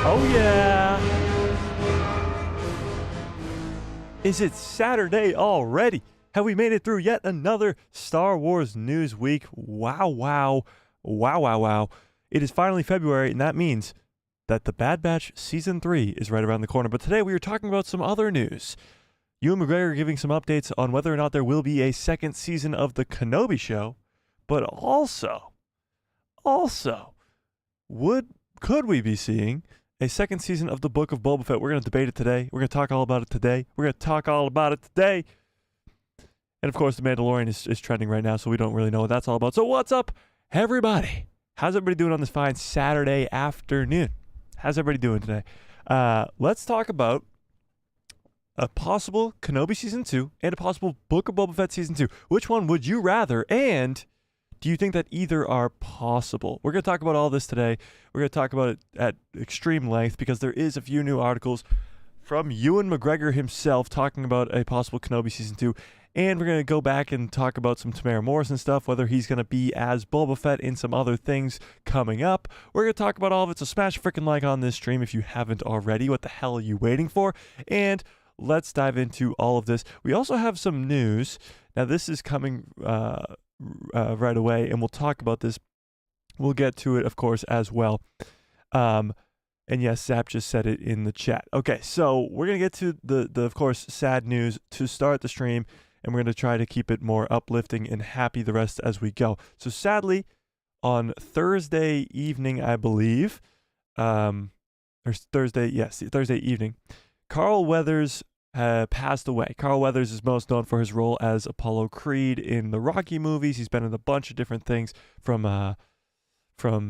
Oh, yeah. Is it Saturday already? Have we made it through yet another Star Wars news week? Wow, wow. Wow, wow, wow. It is finally February, and that means that The Bad Batch Season 3 is right around the corner. But today we are talking about some other news. Ewan McGregor giving some updates on whether or not there will be a second season of The Kenobi Show, but also, could we be seeing a second season of the Book of Boba Fett? We're going to debate it today. We're going to talk all about it today. And of course, The Mandalorian is trending right now, so we don't really know what that's all about. So what's up, everybody? How's everybody doing on this fine Saturday afternoon? How's everybody doing today? Let's talk about a possible Kenobi Season 2 and a possible Book of Boba Fett Season 2. Which one would you rather, and do you think that either are possible? We're going to talk about all this today. We're going to talk about it at extreme length because there is a few new articles from Ewan McGregor himself talking about a possible Kenobi Season 2. And we're going to go back and talk about some Tamara Morrison stuff, whether he's going to be as Boba Fett in some other things coming up. We're going to talk about all of it, so smash a freaking like on this stream if you haven't already. What the hell are you waiting for? And let's dive into all of this. We also have some news. Now, this is coming right away, and we'll talk about this. We'll get to it, of course, as well. And yes, Zap just said it in the chat. Okay, so we're going to get to the of course, sad news to start the stream, and we're going to try to keep it more uplifting and happy the rest as we go. So sadly, on Thursday evening, I believe, Thursday evening, Carl Weathers passed away. Carl Weathers is most known for his role as Apollo Creed in the Rocky movies. He's been in a bunch of different things, from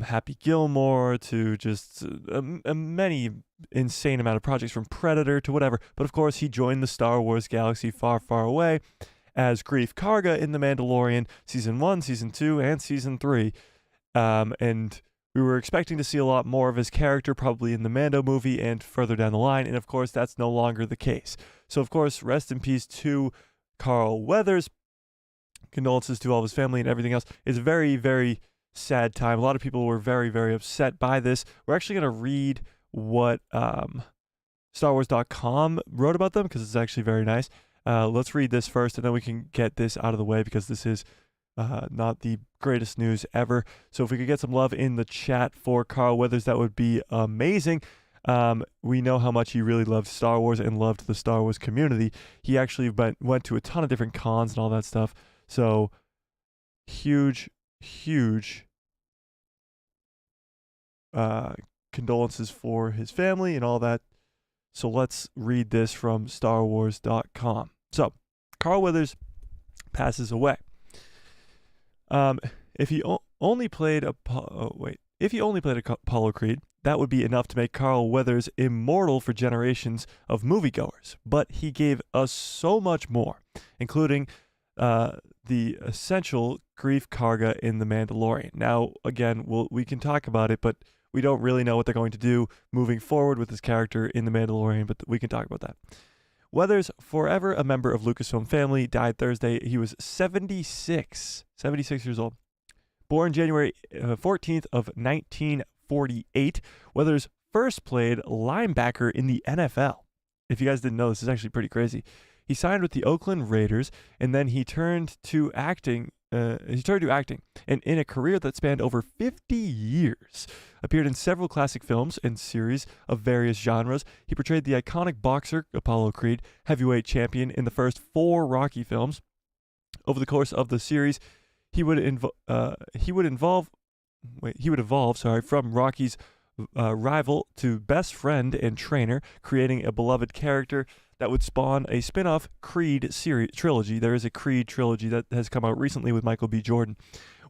Happy Gilmore to just a many insane amount of projects, from Predator to whatever. But of course, he joined the Star Wars galaxy far, far away as Greef Karga in The Mandalorian, Season 1, Season 2, and Season 3. And we were expecting to see a lot more of his character, probably in the Mando movie and further down the line. And of course, that's no longer the case. So of course, rest in peace to Carl Weathers. Condolences to all of his family and everything else. It's a very, very sad time. A lot of people were very, very upset by this. We're actually going to read what StarWars.com wrote about them because it's actually very nice. Let's read this first, and then we can get this out of the way because this is not the greatest news ever. So if we could get some love in the chat for Carl Weathers, that would be amazing. We know how much he really loved Star Wars and loved the Star Wars community. He actually went to a ton of different cons and all that stuff. So huge condolences for his family and all that. So let's read this from StarWars.com. So Carl Weathers passes away. If he only played Apollo Creed, that would be enough to make Carl Weathers immortal for generations of moviegoers. But he gave us so much more, including the essential Greef Karga in The Mandalorian. Now, again, we can talk about it, but we don't really know what they're going to do moving forward with his character in The Mandalorian, but we can talk about that. Weathers, forever a member of Lucasfilm family, died Thursday. He was 76 years old. Born January 14th of 1948, Weathers first played linebacker in the NFL. If you guys didn't know, this is actually pretty crazy. He signed with the Oakland Raiders, and then he turned to acting. And in a career that spanned over 50 years, appeared in several classic films and series of various genres. He portrayed the iconic boxer Apollo Creed, heavyweight champion in the first 4 Rocky films. Over the course of the series, he would evolve from Rocky's rival to best friend and trainer, creating a beloved character that would spawn a spin-off Creed trilogy. There is a Creed trilogy that has come out recently with Michael B. Jordan.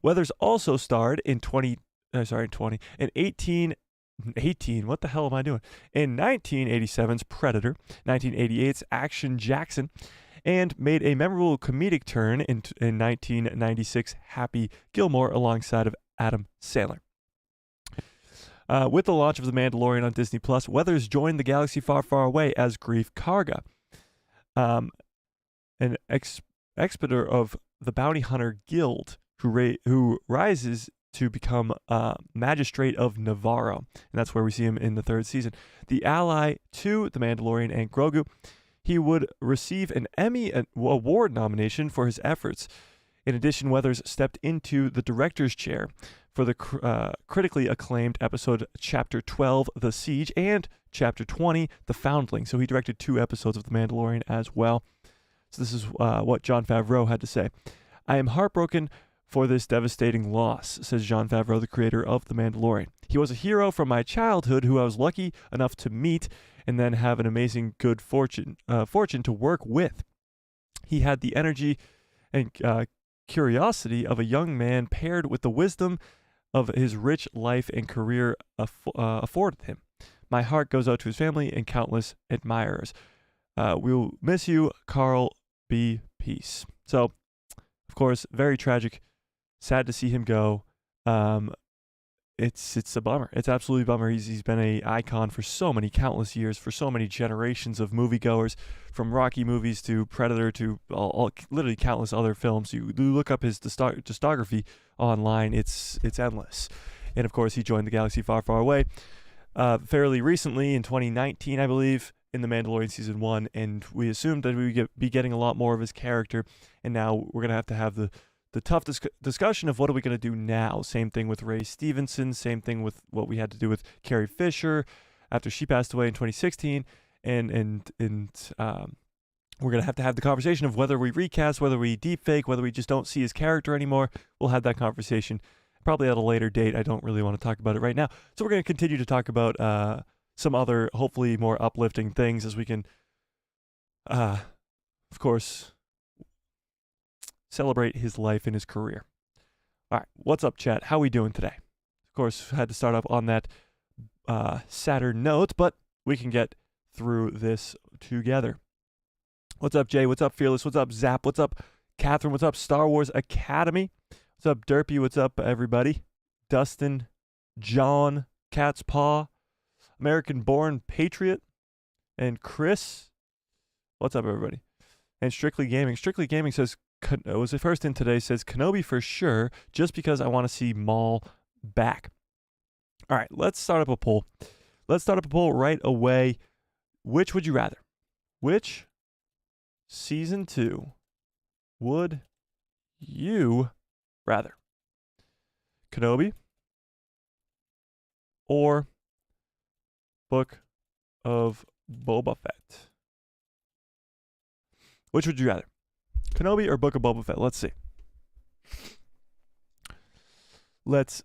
Weathers also starred in 1987's Predator, 1988's Action Jackson, and made a memorable comedic turn in 1996 Happy Gilmore alongside of Adam Sandler. With the launch of The Mandalorian on Disney+, Weathers joined the galaxy far, far away as Greef Karga, an expeditor of the Bounty Hunter Guild who rises to become Magistrate of Navarro, and that's where we see him in the 3rd season. The ally to The Mandalorian and Grogu, he would receive an Emmy Award nomination for his efforts. In addition, Weathers stepped into the director's chair for the critically acclaimed episode Chapter 12, The Siege, and Chapter 20, The Foundling. So he directed 2 episodes of The Mandalorian as well. So this is what Jon Favreau had to say. "I am heartbroken for this devastating loss," says Jon Favreau, the creator of The Mandalorian. "He was a hero from my childhood who I was lucky enough to meet and then have an amazing good fortune to work with. He had the energy and curiosity of a young man paired with the wisdom of his rich life and career afforded him. My heart goes out to his family and countless admirers. We'll miss you, Carl B. Peace." So, of course, very tragic. Sad to see him go. It's a bummer. It's absolutely a bummer. He's been an icon for so many countless years, for so many generations of moviegoers, from Rocky movies to Predator to literally countless other films. You look up his discography online, it's endless. And of course, he joined the galaxy far, far away fairly recently in 2019, I believe, in The Mandalorian Season 1, and we assumed that we would be getting a lot more of his character, and now we're going to have the tough discussion of what are we going to do now. Same thing with Ray Stevenson, same thing with what we had to do with Carrie Fisher after she passed away in 2016, and we're going to have the conversation of whether we recast, whether we deepfake, whether we just don't see his character anymore. We'll have that conversation probably at a later date. I don't really want to talk about it right now. So we're going to continue to talk about some other, hopefully more uplifting things as we can, of course, celebrate his life and his career. All right, what's up, chat? How we doing today? Of course, had to start up on that sadder note, but we can get through this together. What's up, Jay? What's up, Fearless? What's up, Zap? What's up, Catherine? What's up, Star Wars Academy? What's up, Derpy? What's up, everybody? Dustin, John, Cat's Paw, American-born Patriot, and Chris. What's up, everybody? And Strictly Gaming. Strictly Gaming says, was the first in today, says Kenobi for sure, just because I want to see Maul back. All right, let's start up a poll. Let's start up a poll right away. Which would you rather? Which season 2 would you rather? Kenobi or Book of Boba Fett? Which would you rather? Kenobi or Book of Boba Fett? Let's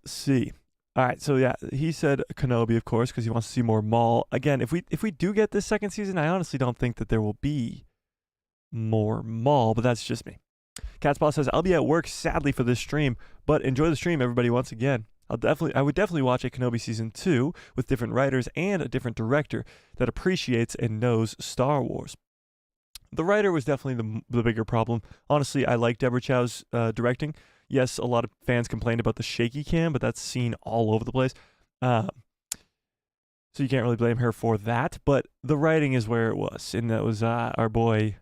see. All right, so yeah, he said Kenobi, of course, because he wants to see more Maul. Again, if we do get this second season, I honestly don't think that there will be more Maul, but that's just me. Catspaw says, I'll be at work, sadly, for this stream, but enjoy the stream, everybody, once again. I would definitely watch a Kenobi Season 2 with different writers and a different director that appreciates and knows Star Wars. The writer was definitely the bigger problem. Honestly, I like Deborah Chow's directing. Yes, a lot of fans complained about the shaky cam, but that's seen all over the place. So you can't really blame her for that. But the writing is where it was, and that was our boy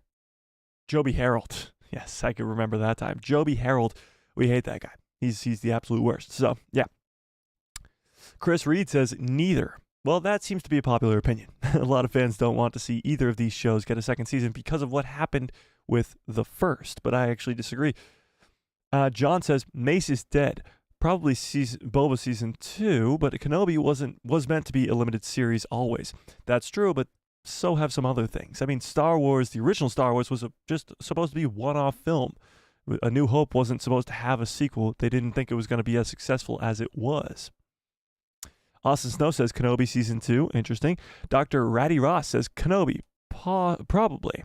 Joby Harold. Yes, I can remember that time. Joby Harold, we hate that guy. He's the absolute worst. So, yeah. Chris Reed says neither. Well, that seems to be a popular opinion. A lot of fans don't want to see either of these shows get a second season because of what happened with the first, but I actually disagree. John says Mace is dead. Probably Boba Season 2, but Kenobi was meant to be a limited series always. That's true, but so have some other things. I mean, Star Wars, the original Star Wars, was just supposed to be a one-off film. A New Hope wasn't supposed to have a sequel. They didn't think it was going to be as successful as it was. Austin Snow says Kenobi Season 2. Interesting. Dr. Ratty Ross says Kenobi. Probably.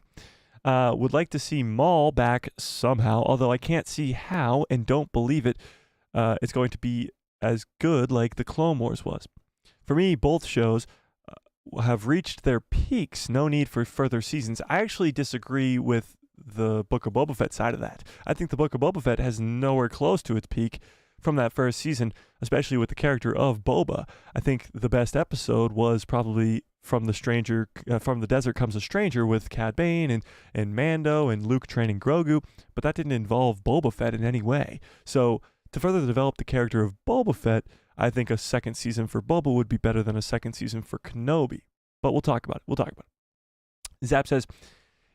Would like to see Maul back somehow, although I can't see how and don't believe it's going to be as good like the Clone Wars was. For me, both shows have reached their peaks. No need for further seasons. I actually disagree with the Book of Boba Fett side of that. I think the Book of Boba Fett has nowhere close to its peak from that first season, especially with the character of Boba. I think the best episode was probably from the Desert Comes a Stranger with Cad Bane and Mando and Luke training Grogu, but that didn't involve Boba Fett in any way. So to further develop the character of Boba Fett, I think a second season for Boba would be better than a second season for Kenobi. But we'll talk about it. Zap says,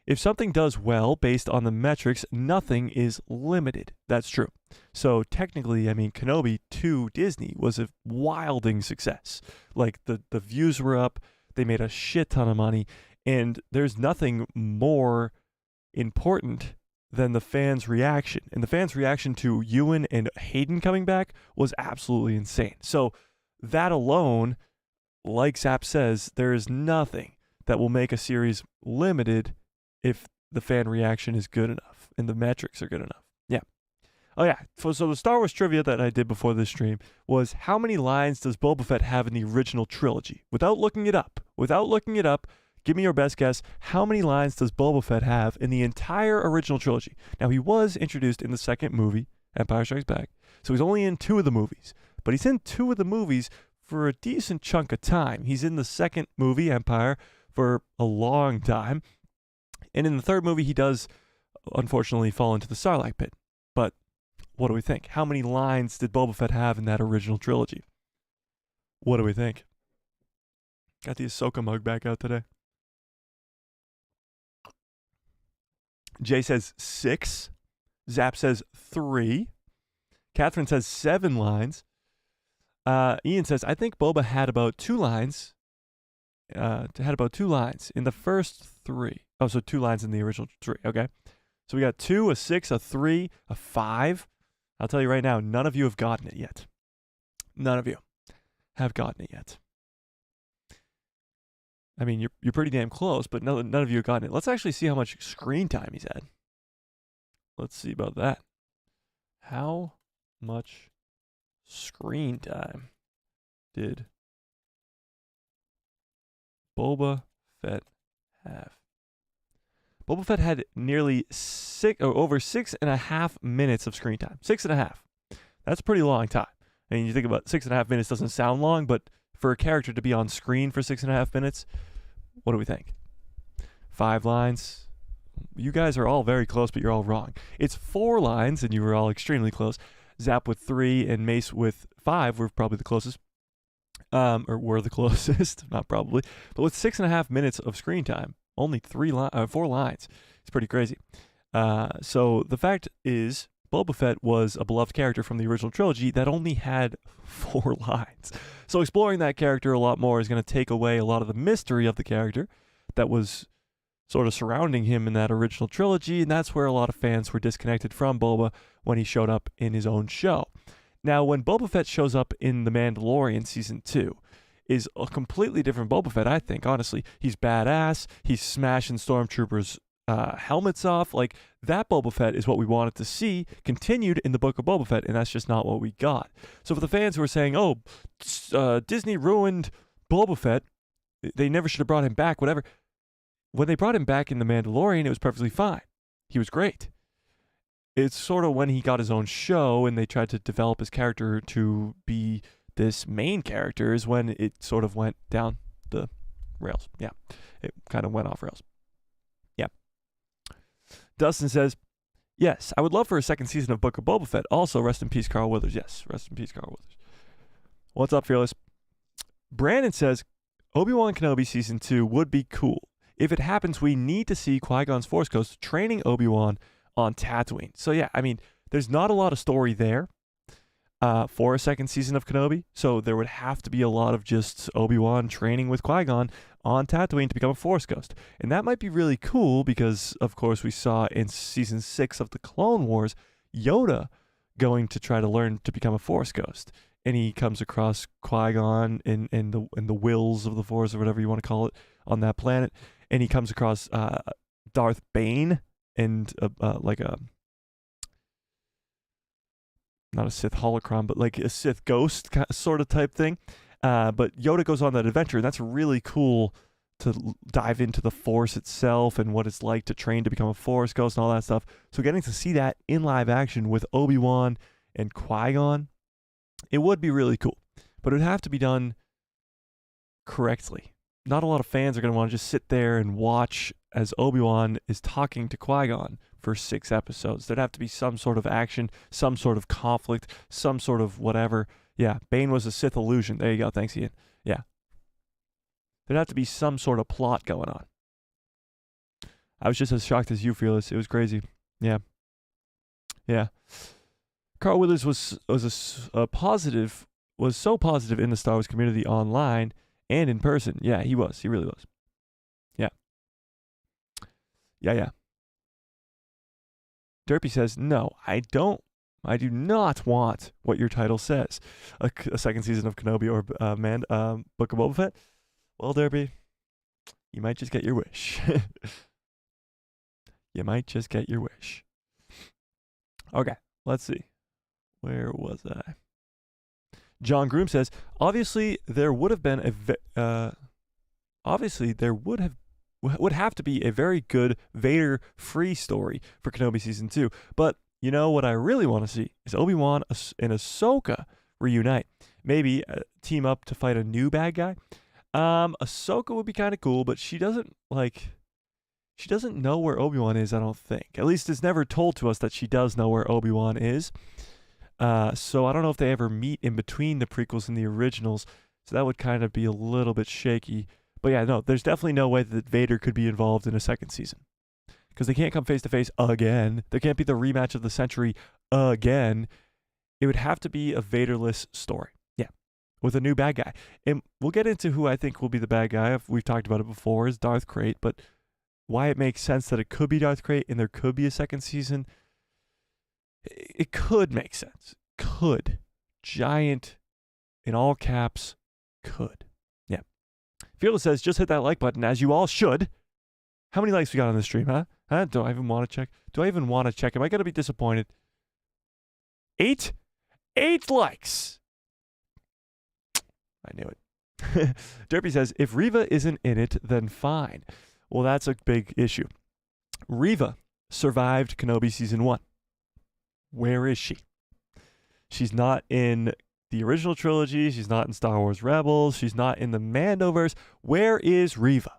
if something does well based on the metrics, nothing is limited. That's true. So technically, I mean, Kenobi to Disney was a wilding success. Like the views were up, they made a shit ton of money, and there's nothing more important than the fans' reaction. And the fans' reaction to Ewan and Hayden coming back was absolutely insane. So that alone, like Zap says, there is nothing that will make a series limited if the fan reaction is good enough and the metrics are good enough. Yeah. Oh, yeah. So the Star Wars trivia that I did before this stream was, how many lines does Boba Fett have in the original trilogy? Without looking it up, give me your best guess. How many lines does Boba Fett have in the entire original trilogy? Now, he was introduced in the second movie, Empire Strikes Back, so he's only in 2 of the movies. But he's in 2 of the movies for a decent chunk of time. He's in the second movie, Empire, for a long time. And in the third movie, he does, unfortunately, fall into the Sarlacc pit. But what do we think? How many lines did Boba Fett have in that original trilogy? What do we think? Got the Ahsoka mug back out today. Jay says 6. Zap says 3. Catherine says 7 lines. Ian says, I think Boba had about 2 lines. Had about 2 lines in the first 3. Oh, so 2 lines in the original 3. Okay. So we got 2, a 6, a 3, a 5. I'll tell you right now, none of you have gotten it yet. None of you have gotten it yet. I mean, you're pretty damn close, but none of you have gotten it. Let's actually see how much screen time he's had. Let's see about that. How much screen time did Boba Fett have? Boba Fett had nearly over 6.5 minutes of screen time. 6.5. That's a pretty long time. I mean, you think about 6.5 minutes doesn't sound long, but for a character to be on screen for 6.5 minutes, what do we think? 5 lines. You guys are all very close, but you're all wrong. It's 4 lines, and you were all extremely close. Zap with 3 and Mace with 5 were probably the closest. Or were the closest, not probably. But with 6.5 minutes of screen time, only 4 lines. It's pretty crazy. So the fact is, Boba Fett was a beloved character from the original trilogy that only had 4 lines. So exploring that character a lot more is going to take away a lot of the mystery of the character that was sort of surrounding him in that original trilogy, and that's where a lot of fans were disconnected from Boba when he showed up in his own show. Now, when Boba Fett shows up in The Mandalorian Season 2, is a completely different Boba Fett, I think, honestly. He's badass. He's smashing stormtroopers' helmets off. Like, that Boba Fett is what we wanted to see continued in the Book of Boba Fett, and that's just not what we got. So for the fans who are saying, oh, Disney ruined Boba Fett, they never should have brought him back, whatever. When they brought him back in The Mandalorian, it was perfectly fine. He was great. It's sort of when he got his own show and they tried to develop his character to be this main character is when it sort of went down the rails. Yeah, it kind of went off rails. Yeah. Dustin says, yes, I would love for a second season of Book of Boba Fett. Also, rest in peace, Carl Weathers. Yes, rest in peace, Carl Weathers. What's up, Fearless? Brandon says, Obi-Wan Kenobi Season 2 would be cool. If it happens, we need to see Qui-Gon's Force Ghost training Obi-Wan on Tatooine. So yeah, I mean, there's not a lot of story there for a second season of Kenobi. So there would have to be a lot of just Obi-Wan training with Qui-Gon on Tatooine to become a Force Ghost. And that might be really cool because, of course, we saw in Season 6 of the Clone Wars, Yoda going to try to learn to become a Force Ghost. And he comes across Qui-Gon in the wills of the Force, or whatever you want to call it, on that planet. And he comes across Darth Bane and like a, not a Sith holocron, but like a Sith ghost sort of type thing. But Yoda goes on that adventure, and that's really cool to dive into the Force itself and what it's like to train to become a Force Ghost and all that stuff. So getting to see that in live action with Obi-Wan and Qui-Gon, it would be really cool. But it would have to be done correctly. not a lot of fans are going to want to just sit there and watch as Obi-Wan is talking to Qui-Gon for 6 episodes. There'd have to be some sort of action, some sort of conflict, some sort of whatever. Yeah, Bane was a Sith illusion. There you go. Thanks, Ian. Yeah. There'd have to be some sort of plot going on. I was just as shocked as you, Fearless. It was crazy. Yeah. Yeah. Carl Withers was so positive in the Star Wars community online and in person. Yeah, he was. He really was. Yeah. Yeah. Derpy says, no, I do not want what your title says. A second season of Kenobi or Book of Boba Fett. Well, Derpy, you might just get your wish. You might just get your wish. Okay, let's see. Where was I? John Groom says, obviously there would have to be a very good Vader-free story for Kenobi Season 2. But you know what I really want to see is Obi-Wan and Ahsoka reunite. Maybe team up to fight a new bad guy. Ahsoka would be kind of cool, but she doesn't know where Obi-Wan is, I don't think. At least it's never told to us that she does know where Obi-Wan is. So I don't know if they ever meet in between the prequels and the originals. So that would kind of be a little bit shaky. But yeah, no, there's definitely no way that Vader could be involved in a second season. Because they can't come face to face again. There can't be the rematch of the century again. It would have to be a Vaderless story. Yeah. With a new bad guy. And we'll get into who I think will be the bad guy. We've talked about it before, is Darth Krayt. But why it makes sense that it could be Darth Krayt and there could be a second season, it could make sense. Could. Giant, in all caps, could. Yeah. Fearless says, just hit that like button, as you all should. How many likes we got on this stream, huh? Do I even want to check? Am I going to be disappointed? 8? 8 likes. I knew it. Derpy says, if Reva isn't in it, then fine. Well, that's a big issue. Reva survived Kenobi Season 1. Where is she? She's not in the original trilogy. She's not in Star Wars Rebels. She's not in the Mandoverse. Where is Reva?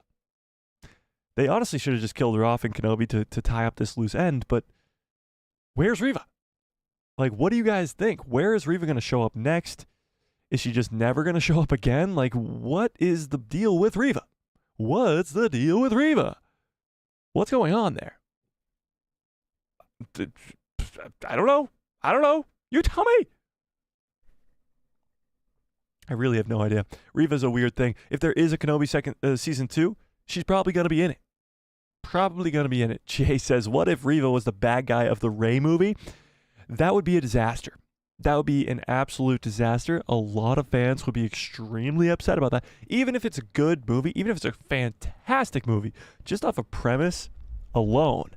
They honestly should have just killed her off in Kenobi to tie up this loose end, but where's Reva? Like, what do you guys think? Where is Reva going to show up next? Is she just never going to show up again? Like, what is the deal with Reva? What's the deal with Reva? What's going on there? I don't know. You tell me. I really have no idea. Reva's a weird thing. If there is a Kenobi season 2, she's probably going to be in it. Jay says, what if Reva was the bad guy of the Rey movie? That would be a disaster. That would be an absolute disaster. A lot of fans would be extremely upset about that. Even if it's a good movie, even if it's a fantastic movie, just off a premise alone,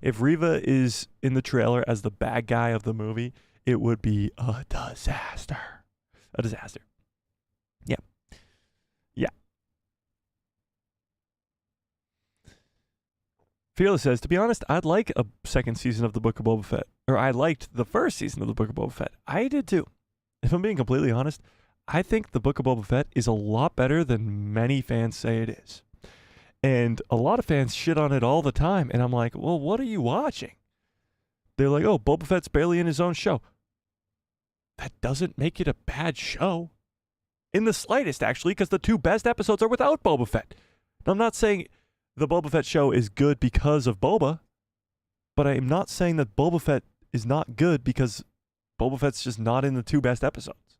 if Reva is in the trailer as the bad guy of the movie, it would be a disaster. A disaster. Yeah. Yeah. Fearless says, to be honest, I'd like a second season of the Book of Boba Fett. Or I liked the first season of the Book of Boba Fett. I did too. If I'm being completely honest, I think the Book of Boba Fett is a lot better than many fans say it is. And a lot of fans shit on it all the time. And I'm like, well, what are you watching? They're like, oh, Boba Fett's barely in his own show. That doesn't make it a bad show. In the slightest, actually, because the 2 best episodes are without Boba Fett. Now, I'm not saying the Boba Fett show is good because of Boba, but I am not saying that Boba Fett is not good because Boba Fett's just not in the 2 best episodes.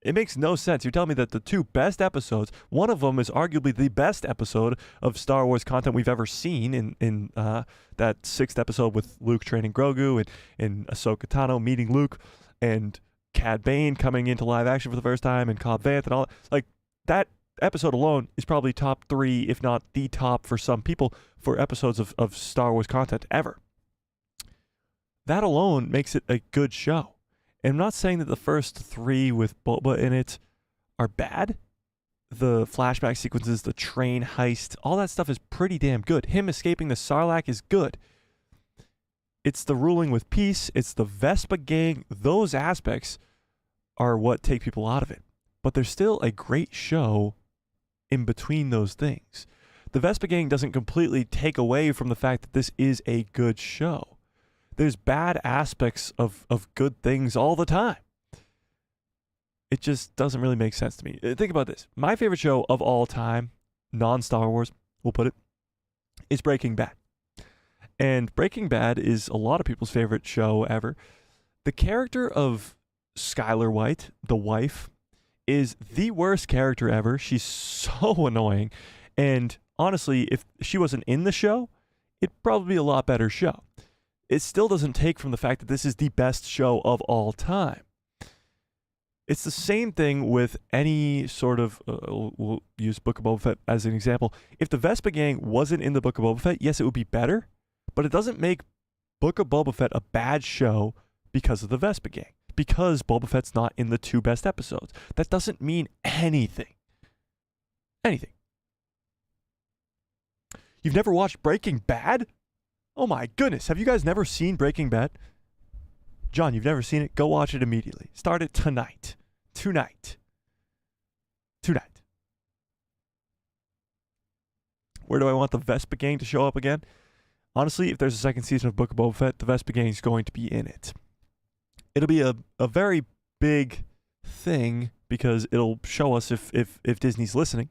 It makes no sense. You're telling me that the 2 best episodes, one of them is arguably the best episode of Star Wars content we've ever seen in that 6th episode with Luke training Grogu and Ahsoka Tano meeting Luke and Cad Bane coming into live action for the first time and Cobb Vanth and all. Like, that episode alone is probably top 3, if not the top for some people, for episodes of Star Wars content ever. That alone makes it a good show. And I'm not saying that the first 3 with Boba in it are bad. The flashback sequences, the train heist, all that stuff is pretty damn good. Him escaping the Sarlacc is good. It's the ruling with peace. It's the Vespa gang. Those aspects are what take people out of it. But there's still a great show in between those things. The Vespa Gang doesn't completely take away from the fact that this is a good show. There's bad aspects of good things all the time. It just doesn't really make sense to me. Think about this. My favorite show of all time, non-Star Wars, we'll put it, is Breaking Bad. And Breaking Bad is a lot of people's favorite show ever. The character of Skylar White, the wife, is the worst character ever. She's so annoying. And honestly, if she wasn't in the show, it'd probably be a lot better show. It still doesn't take from the fact that this is the best show of all time. It's the same thing with any sort of, we'll use Book of Boba Fett as an example. If the Vespa Gang wasn't in the Book of Boba Fett, yes, it would be better, but it doesn't make Book of Boba Fett a bad show because of the Vespa Gang, because Boba Fett's not in the 2 best episodes. That doesn't mean anything. Anything. You've never watched Breaking Bad? Oh my goodness, have you guys never seen Breaking Bad? John, you've never seen it? Go watch it immediately. Start it tonight. Tonight. Where do I want the Vespa Gang to show up again? Honestly, if there's a second season of Book of Boba Fett, the Vespa Gang is going to be in it. It'll be a very big thing because it'll show us if Disney's listening,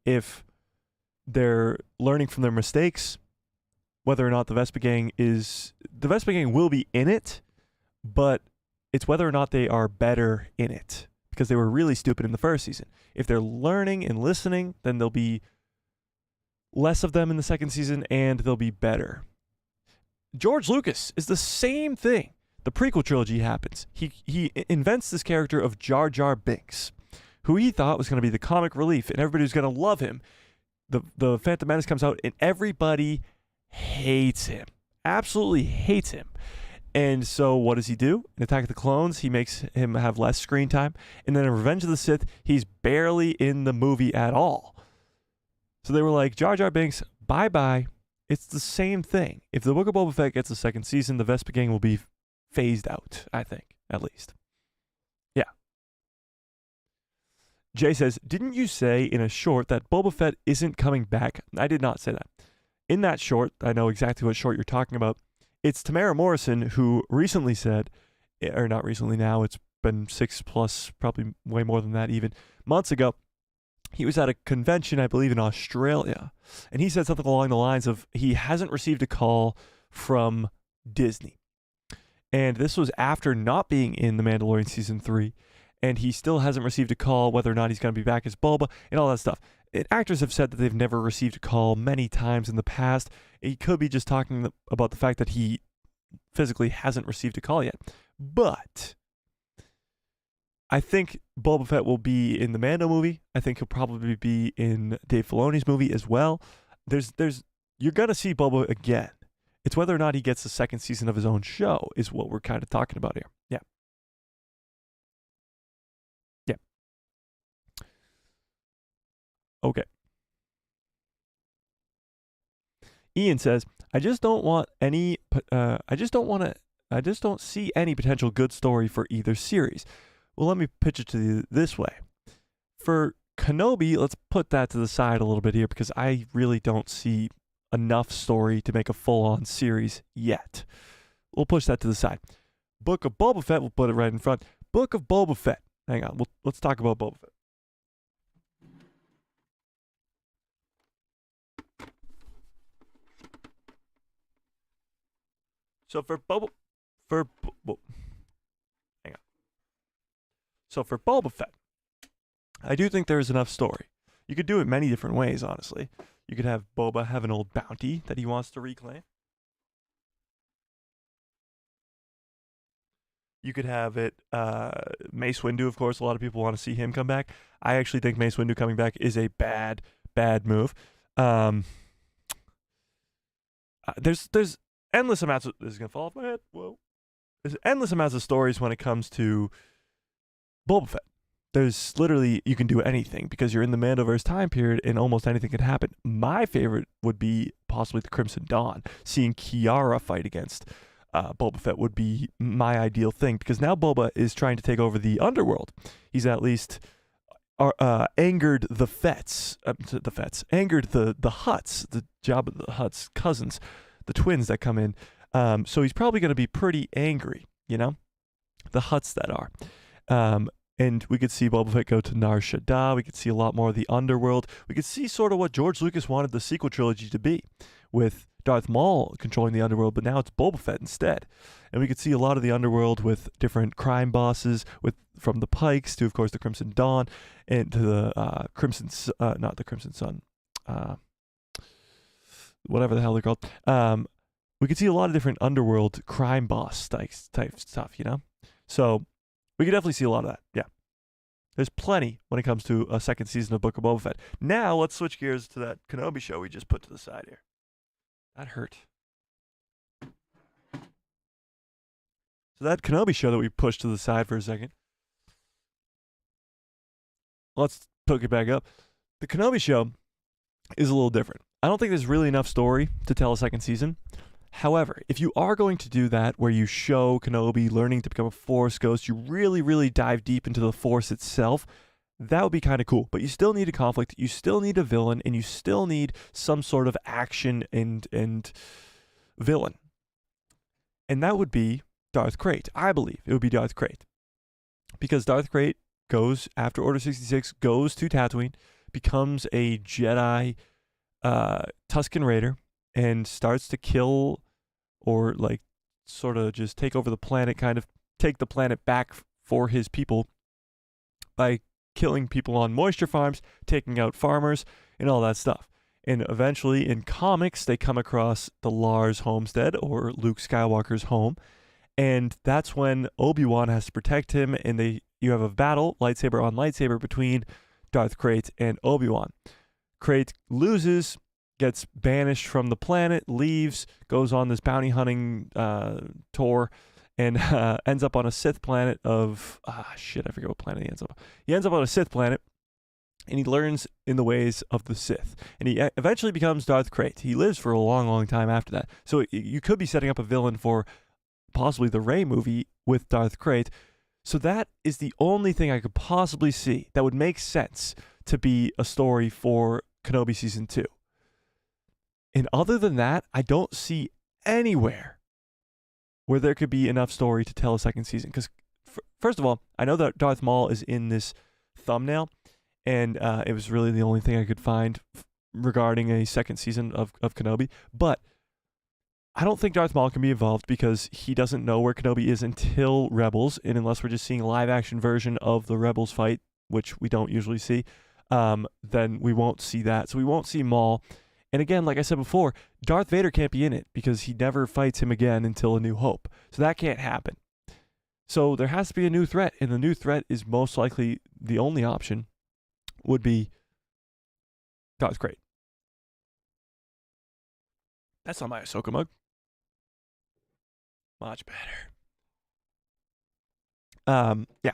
if they're learning from their mistakes, whether or not the Vespa Gang will be in it, but it's whether or not they are better in it, because they were really stupid in the first season. If they're learning and listening, then there'll be less of them in the second season, and they'll be better. George Lucas is the same thing. The prequel trilogy happens. He invents this character of Jar Jar Binks, who he thought was going to be the comic relief, and everybody was going to love him. The Phantom Menace comes out, and everybody hates him. Absolutely hates him. And so what does he do? In Attack of the Clones, he makes him have less screen time. And then in Revenge of the Sith, he's barely in the movie at all. So they were like, Jar Jar Binks, bye-bye. It's the same thing. If the Book of Boba Fett gets a second season, the Vespa Gang will be phased out, I think, at least. Yeah. Jay says, didn't you say in a short that Boba Fett isn't coming back? I did not say that. In that short, I know exactly what short you're talking about. It's Tamara Morrison who recently said, or not recently now, it's been 6+, probably way more than that even, months ago. He was at a convention, I believe, in Australia, and he said something along the lines of he hasn't received a call from Disney. And this was after not being in The Mandalorian Season 3, and he still hasn't received a call whether or not he's going to be back as Boba and all that stuff. Actors have said that they've never received a call many times in the past. He could be just talking about the fact that he physically hasn't received a call yet. But I think Boba Fett will be in the Mando movie. I think he'll probably be in Dave Filoni's movie as well. You're going to see Boba again. It's whether or not he gets the second season of his own show is what we're kind of talking about here. Yeah. Yeah. Okay. Ian says, I just don't see any potential good story for either series. Well, let me pitch it to you this way. For Kenobi, let's put that to the side a little bit here because I really don't see enough story to make a full-on series yet. We'll push that to the side. Book of Boba Fett, we'll put it right in front. Book of Boba Fett. Hang on, let's talk about Boba Fett. So for Boba Fett, I do think there is enough story. You could do it many different ways, honestly. You could have Boba have an old bounty that he wants to reclaim. You could have it, Mace Windu, of course, a lot of people want to see him come back. I actually think Mace Windu coming back is a bad move. There's endless amounts of, this is going to fall off my head, whoa. There's endless amounts of stories when it comes to Boba Fett. There's literally, you can do anything because you're in the Mandoverse time period and almost anything can happen. My favorite would be possibly the Crimson Dawn. Seeing Kiara fight against Boba Fett would be my ideal thing because now Boba is trying to take over the underworld. He's at least angered the Fetts, angered the Hutts, the Jabba the Hutt's cousins, the twins that come in. So he's probably going to be pretty angry, the Hutts that are. And we could see Boba Fett go to Nar Shaddaa. We could see a lot more of the underworld. We could see sort of what George Lucas wanted the sequel trilogy to be, with Darth Maul controlling the underworld, but now it's Boba Fett instead. And we could see a lot of the underworld with different crime bosses, from the Pikes to, of course, the Crimson Dawn, and to the not the Crimson Sun, whatever the hell they're called. We could see a lot of different underworld crime boss type stuff, So we could definitely see a lot of that. Yeah. There's plenty when it comes to a second season of Book of Boba Fett. Now let's switch gears to that Kenobi show we just put to the side here. That hurt. So that Kenobi show that we pushed to the side for a second. Let's pick it back up. The Kenobi show is a little different. I don't think there's really enough story to tell a second season. However, if you are going to do that, where you show Kenobi learning to become a Force ghost, you really, really dive deep into the Force itself, that would be kind of cool. But you still need a conflict, you still need a villain, and you still need some sort of action and villain. And that would be Darth Krayt. I believe it would be Darth Krayt. Because Darth Krayt goes, after Order 66, goes to Tatooine, becomes a Jedi Tusken Raider, and starts to kill, or like sort of just take over the planet, kind of take the planet back for his people by killing people on moisture farms, taking out farmers, and all that stuff. And eventually in comics, they come across the Lars homestead, or Luke Skywalker's home, and that's when Obi-Wan has to protect him, and you have a battle, lightsaber on lightsaber, between Darth Krayt and Obi-Wan. Krayt loses, gets banished from the planet, leaves, goes on this bounty hunting tour, and ends up on a Sith planet of... I forget what planet he ends up on. He ends up on a Sith planet, and he learns in the ways of the Sith. And he eventually becomes Darth Krayt. He lives for a long, long time after that. So you could be setting up a villain for possibly the Rey movie with Darth Krayt. So that is the only thing I could possibly see that would make sense to be a story for Kenobi Season 2. And other than that, I don't see anywhere where there could be enough story to tell a second season. Because, first of all, I know that Darth Maul is in this thumbnail, and it was really the only thing I could find regarding a second season of Kenobi. But I don't think Darth Maul can be involved because he doesn't know where Kenobi is until Rebels, and unless we're just seeing a live-action version of the Rebels fight, which we don't usually see, then we won't see that. So we won't see Maul. And again, like I said before, Darth Vader can't be in it because he never fights him again until A New Hope. So that can't happen. So there has to be a new threat, and the new threat is most likely the only option would be Darth Krayt. That's not my Ahsoka mug. Much better. Yeah.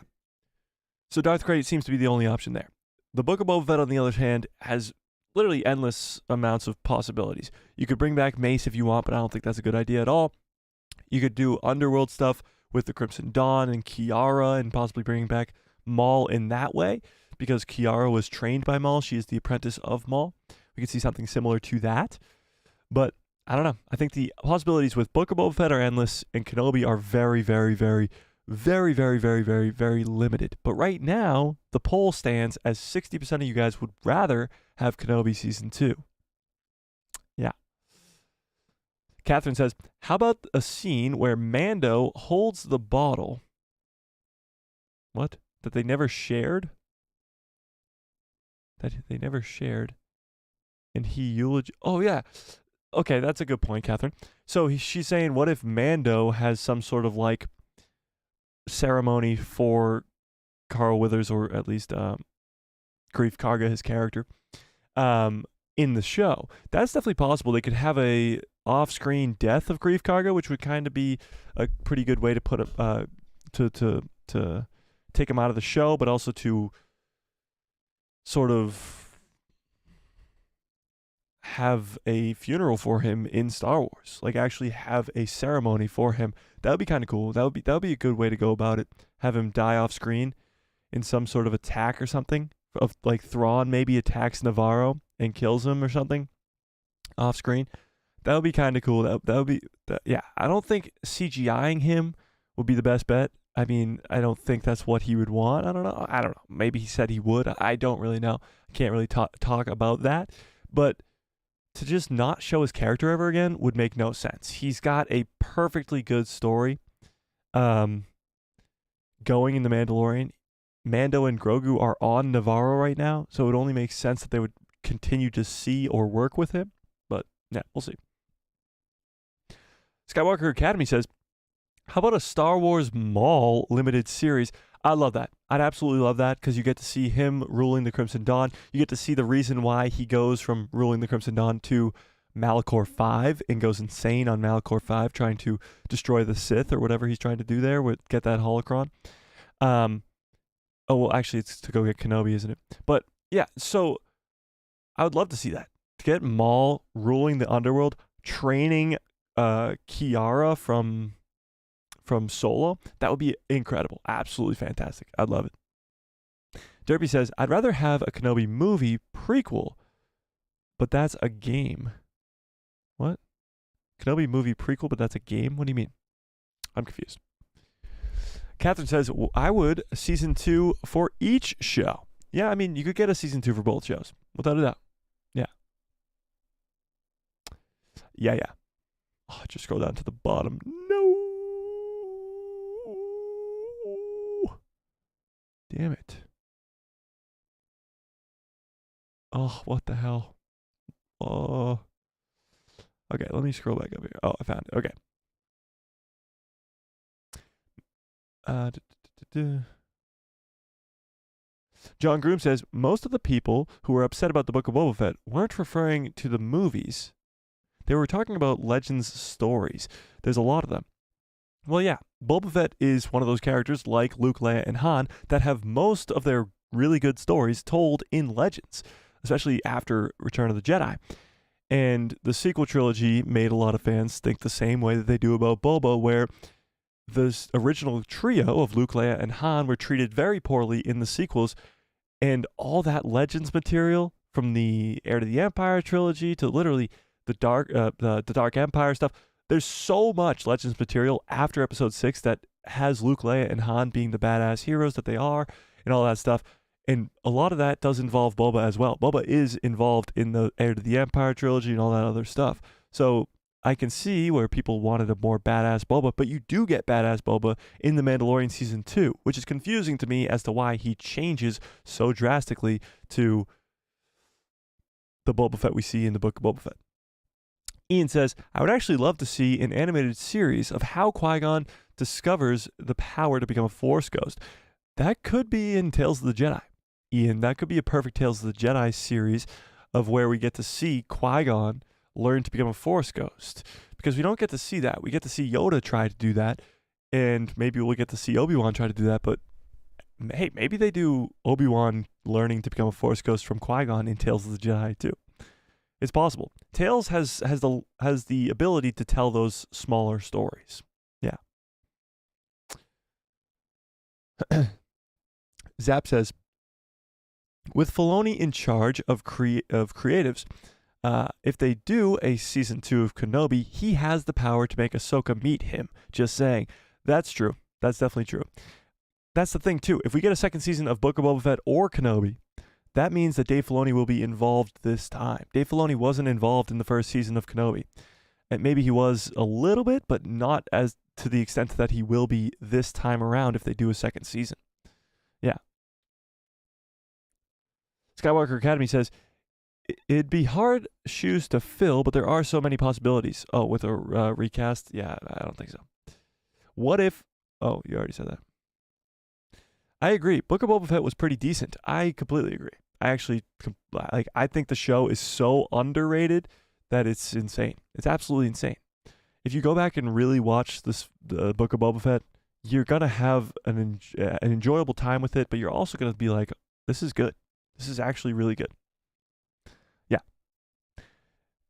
So Darth Krayt seems to be the only option there. The Book of Boba Fett, on the other hand, has literally endless amounts of possibilities. You could bring back Mace if you want, but I don't think that's a good idea at all. You could do underworld stuff with the Crimson Dawn and Kiara, and possibly bringing back Maul in that way, because Kiara was trained by Maul. She is the apprentice of Maul. We could see something similar to that. But I don't know. I think the possibilities with Book of Boba Fett are endless, and Kenobi are very, very, very, very, very, very, very, very limited. But right now, the poll stands as 60% of you guys would rather have Kenobi Season 2. Yeah. Catherine says, how about a scene where Mando holds the bottle? What? That they never shared? That they never shared. And he Oh, yeah. Okay, that's a good point, Catherine. So she's saying, what if Mando has some sort of like ceremony for Carl Withers, or at least Greef Karga, his character, in the show? That's definitely possible. They could have a off-screen death of Greef Karga, which would kind of be a pretty good way to put to take him out of the show, but also to sort of have a funeral for him in Star Wars, like actually have a ceremony for him. That would be kind of cool. That would be a good way to go about it. Have him die off screen in some sort of attack or something of like Thrawn maybe attacks Navarro and kills him or something off screen. That would be kind of cool. That would be, yeah. I don't think CGIing him would be the best bet. I mean, I don't think that's what he would want. I don't know. Maybe he said he would. I don't really know. I can't really talk about that. But to just not show his character ever again would make no sense. He's got a perfectly good story going in The Mandalorian. Mando and Grogu are on Navarro right now, so it only makes sense that they would continue to see or work with him. But yeah, we'll see. Skywalker Academy says, how about a Star Wars Maul limited series? I love that. I'd absolutely love that because you get to see him ruling the Crimson Dawn. You get to see the reason why he goes from ruling the Crimson Dawn to Malachor 5 and goes insane on Malachor 5 trying to destroy the Sith or whatever he's trying to do there with get that holocron. Oh, well, actually, it's to go get Kenobi, isn't it? But yeah, so I would love to see that. To get Maul ruling the underworld, training Kiara from Solo, that would be incredible. Absolutely fantastic. I'd love it. Derpy says, I'd rather have a Kenobi movie prequel, but that's a game. What? Kenobi movie prequel, but that's a game? What do you mean? I'm confused. Catherine says, well, I would season 2 for each show. Yeah, I mean, you could get a season 2 for both shows, without a doubt. Yeah. Yeah. Oh, just scroll down to the bottom. No. Damn it. Oh, what the hell? Oh. Okay, let me scroll back up here. Oh, I found it. Okay. John Groom says, most of the people who were upset about the Book of Boba Fett weren't referring to the movies. They were talking about Legends stories. There's a lot of them. Well, yeah, Boba Fett is one of those characters like Luke, Leia, and Han that have most of their really good stories told in Legends, especially after Return of the Jedi. And the sequel trilogy made a lot of fans think the same way that they do about Boba, where the original trio of Luke, Leia, and Han were treated very poorly in the sequels, and all that Legends material from the Heir to the Empire trilogy to literally the Dark Empire stuff. There's so much Legends material after Episode 6 that has Luke, Leia, and Han being the badass heroes that they are and all that stuff. And a lot of that does involve Boba as well. Boba is involved in the Heir to the Empire trilogy and all that other stuff. So I can see where people wanted a more badass Boba, but you do get badass Boba in The Mandalorian Season 2, which is confusing to me as to why he changes so drastically to the Boba Fett we see in the Book of Boba Fett. Ian says, I would actually love to see an animated series of how Qui-Gon discovers the power to become a Force ghost. That could be in Tales of the Jedi. Ian, that could be a perfect Tales of the Jedi series of where we get to see Qui-Gon learn to become a Force ghost. Because we don't get to see that. We get to see Yoda try to do that, and maybe we'll get to see Obi-Wan try to do that, but hey, maybe they do Obi-Wan learning to become a Force ghost from Qui-Gon in Tales of the Jedi too. It's possible. Tales has the ability to tell those smaller stories. Yeah. Zap says, with Filoni in charge of creatives, if they do a season 2 of Kenobi, he has the power to make Ahsoka meet him. Just saying. That's true. That's definitely true. That's the thing too. If we get a second season of Book of Boba Fett or Kenobi, that means that Dave Filoni will be involved this time. Dave Filoni wasn't involved in the first season of Kenobi. And maybe he was a little bit, but not as to the extent that he will be this time around if they do a second season. Yeah. Skywalker Academy says, it'd be hard shoes to fill, but there are so many possibilities. Oh, with a recast? Yeah, I don't think so. What if... Oh, you already said that. I agree. Book of Boba Fett was pretty decent. I completely agree. I think the show is so underrated that it's insane. It's absolutely insane. If you go back and really watch the Book of Boba Fett, you're gonna have an enjoyable time with it, but you're also gonna be like, this is good. This is actually really good. Yeah.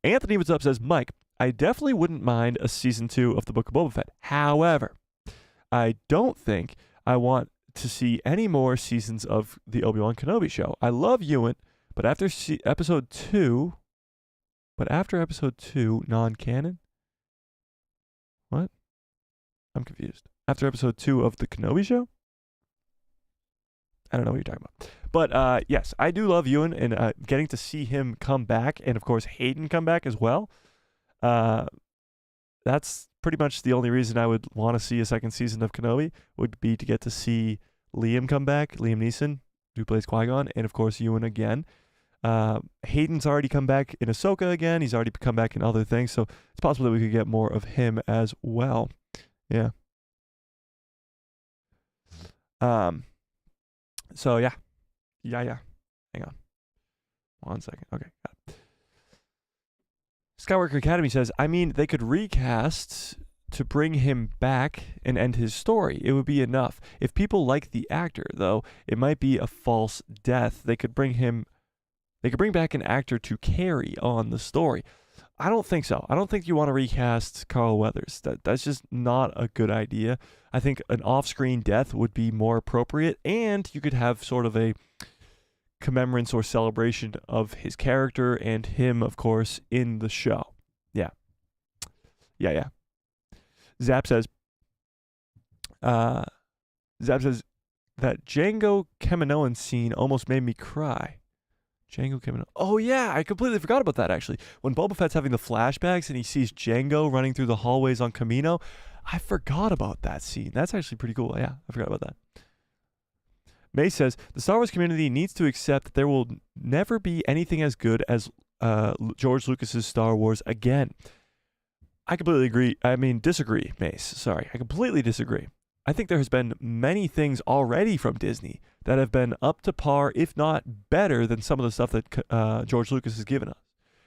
Anthony What's Up says, Mike, I definitely wouldn't mind a season 2 of the Book of Boba Fett. However, I don't think I want to see any more seasons of the Obi-Wan Kenobi show. I love Ewan, but after episode 2, non-canon? What? I'm confused. After episode 2 of the Kenobi show? I don't know what you're talking about. But yes, I do love Ewan, and getting to see him come back, and of course Hayden come back as well. That's pretty much the only reason I would want to see a second season of Kenobi, would be to get to see Liam come back, Liam Neeson, who plays Qui-Gon, and of course Ewan again. Hayden's already come back in Ahsoka again. He's already come back in other things, so it's possible that we could get more of him as well. Yeah. So yeah. Hang on. 1 second. Okay. Got it. Skywalker Academy says, I mean, they could recast to bring him back and end his story. It would be enough. If people like the actor, though, it might be a false death. They could bring back an actor to carry on the story. I don't think so. I don't think you want to recast Carl Weathers. That's just not a good idea. I think an off-screen death would be more appropriate, and you could have sort of a commemorance or celebration of his character and him, of course, in the show. Yeah. Zap says that Django Kaminoan scene almost made me cry. Django Kaminoan. Oh yeah, I completely forgot about that actually. When Boba Fett's having the flashbacks and he sees Django running through the hallways on Kamino, I forgot about that scene. That's actually pretty cool. Yeah, I forgot about that. May says, the Star Wars community needs to accept that there will never be anything as good as George Lucas's Star Wars again. I completely agree. Disagree, Mace. Sorry. I completely disagree. I think there has been many things already from Disney that have been up to par, if not better, than some of the stuff that George Lucas has given us.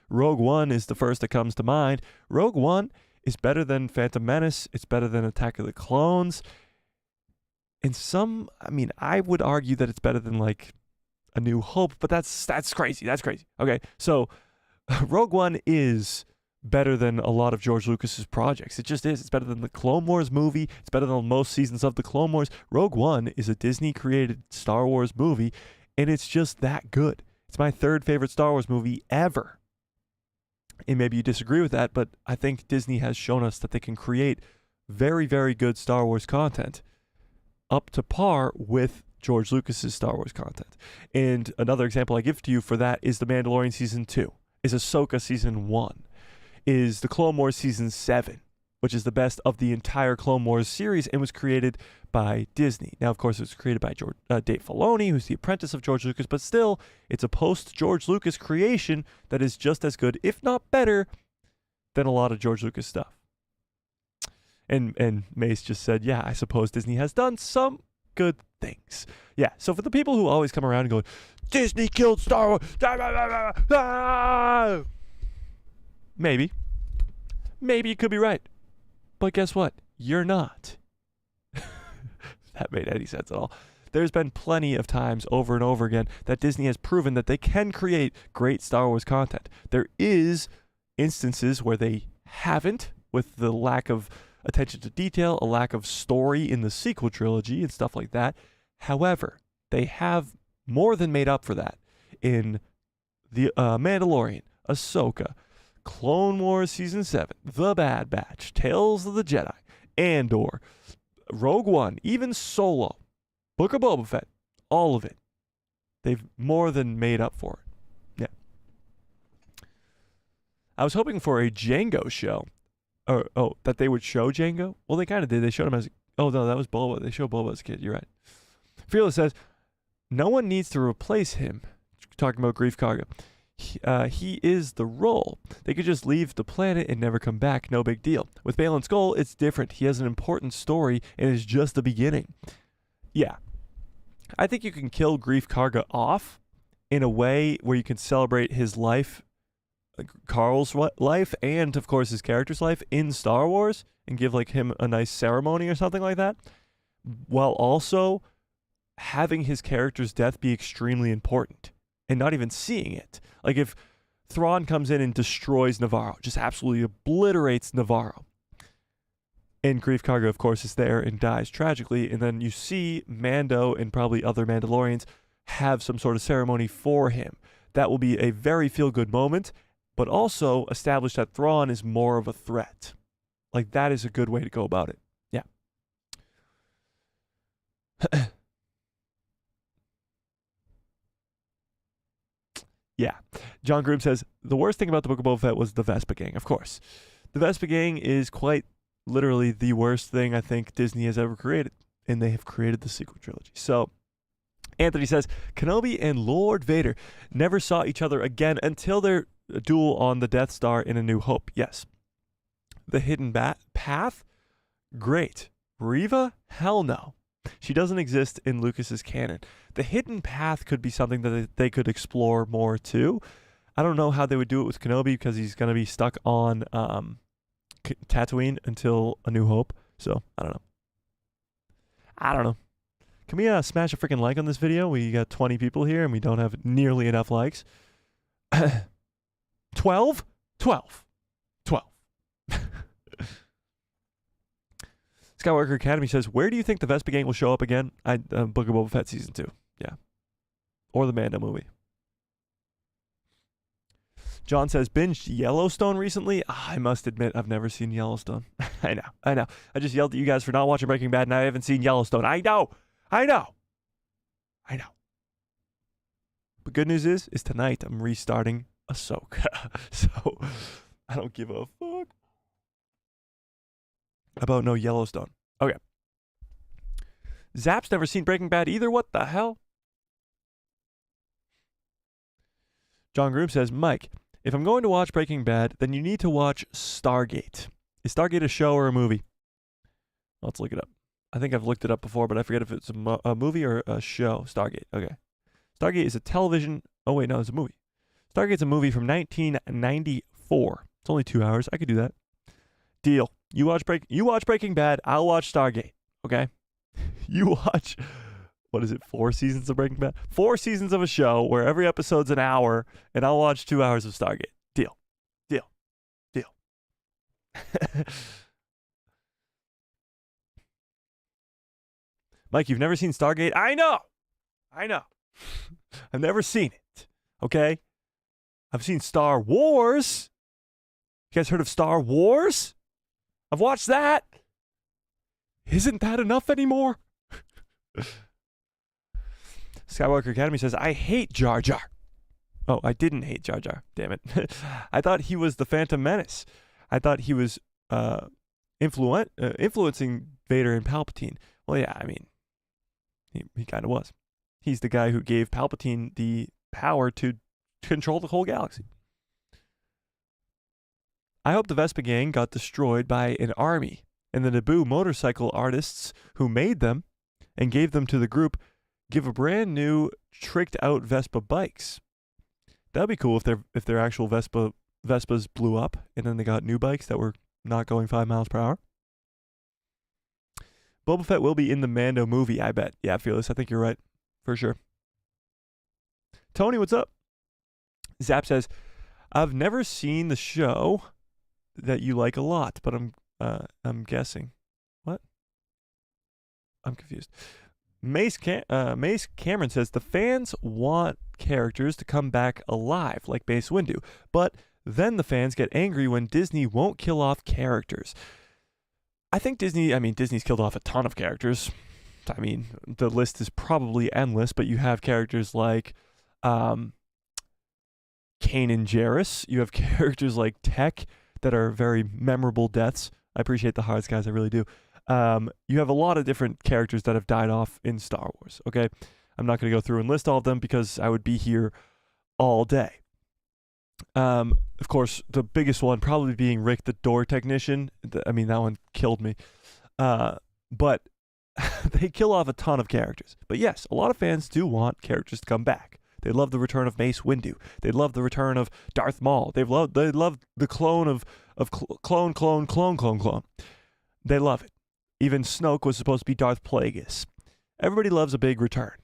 Rogue One is the first that comes to mind. Rogue One is better than Phantom Menace. It's better than Attack of the Clones. I would argue that it's better than like A New Hope, but that's crazy. That's crazy. Okay, so Rogue One is better than a lot of George Lucas's projects. It just is. It's better than the Clone Wars movie. It's better than most seasons of the Clone Wars. Rogue One is a Disney-created Star Wars movie, and it's just that good. It's my third favorite Star Wars movie ever. And maybe you disagree with that, but I think Disney has shown us that they can create very, very good Star Wars content up to par with George Lucas's Star Wars content. And another example I give to you for that is The Mandalorian Season 2, is Ahsoka Season 1, is the Clone Wars Season 7, which is the best of the entire Clone Wars series and was created by Disney. Now, of course, it was created by Dave Filoni, who's the apprentice of George Lucas, but still, it's a post-George Lucas creation that is just as good, if not better, than a lot of George Lucas stuff. And Mace just said, yeah, I suppose Disney has done some good things. Yeah, so for the people who always come around and go, Disney killed Star Wars. Maybe you could be right. But guess what? You're not. That made any sense at all. There's been plenty of times over and over again that Disney has proven that they can create great Star Wars content. There is instances where they haven't, with the lack of attention to detail, a lack of story in the sequel trilogy and stuff like that. However, they have more than made up for that in The Mandalorian, Ahsoka, Clone Wars Season 7, The Bad Batch, Tales of the Jedi, Andor, Rogue One, even Solo, Book of Boba Fett, all of it. They've more than made up for it. Yeah. I was hoping for a Django show. That they would show Django? Well, they kind of did. They showed him as... Oh, no, that was Boba. They showed Boba as a kid. You're right. Fearless says, no one needs to replace him. Talking about Grief Karga. He is the role. They could just leave the planet and never come back. No big deal. With Baylan Skoll, it's different. He has an important story and is just the beginning. Yeah. I think you can kill Grief Karga off in a way where you can celebrate his life, Carl's life, and of course his character's life in Star Wars, and give like him a nice ceremony or something like that, while also having his character's death be extremely important and not even seeing it. Like if Thrawn comes in and destroys Navarro, just absolutely obliterates Navarro, And Grief Karga, of course, is there and dies tragically. And then you see Mando and probably other Mandalorians have some sort of ceremony for him. That will be a very feel-good moment, but also establish that Thrawn is more of a threat. Like, that is a good way to go about it. Yeah. Yeah. John Groom says, the worst thing about the Book of Boba Fett was the Vespa Gang. Of course. The Vespa Gang is quite literally the worst thing I think Disney has ever created. And they have created the sequel trilogy. So, Anthony says, Kenobi and Lord Vader never saw each other again until their duel on the Death Star in A New Hope. Yes. The Hidden Path? Great. Reva? Hell no. She doesn't exist in Lucas's canon. The Hidden Path could be something that they could explore more too. I don't know how they would do it with Kenobi because he's going to be stuck on Tatooine until A New Hope. So, I don't know. Can we smash a freaking like on this video? We got 20 people here and we don't have nearly enough likes. 12? 12. Skywalker Academy says, where do you think the Vespa Gang will show up again? Book of Boba Fett Season 2. Yeah. Or the Mando movie. John says, binged Yellowstone recently? I must admit, I've never seen Yellowstone. I know. I just yelled at you guys for not watching Breaking Bad, and I haven't seen Yellowstone. I know. But good news is tonight I'm restarting Ahsoka. So, I don't give a fuck about no Yellowstone. Okay. Zap's never seen Breaking Bad either. What the hell? John Groom says, Mike, if I'm going to watch Breaking Bad, then you need to watch Stargate. Is Stargate a show or a movie? Let's look it up. I think I've looked it up before, but I forget if it's a movie or a show. Stargate. Okay. Stargate is a television. Oh, wait, no, it's a movie. Stargate's a movie from 1994. It's only 2 hours. I could do that. Deal. You watch Breaking Bad. I'll watch Stargate. Okay? You watch, what is it, 4 seasons of Breaking Bad? 4 seasons of a show where every episode's an hour, and I'll watch 2 hours of Stargate. Deal. Mike, you've never seen Stargate? I know. I've never seen it. Okay? I've seen Star Wars. You guys heard of Star Wars? I've watched that. Isn't that enough anymore? Skywalker Academy says, I hate Jar Jar. Oh, I didn't hate Jar Jar. Damn it. I thought he was the Phantom Menace. I thought he was influencing Vader and Palpatine. Well, yeah, I mean, he kind of was. He's the guy who gave Palpatine the power to control the whole galaxy. I hope the Vespa Gang got destroyed by an army, and the Naboo motorcycle artists who made them and gave them to the group give a brand new, tricked-out Vespa bikes. That'd be cool if their actual Vespas blew up, and then they got new bikes that were not going 5 miles per hour. Boba Fett will be in the Mando movie, I bet. Yeah, Fearless, I think you're right. For sure. Tony, what's up? Zap says, I've never seen the show that you like a lot, but I'm guessing. What? I'm confused. Mace Cameron says, the fans want characters to come back alive, like Mace Windu, but then the fans get angry when Disney won't kill off characters. I think Disney's killed off a ton of characters. I mean, the list is probably endless, but you have characters like Kanan Jarrus. You have characters like Tech that are very memorable deaths. I appreciate the hearts, guys. I really do. You have a lot of different characters that have died off in Star Wars, okay? I'm not going to go through and list all of them because I would be here all day. Of course, the biggest one probably being Rick the door technician. I mean, that one killed me. But they kill off a ton of characters. But yes, a lot of fans do want characters to come back. They love the return of Mace Windu. They love the return of Darth Maul. They love the clone of clone. They love it. Even Snoke was supposed to be Darth Plagueis. Everybody loves a big return,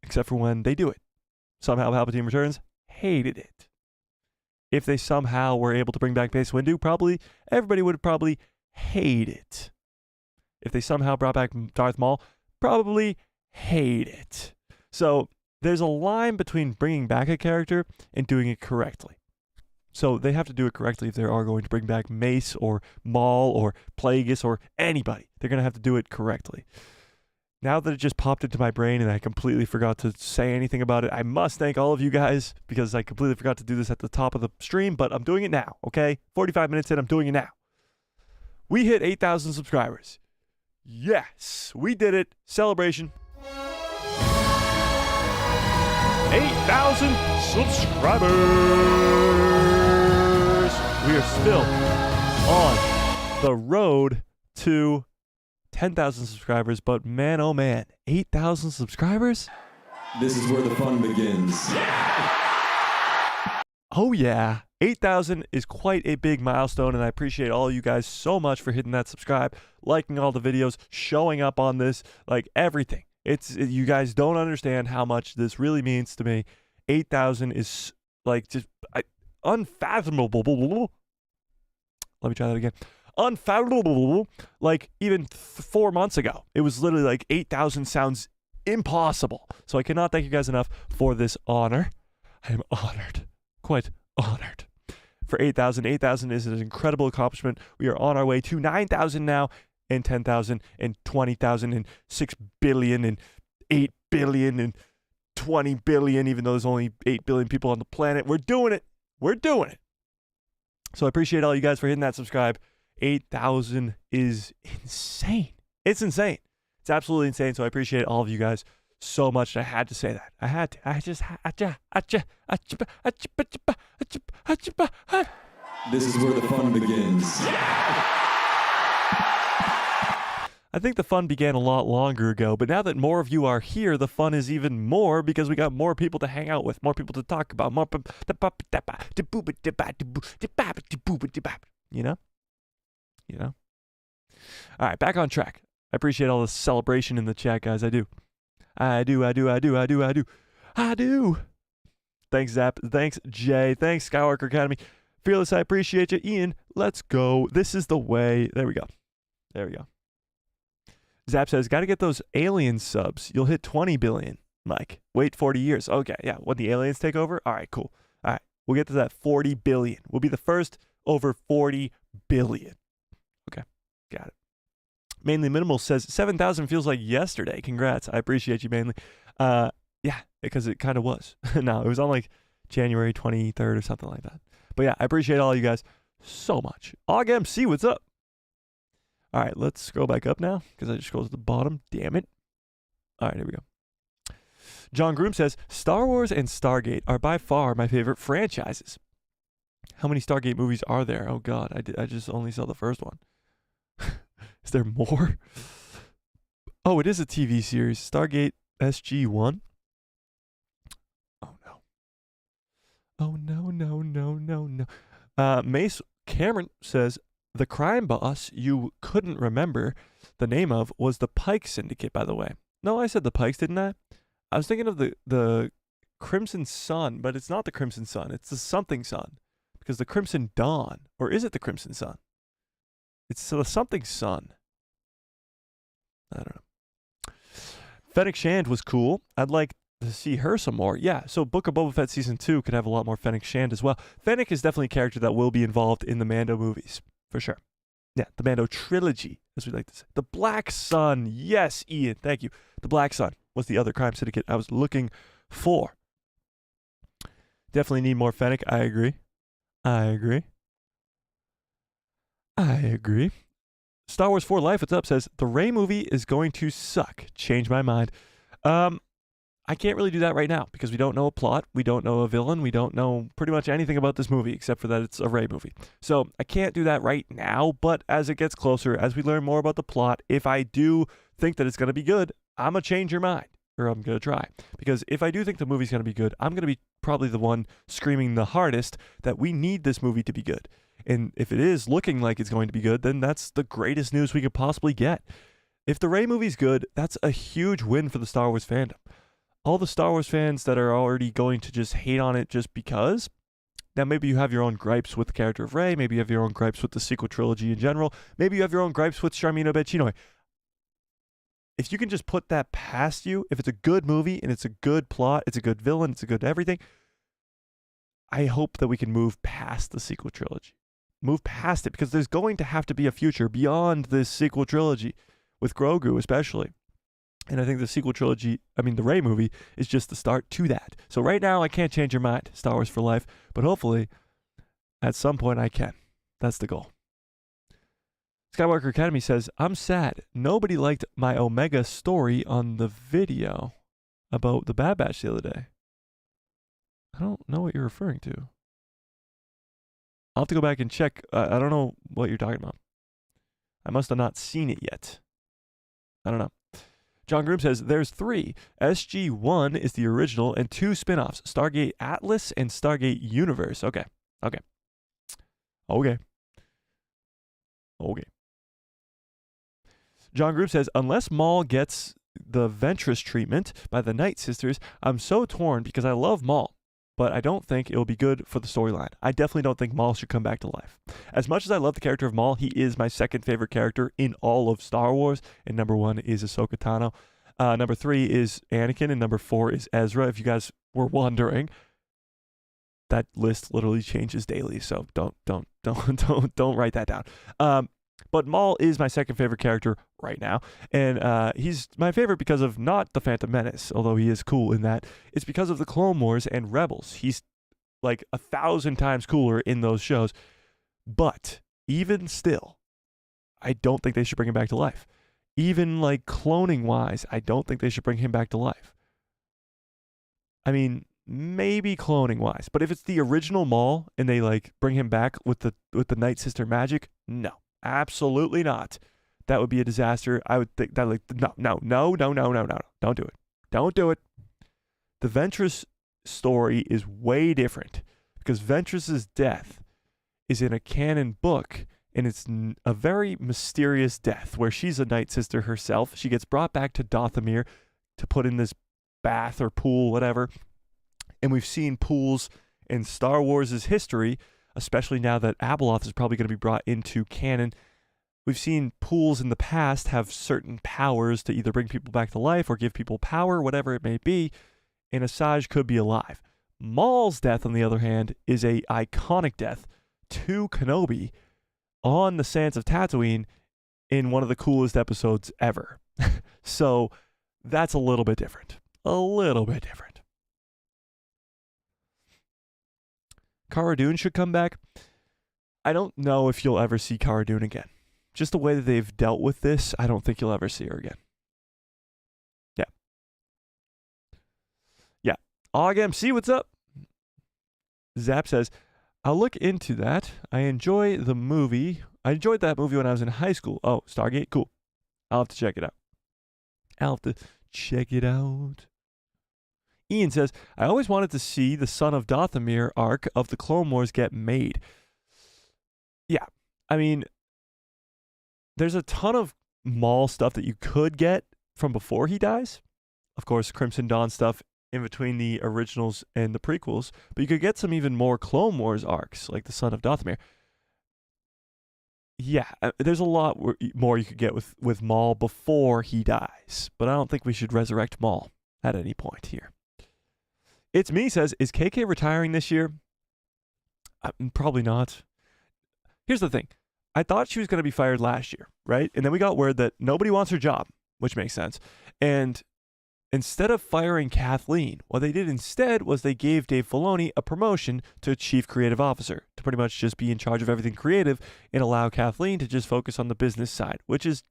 except for when they do it. Somehow Palpatine returns. Hated it. If they somehow were able to bring back Mace Windu, everybody would probably hate it. If they somehow brought back Darth Maul, probably hate it. So there's a line between bringing back a character and doing it correctly. So they have to do it correctly if they are going to bring back Mace or Maul or Plagueis or anybody. They're going to have to do it correctly. Now that it just popped into my brain and I completely forgot to say anything about it, I must thank all of you guys because I completely forgot to do this at the top of the stream, but I'm doing it now, okay? 45 minutes in, I'm doing it now. We hit 8,000 subscribers. Yes, we did it. Celebration. 8,000 subscribers. We are still on the road to 10,000 subscribers, but man, oh man, 8,000 subscribers? This is where the fun begins. Oh yeah, 8,000 is quite a big milestone, and I appreciate all you guys so much for hitting that subscribe, liking all the videos, showing up on this, like everything. You guys don't understand how much this really means to me. 8,000 is like just unfathomable. Let me try that again. Unfathomable. Like even 4 months ago, it was literally like 8,000 sounds impossible. So I cannot thank you guys enough for this honor. I am honored, quite honored for 8,000. 8,000 is an incredible accomplishment. We are on our way to 9,000 now, and 10,000, and 20,000, and 6 billion, and 8 billion, and 20 billion, even though there's only 8 billion people on the planet. We're doing it. We're doing it. So I appreciate all you guys for hitting that subscribe. 8,000 is insane. It's insane. It's absolutely insane. So I appreciate all of you guys so much. I had to say that. I had to. I just had to. This is where the fun begins. I think the fun began a lot longer ago, but now that more of you are here, the fun is even more because we got more people to hang out with, more people to talk about, more you know? You know? All right, back on track. I appreciate all the celebration in the chat, guys. I do. Thanks, Zap. Thanks, Jay. Thanks, Skywalker Academy. Fearless, I appreciate you. Ian, let's go. This is the way. There we go. There we go. Zap says, got to get those alien subs. You'll hit 20 billion, Mike. Wait 40 years. Okay, yeah. When the aliens take over? All right, cool. All right, we'll get to that 40 billion. We'll be the first over 40 billion. Okay, got it. Mainly Minimal says, 7,000 feels like yesterday. Congrats. I appreciate you, Mainly. Yeah, because it kind of was. No, it was on like January 23rd or something like that. But yeah, I appreciate all you guys so much. OgMC, what's up? All right, let's scroll back up now because I just scrolled to the bottom. Damn it. All right, here we go. John Groom says, Star Wars and Stargate are by far my favorite franchises. How many Stargate movies are there? Oh, God, I just only saw the first one. Is there more? Oh, it is a TV series. Stargate SG-1. Oh, no. Oh, no. Mace Cameron says, the crime boss you couldn't remember the name of was the Pike Syndicate, by the way. No, I said the Pikes, didn't I? I was thinking of the Crimson Sun, but it's not the Crimson Sun. It's the something Sun. Because the Crimson Dawn. Or is it the Crimson Sun? It's the something Sun. I don't know. Fennec Shand was cool. I'd like to see her some more. Yeah, so Book of Boba Fett Season 2 could have a lot more Fennec Shand as well. Fennec is definitely a character that will be involved in the Mando movies. For sure. Yeah, the Mando trilogy, as we like to say. The Black Sun. Yes, Ian. Thank you. The Black Sun was the other crime syndicate I was looking for. Definitely need more Fennec. I agree. Star Wars 4 Life, what's up, says, the Rey movie is going to suck. Change my mind. I can't really do that right now because we don't know a plot, we don't know a villain, we don't know pretty much anything about this movie except for that it's a Rey movie. So I can't do that right now, but as it gets closer, as we learn more about the plot, if I do think that it's going to be good, I'm going to change your mind, or I'm going to try. Because if I do think the movie's going to be good, I'm going to be probably the one screaming the hardest that we need this movie to be good. And if it is looking like it's going to be good, then that's the greatest news we could possibly get. If the Rey movie's good, that's a huge win for the Star Wars fandom. All the Star Wars fans that are already going to just hate on it just because, now maybe you have your own gripes with the character of Rey, maybe you have your own gripes with the sequel trilogy in general, maybe you have your own gripes with Sharmino Becchinoy. if you can just put that past you, if it's a good movie and it's a good plot, it's a good villain, it's a good everything, I hope that we can move past the sequel trilogy. Move past it, because there's going to have to be a future beyond this sequel trilogy, with Grogu especially. And I think the sequel trilogy, the Rey movie, is just the start to that. So right now, I can't change your mind, Star Wars for life, but hopefully, at some point I can. That's the goal. Skywalker Academy says, I'm sad. Nobody liked my Omega story on the video about the Bad Batch the other day. I don't know what you're referring to. I'll have to go back and check. I don't know what you're talking about. I must have not seen it yet. I don't know. John Groom says, there's 3. SG-1 is the original and 2 spin-offs. Stargate Atlas and Stargate Universe. Okay. John Groom says, unless Maul gets the Ventress treatment by the Night Sisters, I'm so torn because I love Maul, but I don't think it will be good for the storyline. I definitely don't think Maul should come back to life. As much as I love the character of Maul, he is my second favorite character in all of Star Wars, and number 1 is Ahsoka Tano. Number 3 is Anakin, and number 4 is Ezra. If you guys were wondering, that list literally changes daily, so don't write that down. But Maul is my second favorite character right now, and he's my favorite because of not the Phantom Menace, although he is cool in that. It's because of the Clone Wars and Rebels. He's like 1,000 times cooler in those shows, but even still, I don't think they should bring him back to life. Even like cloning wise, I don't think they should bring him back to life. Maybe cloning wise, but if it's the original Maul and they like bring him back with the Night Sister magic, no. Absolutely not. That would be a disaster. I would think that no. Don't do it. Don't do it. The Ventress story is way different because Ventress's death is in a canon book, and it's a very mysterious death where she's a Night Sister herself. She gets brought back to Dathomir to put in this bath or pool, whatever. And we've seen pools in Star Wars' history, especially now that Abeloth is probably going to be brought into canon. We've seen pools in the past have certain powers to either bring people back to life or give people power, whatever it may be, and Asajj could be alive. Maul's death, on the other hand, is a iconic death to Kenobi on the sands of Tatooine in one of the coolest episodes ever. So that's a little bit different. Cara Dune should come back. I don't know if you'll ever see Cara Dune again. Just the way that they've dealt with this, I don't think you'll ever see her again. Yeah. AugMC, what's up? Zap says, I'll look into that. I enjoyed that movie when I was in high school. Oh, Stargate? Cool. I'll have to check it out. Ian says, I always wanted to see the Son of Dathomir arc of the Clone Wars get made. Yeah, there's a ton of Maul stuff that you could get from before he dies. Of course, Crimson Dawn stuff in between the originals and the prequels. But you could get some even more Clone Wars arcs, like the Son of Dathomir. Yeah, there's a lot more you could get with Maul before he dies. But I don't think we should resurrect Maul at any point here. It's Me says, is KK retiring this year? Probably not. Here's the thing. I thought she was going to be fired last year, right? And then we got word that nobody wants her job, which makes sense. And instead of firing Kathleen, what they did instead was they gave Dave Filoni a promotion to Chief Creative Officer to pretty much just be in charge of everything creative and allow Kathleen to just focus on the business side, which is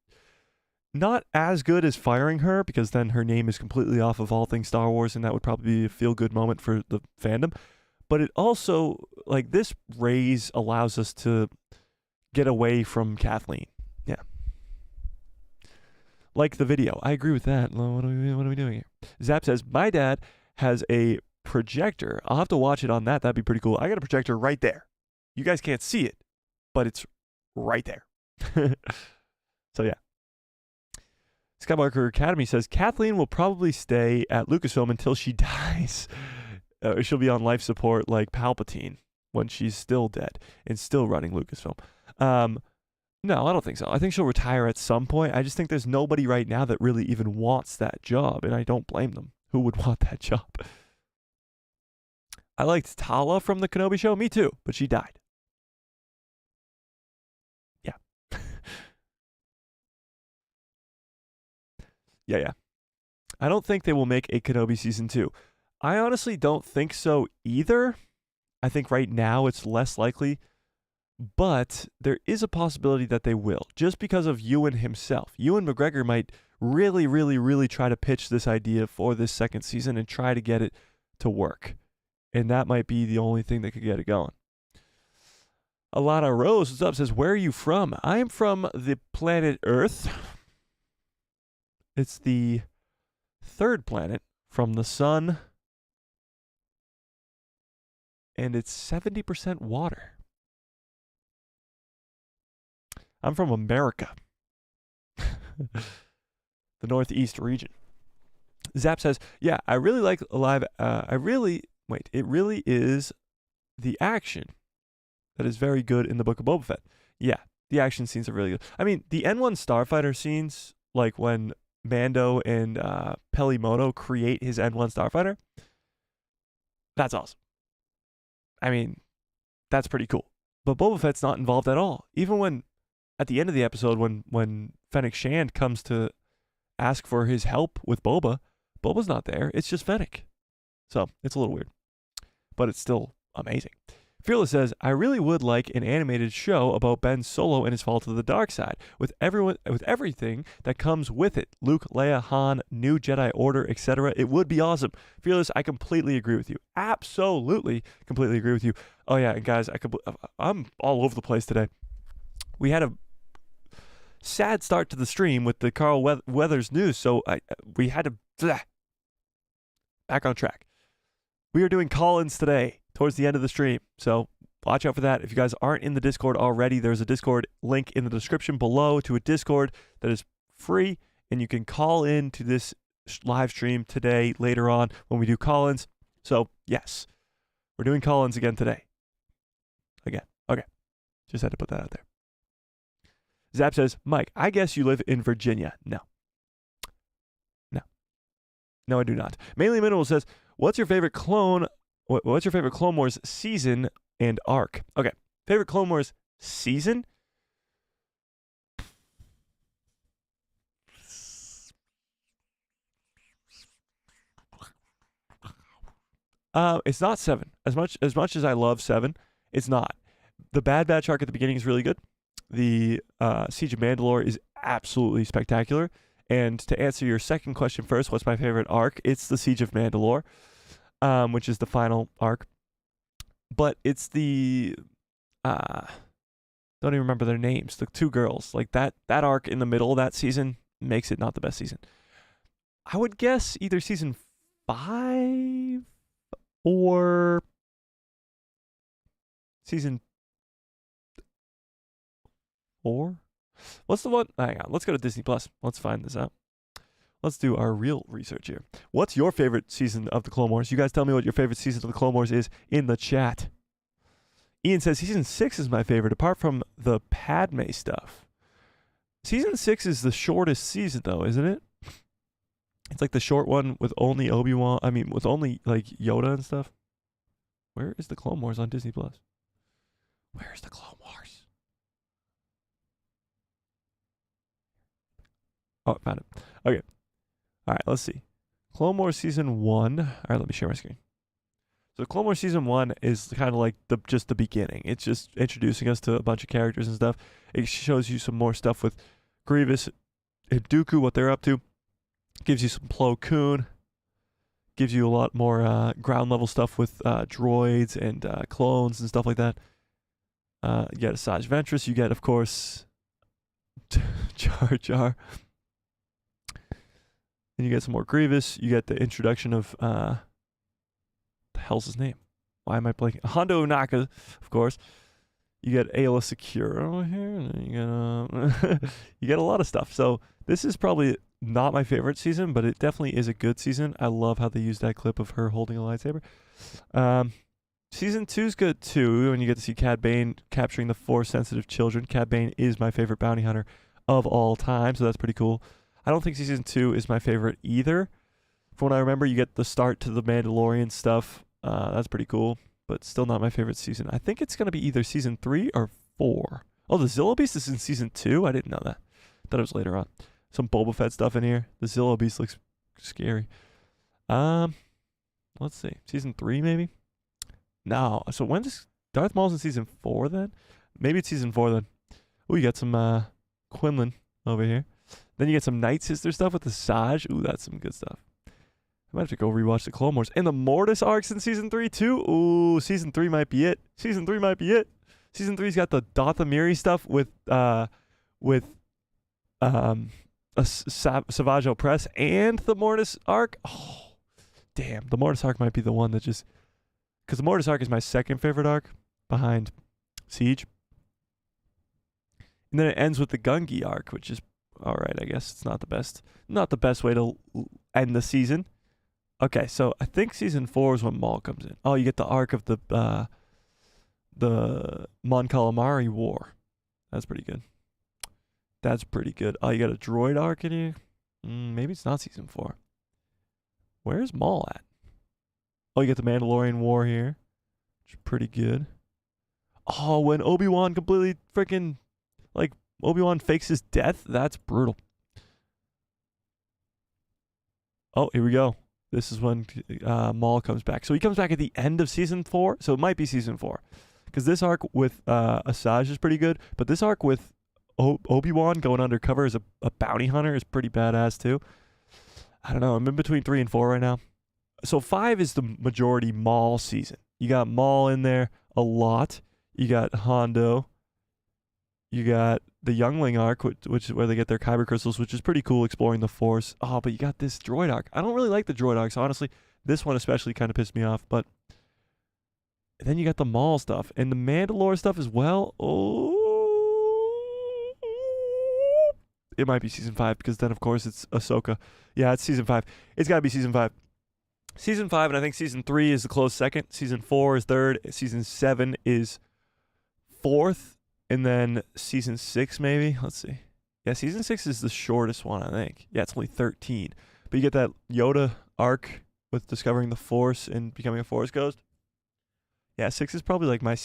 not as good as firing her because then her name is completely off of all things Star Wars, and that would probably be a feel-good moment for the fandom. But it also, like, this raise allows us to get away from Kathleen. Yeah. Like the video. I agree with that. What are we doing here? Zap says, my dad has a projector. I'll have to watch it on that. That'd be pretty cool. I got a projector right there. You guys can't see it, but it's right there. So, yeah. Skywalker Academy says, Kathleen will probably stay at Lucasfilm until she dies. She'll be on life support like Palpatine when she's still dead and still running Lucasfilm. No, I don't think so. I think she'll retire at some point. I just think there's nobody right now that really even wants that job, and I don't blame them. Who would want that job? I liked Tala from the Kenobi show. Me too, but she died. Yeah. Yeah. I don't think they will make a Kenobi season 2. I honestly don't think so either. I think right now it's less likely, but there is a possibility that they will, just because of Ewan himself. Ewan McGregor might really, really, really try to pitch this idea for this second season and try to get it to work. And that might be the only thing that could get it going. Alana Rose, what's up, says, where are you from? I am from the planet Earth. It's the third planet from the sun. And it's 70% water. I'm from America. The Northeast region. Zap says, yeah, I really like it really is the action that is very good in the Book of Boba Fett. Yeah, the action scenes are really good. I mean, the N1 Starfighter scenes, like when Mando and Pelimoto create his N1 Starfighter, that's awesome. I mean, that's pretty cool. But Boba Fett's not involved at all. Even when, at the end of the episode, when Fennec Shand comes to ask for his help with Boba, Boba's not there. It's just Fennec. So, it's a little weird. But it's still amazing. Fearless says, I really would like an animated show about Ben Solo and his fall to the dark side, with everything that comes with it. Luke, Leia, Han, New Jedi Order, etc. It would be awesome. Fearless, I completely agree with you. Absolutely completely agree with you. Oh yeah, and guys, I'm all over the place today. We had a sad start to the stream with the Carl Weathers news, so we had to back on track. We are doing call-ins today towards the end of the stream, so watch out for that. If you guys aren't in the Discord already, there's a Discord link in the description below to a Discord that is free, and you can call in to this live stream today, later on, when we do call-ins. So, yes, we're doing call-ins again today. Again. Okay. Just had to put that out there. Zap says, Mike, I guess you live in Virginia. No, I do not. Mainly Minimal says, what's your favorite Clone Wars season and arc? Okay, favorite Clone Wars season? It's not 7. As much as I love 7, it's not. The Bad Batch arc at the beginning is really good. The Siege of Mandalore is absolutely spectacular. And to answer your second question first, what's my favorite arc? It's the Siege of Mandalore, which is the final arc. But it's the don't even remember their names. The 2 girls, like that arc in the middle of that season makes it not the best season. I would guess either season 5 or season 4. What's the one? Hang on. Let's go to Disney Plus. Let's find this out. Let's do our real research here. What's your favorite season of the Clone Wars? You guys tell me what your favorite season of the Clone Wars is in the chat. Ian says season 6 is my favorite, apart from the Padme stuff. Season 6 is the shortest season, though, isn't it? It's like the short one with only Obi-Wan. I mean, with only like Yoda and stuff. Where is the Clone Wars on Disney Plus? Where is the Clone Wars? Oh, I found it. Okay. All right, let's see. Clone Wars Season 1. All right, let me share my screen. So Clone Wars Season 1 is kind of like just the beginning. It's just introducing us to a bunch of characters and stuff. It shows you some more stuff with Grievous and Dooku, what they're up to. Gives you some Plo Koon. Gives you a lot more ground level stuff with droids and clones and stuff like that. You get Asajj Ventress. You get, of course, Jar Jar. Then you get some more Grievous. You get the introduction of the hell's his name? Why am I blanking? Hondo Ohnaka, of course. You get Aayla Secure over here. And then you get you get a lot of stuff. So this is probably not my favorite season, but it definitely is a good season. I love how they used that clip of her holding a lightsaber. Season 2's good too, when you get to see Cad Bane capturing the Force-sensitive children. Cad Bane is my favorite bounty hunter of all time, so that's pretty cool. I don't think Season 2 is my favorite either. From what I remember, you get the start to the Mandalorian stuff. That's pretty cool, but still not my favorite season. I think it's going to be either Season 3 or 4. Oh, the Zillo Beast is in Season 2? I didn't know that. Thought it was later on. Some Boba Fett stuff in here. The Zillo Beast looks scary. Let's see. Season 3 maybe? No. So when does Darth Maul's in Season 4 then? Maybe it's Season 4 then. Oh, you got some Quinlan over here. Then you get some Night Sister stuff with the Saj. Ooh, that's some good stuff. I might have to go rewatch the Clone Wars. And the Mortis arcs in Season 3 too. Ooh, Season 3 might be it. Season 3 might be it. Season 3's got the Dothamiri stuff with Savage Opress and the Mortis arc. Oh, damn. The Mortis arc might be the one that just... Because the Mortis arc is my second favorite arc behind Siege. And then it ends with the Gungi arc, which is alright, I guess. It's not the best. Not the best way to end the season. Okay, so I think Season 4 is when Maul comes in. Oh, you get the arc of the Mon Calamari War. That's pretty good. That's pretty good. Oh, you got a droid arc in here? Maybe it's not Season 4. Where's Maul at? Oh, you get the Mandalorian War here, which is pretty good. Oh, when Obi-Wan completely freaking, like, Obi-Wan fakes his death? That's brutal. Oh, here we go. This is when Maul comes back. So he comes back at the end of Season 4, so it might be Season 4. Because this arc with Asajj is pretty good, but this arc with Obi-Wan going undercover as a bounty hunter is pretty badass too. I don't know. I'm in between 3 and 4 right now. So 5 is the majority Maul season. You got Maul in there a lot. You got Hondo. You got the Youngling arc, which is where they get their Kyber crystals, which is pretty cool, exploring the Force. Oh, but you got this droid arc. I don't really like the droid arcs, honestly. This one especially kind of pissed me off. But then you got the Maul stuff and the Mandalore stuff as well. Oh, it might be Season 5 because then, of course, it's Ahsoka. Yeah, it's Season 5. It's got to be Season 5. Season 5, and I think Season 3 is the close second. Season 4 is third. Season 7 is fourth. And then Season 6, maybe. Let's see. Yeah, Season 6 is the shortest one, I think. Yeah, it's only 13. But you get that Yoda arc with discovering the Force and becoming a Force ghost. Yeah, 6 is probably like my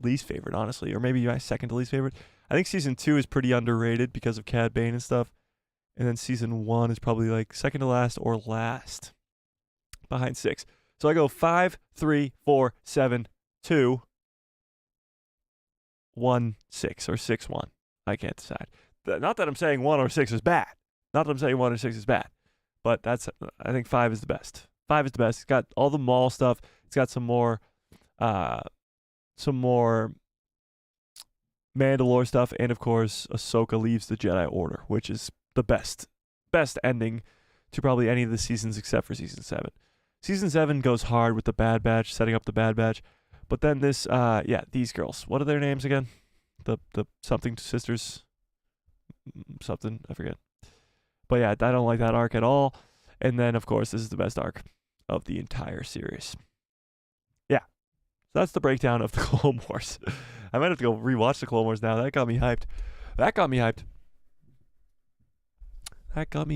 least favorite, honestly. Or maybe my second to least favorite. I think Season 2 is pretty underrated because of Cad Bane and stuff. And then Season 1 is probably like second to last or last. Behind 6. So I go 5, 3, 4, 7, 2, 1, 6, or 6, 1. I can't decide. Not that I'm saying 1 or 6 is bad. Not that I'm saying 1 or 6 is bad. But I think 5 is the best. 5 is the best. It's got all the Maul stuff. It's got some more Mandalore stuff. And of course, Ahsoka leaves the Jedi Order, which is the best ending to probably any of the seasons except for Season 7. Season 7 goes hard with the Bad Batch, setting up the Bad Batch. But then this, these girls. What are their names again? The something sisters? Something, I forget. But yeah, I don't like that arc at all. And then, of course, this is the best arc of the entire series. Yeah. So that's the breakdown of the Clone Wars. I might have to go rewatch the Clone Wars now. That got me hyped. That got me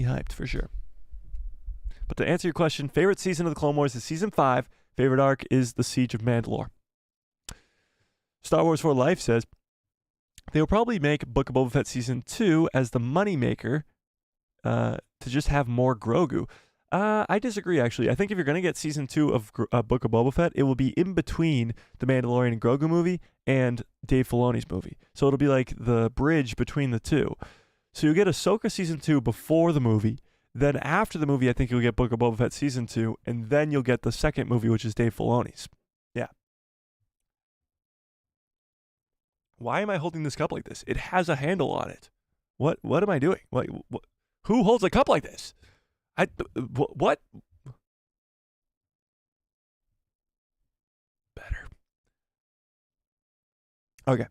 hyped for sure. But to answer your question, favorite season of the Clone Wars is Season 5. Favorite arc is the Siege of Mandalore. Star Wars for Life says, they will probably make Book of Boba Fett Season 2 as the moneymaker to just have more Grogu. I disagree, actually. I think if you're going to get Season 2 of Book of Boba Fett, it will be in between the Mandalorian and Grogu movie and Dave Filoni's movie. So it'll be like the bridge between the two. So you'll get Ahsoka Season 2 before the movie. Then after the movie, I think you'll get Book of Boba Fett Season 2, and then you'll get the second movie, which is Dave Filoni's. Yeah. Why am I holding this cup like this? It has a handle on it. What am I doing? What? Who holds a cup like this? What? Better. Okay.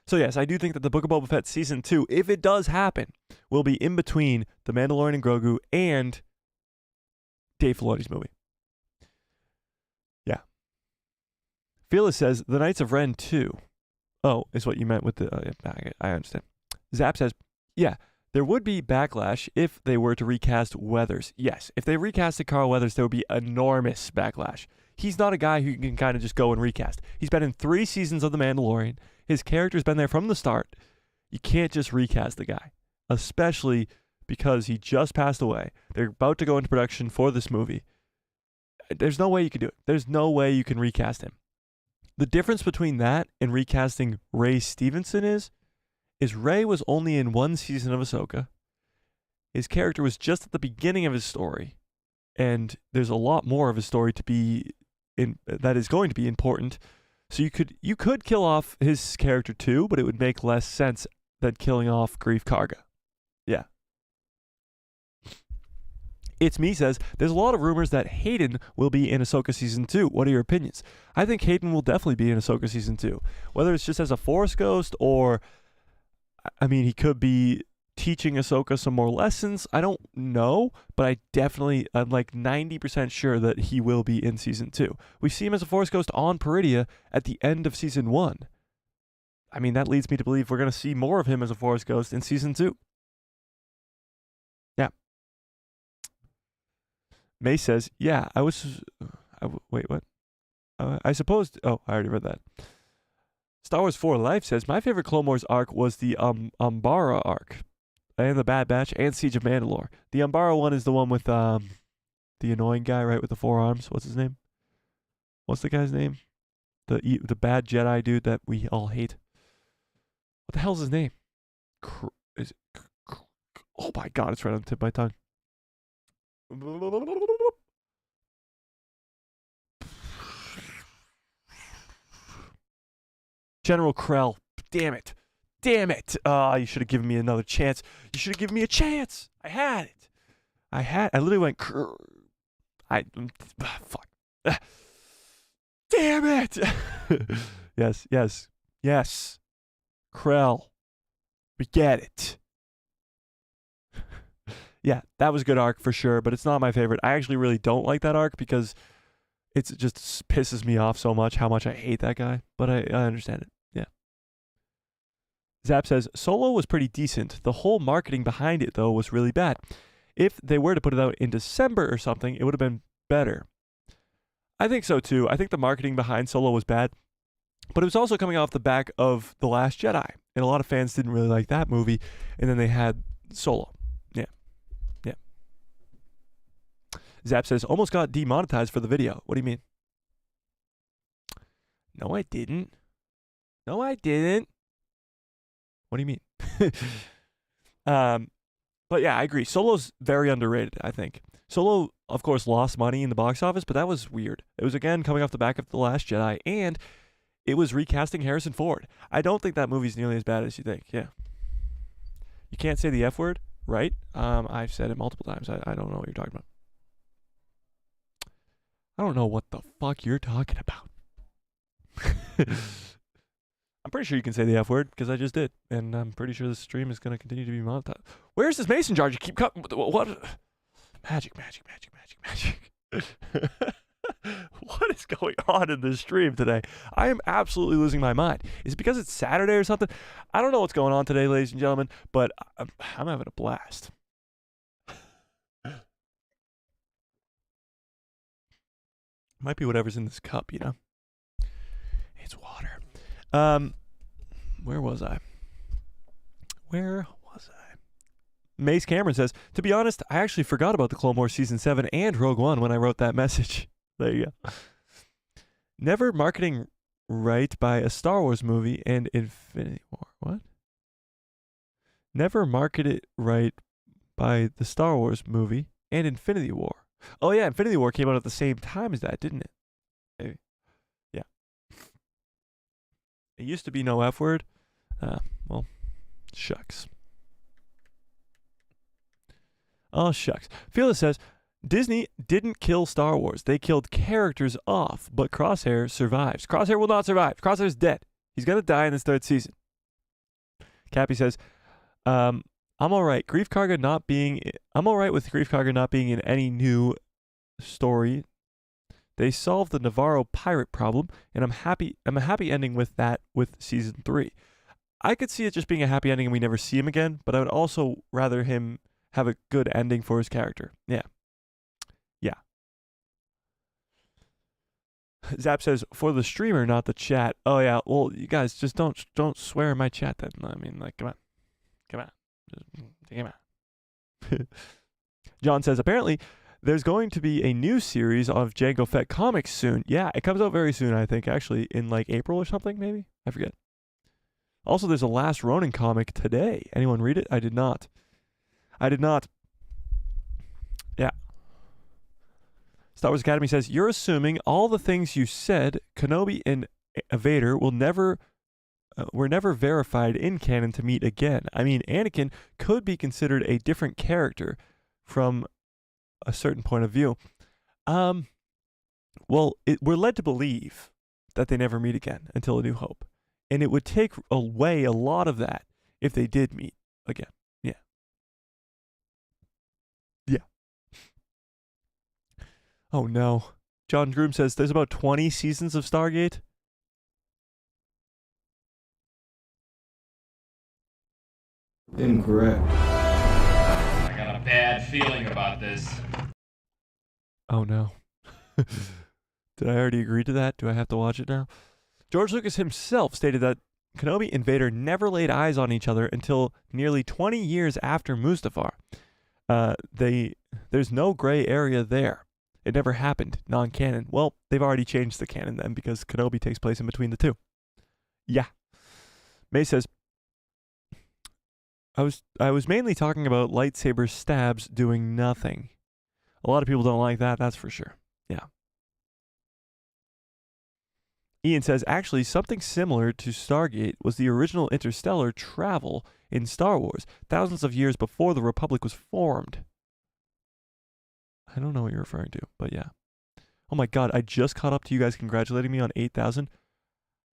So yes, I do think that the Book of Boba Fett Season 2, if it does happen, will be in between The Mandalorian and Grogu and Dave Filoni's movie. Yeah. Phyllis says, The Knights of Ren 2. Oh, is what you meant with the... yeah, I understand. Zap says, yeah, there would be backlash if they were to recast Weathers. Yes, if they recasted Carl Weathers, there would be enormous backlash. He's not a guy who can kind of just go and recast. He's been in 3 seasons of The Mandalorian. His character's been there from the start. You can't just recast the guy, especially because he just passed away. They're about to go into production for this movie. There's no way you can do it. There's no way you can recast him. The difference between that and recasting Ray Stevenson is Ray was only in 1 season of Ahsoka. His character was just at the beginning of his story, and there's a lot more of his story to be in that is going to be important. So you could kill off his character too, but it would make less sense than killing off Grief Karga. Yeah. It's Me says, there's a lot of rumors that Hayden will be in Ahsoka Season 2. What are your opinions? I think Hayden will definitely be in Ahsoka Season 2. Whether it's just as a Force Ghost or, I mean, he could be teaching Ahsoka some more lessons. I don't know, but I'm like 90% sure that he will be in Season 2. We see him as a Force Ghost on Peridia at the end of Season 1. I mean, that leads me to believe we're going to see more of him as a Force Ghost in Season 2. Yeah. May says, yeah, wait, what? I suppose, I already read that. Star Wars 4 Life says, my favorite Clone Wars arc was the Umbara arc, and the Bad Batch, and Siege of Mandalore. The Umbara one is the one with the annoying guy, right, with the 4 arms. What's his name? What's the guy's name? The bad Jedi dude that we all hate. What the hell's his name? Oh my god, it's right on the tip of my tongue. General Krell. Damn it. You should have given me another chance. You should have given me a chance. I had it. I literally went. Fuck. Damn it. Yes. Krell. We get it. Yeah, that was a good arc for sure, but it's not my favorite. I actually really don't like that arc because it just pisses me off so much how much I hate that guy, but I understand it. Yeah. Zap says, Solo was pretty decent. The whole marketing behind it, though, was really bad. If they were to put it out in December or something, it would have been better. I think so, too. I think the marketing behind Solo was bad, but it was also coming off the back of The Last Jedi, and a lot of fans didn't really like that movie, and then they had Solo. Yeah. Zap says, almost got demonetized for the video. What do you mean? No, I didn't. What do you mean? But yeah, I agree. Solo's very underrated, I think. Solo, of course, lost money in the box office, but that was weird. It was, again, coming off the back of The Last Jedi, and it was recasting Harrison Ford. I don't think that movie's nearly as bad as you think. Yeah. You can't say the F word, right? I've said it multiple times. I don't know what you're talking about. I don't know what the fuck you're talking about. I'm pretty sure you can say the F word because I just did. And I'm pretty sure this stream is going to continue to be monetized. Where's this mason jar? You keep cutting. What? Magic. What is going on in this stream today? I am absolutely losing my mind. Is it because it's Saturday or something? I don't know what's going on today, ladies and gentlemen, but I'm having a blast. Might be whatever's in this cup, you know? It's water. Where was I? Mace Cameron says, to be honest, I actually forgot about the Clone Wars Season 7 and Rogue One when I wrote that message. There you go. Never marketing right by a Star Wars movie and Infinity War. What? Never marketed right by the Star Wars movie and Infinity War. Oh, yeah, Infinity War came out at the same time as that, didn't it? Maybe. Yeah. It used to be no F word. Well, shucks. Oh, shucks. Felix says, Disney didn't kill Star Wars. They killed characters off, but Crosshair survives. Crosshair will not survive. Crosshair's dead. He's going to die in this 3rd season. Cappy says, I'm all right. I'm all right with Grief Karga not being in any new story They solved the Navarro pirate problem, and I'm a happy ending with that with season 3. I could see it just being a happy ending and we never see him again, but I would also rather him have a good ending for his character. Yeah. Yeah. Zap says, for the streamer, not the chat. Oh, yeah. Well, you guys, just don't swear in my chat then. I mean, like, come on. Come on. John says, apparently, there's going to be a new series of Jango Fett comics soon. Yeah, it comes out very soon, I think, actually, in like April or something, maybe? I forget. Also, there's a Last Ronin comic today. Anyone read it? I did not. Yeah. Star Wars Academy says, you're assuming all the things you said, Kenobi and Vader were never verified in canon to meet again. I mean, Anakin could be considered a different character from a certain point of view. Well, we're led to believe that they never meet again until A New Hope. And it would take away a lot of that if they did meet again. Yeah. Yeah. Oh, no. John Groom says there's about 20 seasons of Stargate. Incorrect. I got a bad feeling about this. Oh, no. Did I already agree to that? Do I have to watch it now? George Lucas himself stated that Kenobi and Vader never laid eyes on each other until nearly 20 years after Mustafar. There's no gray area there. It never happened, non-canon. Well, they've already changed the canon then because Kenobi takes place in between the two. Yeah. May says, I was mainly talking about lightsaber stabs doing nothing. A lot of people don't like that, that's for sure. Yeah. Ian says, actually, something similar to Stargate was the original interstellar travel in Star Wars, thousands of years before the Republic was formed. I don't know what you're referring to, but yeah. Oh my god, I just caught up to you guys congratulating me on 8,000.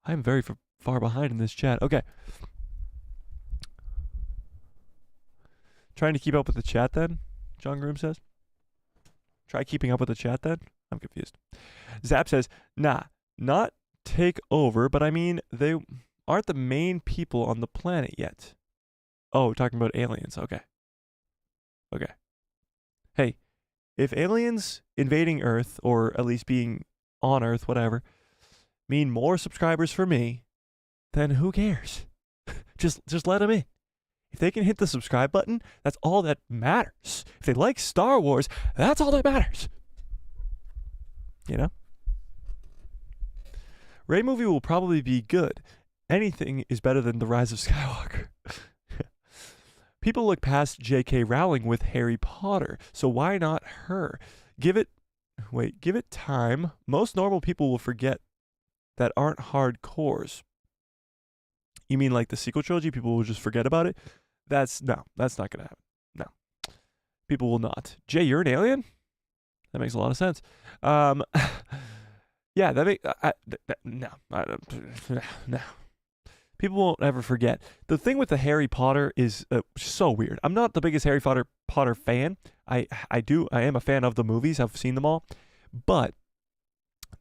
I'm very far behind in this chat. Okay. Trying to keep up with the chat then, John Groom says. Try keeping up with the chat then? I'm confused. Zap says, nah, not take over, but I mean, they aren't the main people on the planet yet. Oh, talking about aliens. Okay. Okay. Hey, if aliens invading Earth, or at least being on Earth, whatever, mean more subscribers for me, then who cares? just let them in. If they can hit the subscribe button, that's all that matters. If they like Star Wars, that's all that matters. You know? Rey movie will probably be good. Anything is better than The Rise of Skywalker. People look past J.K. Rowling with Harry Potter, so why not her? Give it time. Most normal people will forget that aren't hardcores. You mean like the sequel trilogy? People will just forget about it? That's not going to happen. No. People will not. Jay, you're an alien? That makes a lot of sense. Yeah, no. People won't ever forget. The thing with the Harry Potter is so weird. I'm not the biggest Harry Potter fan. I am a fan of the movies. I've seen them all. But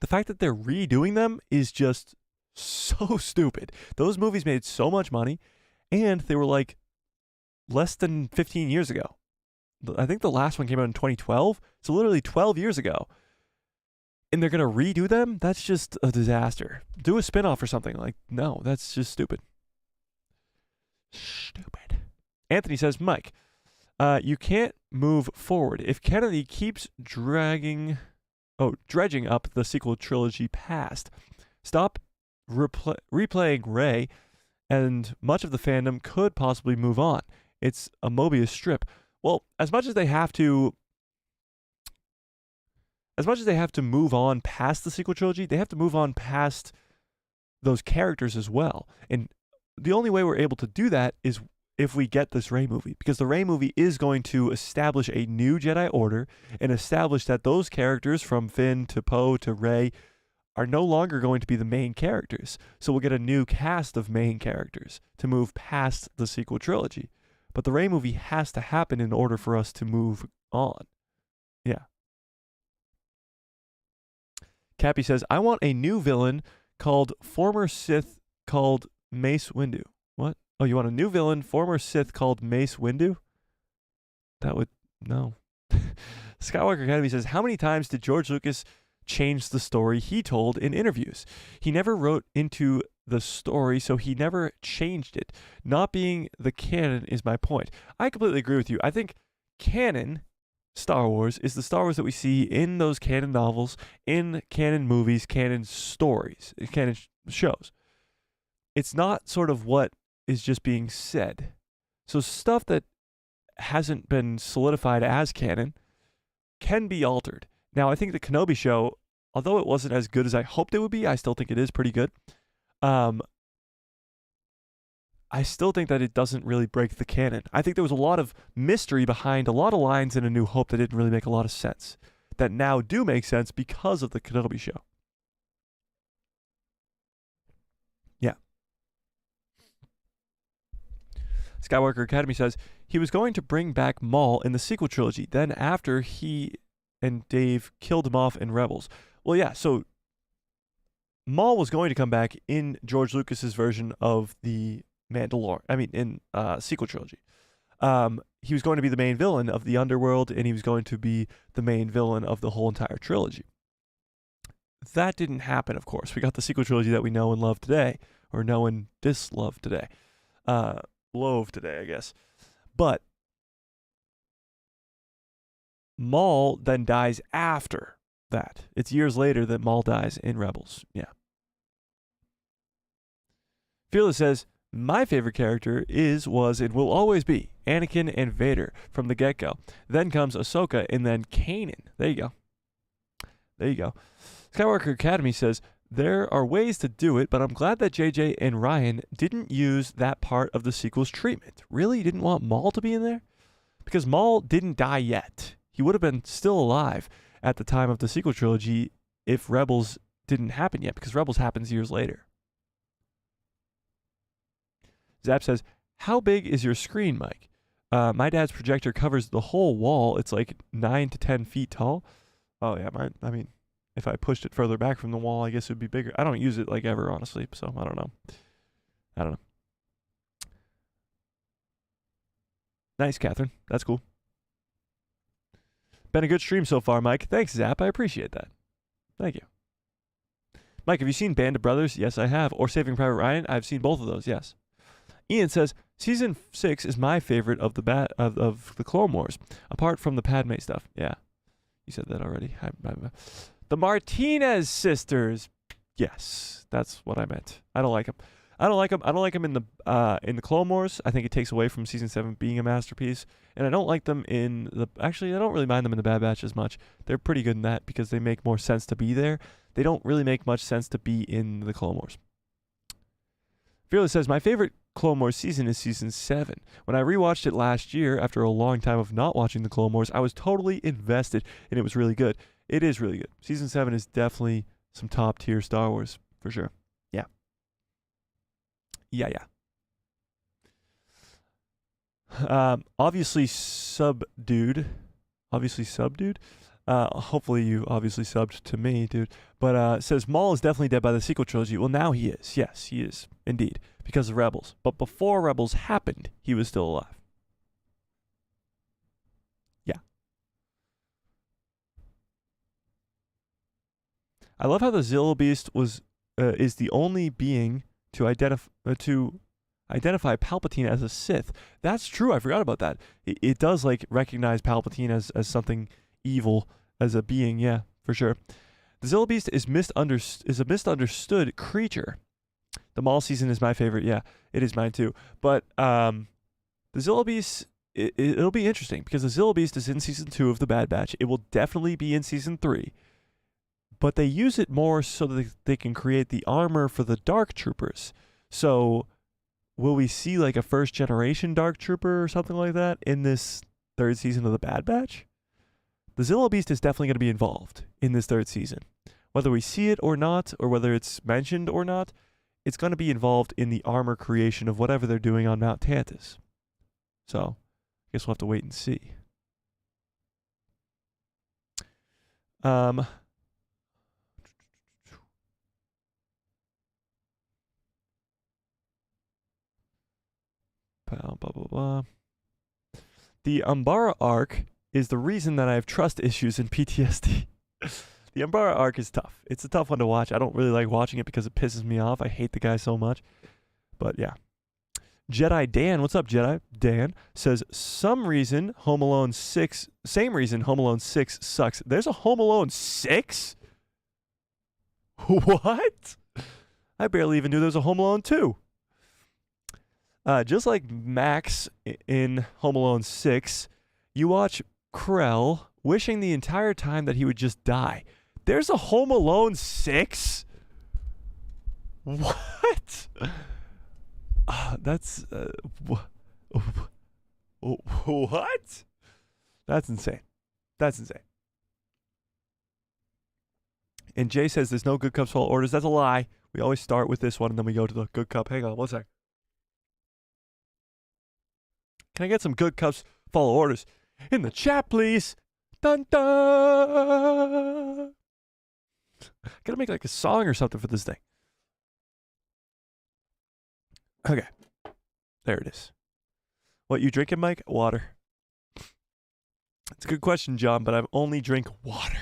the fact that they're redoing them is just so stupid. Those movies made so much money, and they were like less than 15 years ago. I think the last one came out in 2012, so literally 12 years ago. And they're going to redo them? That's just a disaster. Do a spin-off or something. Like, no, that's just stupid. Stupid. Anthony says, Mike, you can't move forward. If Kennedy keeps dredging up the sequel trilogy past, stop replaying Rey, and much of the fandom could possibly move on. It's a Mobius strip. Well, as much as they have to move on past the sequel trilogy, they have to move on past those characters as well. And the only way we're able to do that is if we get this Rey movie, because the Rey movie is going to establish a new Jedi Order and establish that those characters from Finn to Poe to Rey are no longer going to be the main characters. So we'll get a new cast of main characters to move past the sequel trilogy. But the Rey movie has to happen in order for us to move on. Yeah. Cappy says, I want a new villain called former Sith called Mace Windu. What? Oh, you want a new villain, former Sith called Mace Windu? That would, no. Skywalker Academy says, how many times did George Lucas change the story he told in interviews? He never wrote into the story, so he never changed it. Not being the canon is my point. I completely agree with you. I think canon Star Wars is the Star Wars that we see in those canon novels, in canon movies, canon stories, canon shows. It's not sort of what is just being said. So stuff that hasn't been solidified as canon can be altered. Now, I think the Kenobi show, although it wasn't as good as I hoped it would be, I still think it is pretty good. I still think that it doesn't really break the canon. I think there was a lot of mystery behind a lot of lines in A New Hope that didn't really make a lot of sense, that now do make sense because of the Kenobi show. Yeah. Skywalker Academy says, he was going to bring back Maul in the sequel trilogy, then after he and Dave killed him off in Rebels. Well, yeah, so Maul was going to come back in George Lucas's version of the Mandalorian. I mean, in sequel trilogy. He was going to be the main villain of the underworld, and he was going to be the main villain of the whole entire trilogy. That didn't happen, of course. We got the sequel trilogy that we know and love today, or know and dislove today. Loathe today, I guess. But Maul then dies after that. It's years later that Maul dies in Rebels. Yeah. Fearless says, my favorite character was, and will always be Anakin and Vader from the get-go. Then comes Ahsoka, and then Kanan. There you go. There you go. Skywalker Academy says, there are ways to do it, but I'm glad that JJ and Ryan didn't use that part of the sequel's treatment. Really? You didn't want Maul to be in there? Because Maul didn't die yet. He would have been still alive at the time of the sequel trilogy if Rebels didn't happen yet, because Rebels happens years later. Zap says, how big is your screen, Mike? My dad's projector covers the whole wall. It's like 9 to 10 feet tall. Oh, yeah. I mean, if I pushed it further back from the wall, I guess it would be bigger. I don't use it like ever, honestly, so I don't know. Nice, Catherine. That's cool. Been a good stream so far, Mike. Thanks, Zap. I appreciate that. Thank you. Mike, have you seen Band of Brothers? Yes, I have. Or Saving Private Ryan? I've seen both of those, yes. Ian says, Season 6 is my favorite of the Clone Wars, apart from the Padme stuff. Yeah, you said that already. The Martinez sisters. Yes, that's what I meant. I don't like them. I don't like them in the Clone Wars. I think it takes away from Season 7 being a masterpiece. And I don't like them in the... Actually, I don't really mind them in the Bad Batch as much. They're pretty good in that because they make more sense to be there. They don't really make much sense to be in the Clone Wars. Fearless says, my favorite Clone Wars season is Season 7. When I rewatched it last year after a long time of not watching the Clone Wars, I was totally invested, and it was really good. It is really good. Season 7 is definitely some top-tier Star Wars, for sure. Yeah. Yeah. Obviously subdued. Hopefully you obviously subbed to me, dude. But says Maul is definitely dead by the sequel trilogy. Well, now he is. Yes, he is. Indeed. Because of Rebels. But before Rebels happened, he was still alive. Yeah. I love how the Zillo Beast is the only being to identify Palpatine as a Sith. That's true. I forgot about that. It does recognize Palpatine as something evil, as a being. Yeah, for sure. The Zillo Beast is a misunderstood creature. The Maul season is my favorite. Yeah, it is mine too. But the Zillo Beast, it'll be interesting because the Zillo Beast is in Season 2 of The Bad Batch. It will definitely be in Season 3. But they use it more so that they can create the armor for the Dark Troopers. So will we see a first generation Dark Trooper or something like that in this third season of The Bad Batch? The Zillo Beast is definitely going to be involved in this third season. Whether we see it or not, or whether it's mentioned or not, it's going to be involved in the armor creation of whatever they're doing on Mount Tantus. So, I guess we'll have to wait and see. Blah, blah, blah. The Umbara arc is the reason that I have trust issues and PTSD. The Umbara arc is tough. It's a tough one to watch. I don't really like watching it because it pisses me off. I hate the guy so much. But yeah. Jedi Dan, what's up, Jedi? Dan says, same reason Home Alone 6 sucks. There's a Home Alone 6? What? I barely even knew there was a Home Alone 2. Just like Max in Home Alone 6, you watch Krell wishing the entire time that he would just die. There's a Home Alone 6? What? That's what? That's insane. That's insane. And Jay says there's no good cups for all orders. That's a lie. We always start with this one and then we go to the good cup. Hang on one sec. Can I get some good cups follow orders in the chat, please? Dun dun. Gotta make like a song or something for this thing. Okay. There it is. What you drinking, Mike? Water. It's a good question, John, but I only drink water.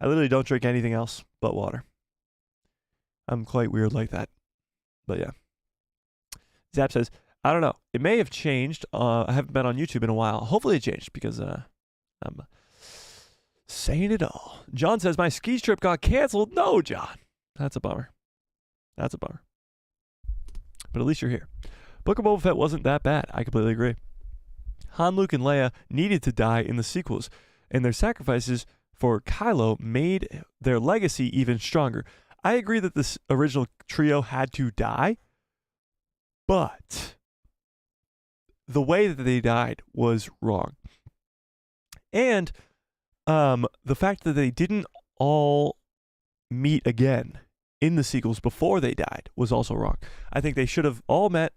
I literally don't drink anything else but water. I'm quite weird like that. But yeah. Zap says, I don't know. It may have changed. I haven't been on YouTube in a while. Hopefully it changed because I'm saying it all. John says, my ski trip got canceled. No, John. That's a bummer. That's a bummer. But at least you're here. Book of Boba Fett wasn't that bad. I completely agree. Han, Luke, and Leia needed to die in the sequels, and their sacrifices for Kylo made their legacy even stronger. I agree that this original trio had to die, but the way that they died was wrong. And the fact that they didn't all meet again in the sequels before they died was also wrong. I think they should have all met,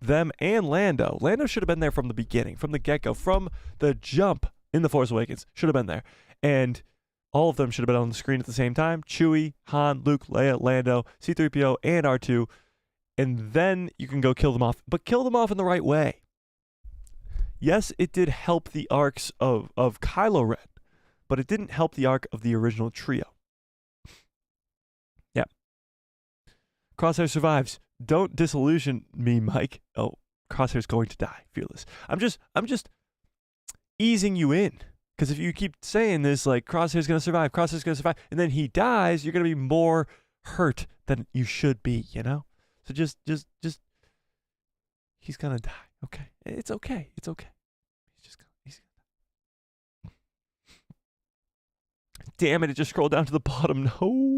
them and Lando. Lando should have been there from the beginning, from the get-go, from the jump in The Force Awakens. Should have been there. And all of them should have been on the screen at the same time. Chewie, Han, Luke, Leia, Lando, C-3PO, and R2. And then you can go kill them off. But kill them off in the right way. Yes, it did help the arcs of Kylo Ren, but it didn't help the arc of the original trio. Yeah. Crosshair survives. Don't disillusion me, Mike. Oh, Crosshair's going to die. Fearless. I'm just easing you in. Because if you keep saying this, like, Crosshair's going to survive, Crosshair's going to survive, and then he dies, you're going to be more hurt than you should be, you know? So just, he's going to die, okay? It's okay. It's okay. He's going to die. Damn it, it just scrolled down to the bottom. No!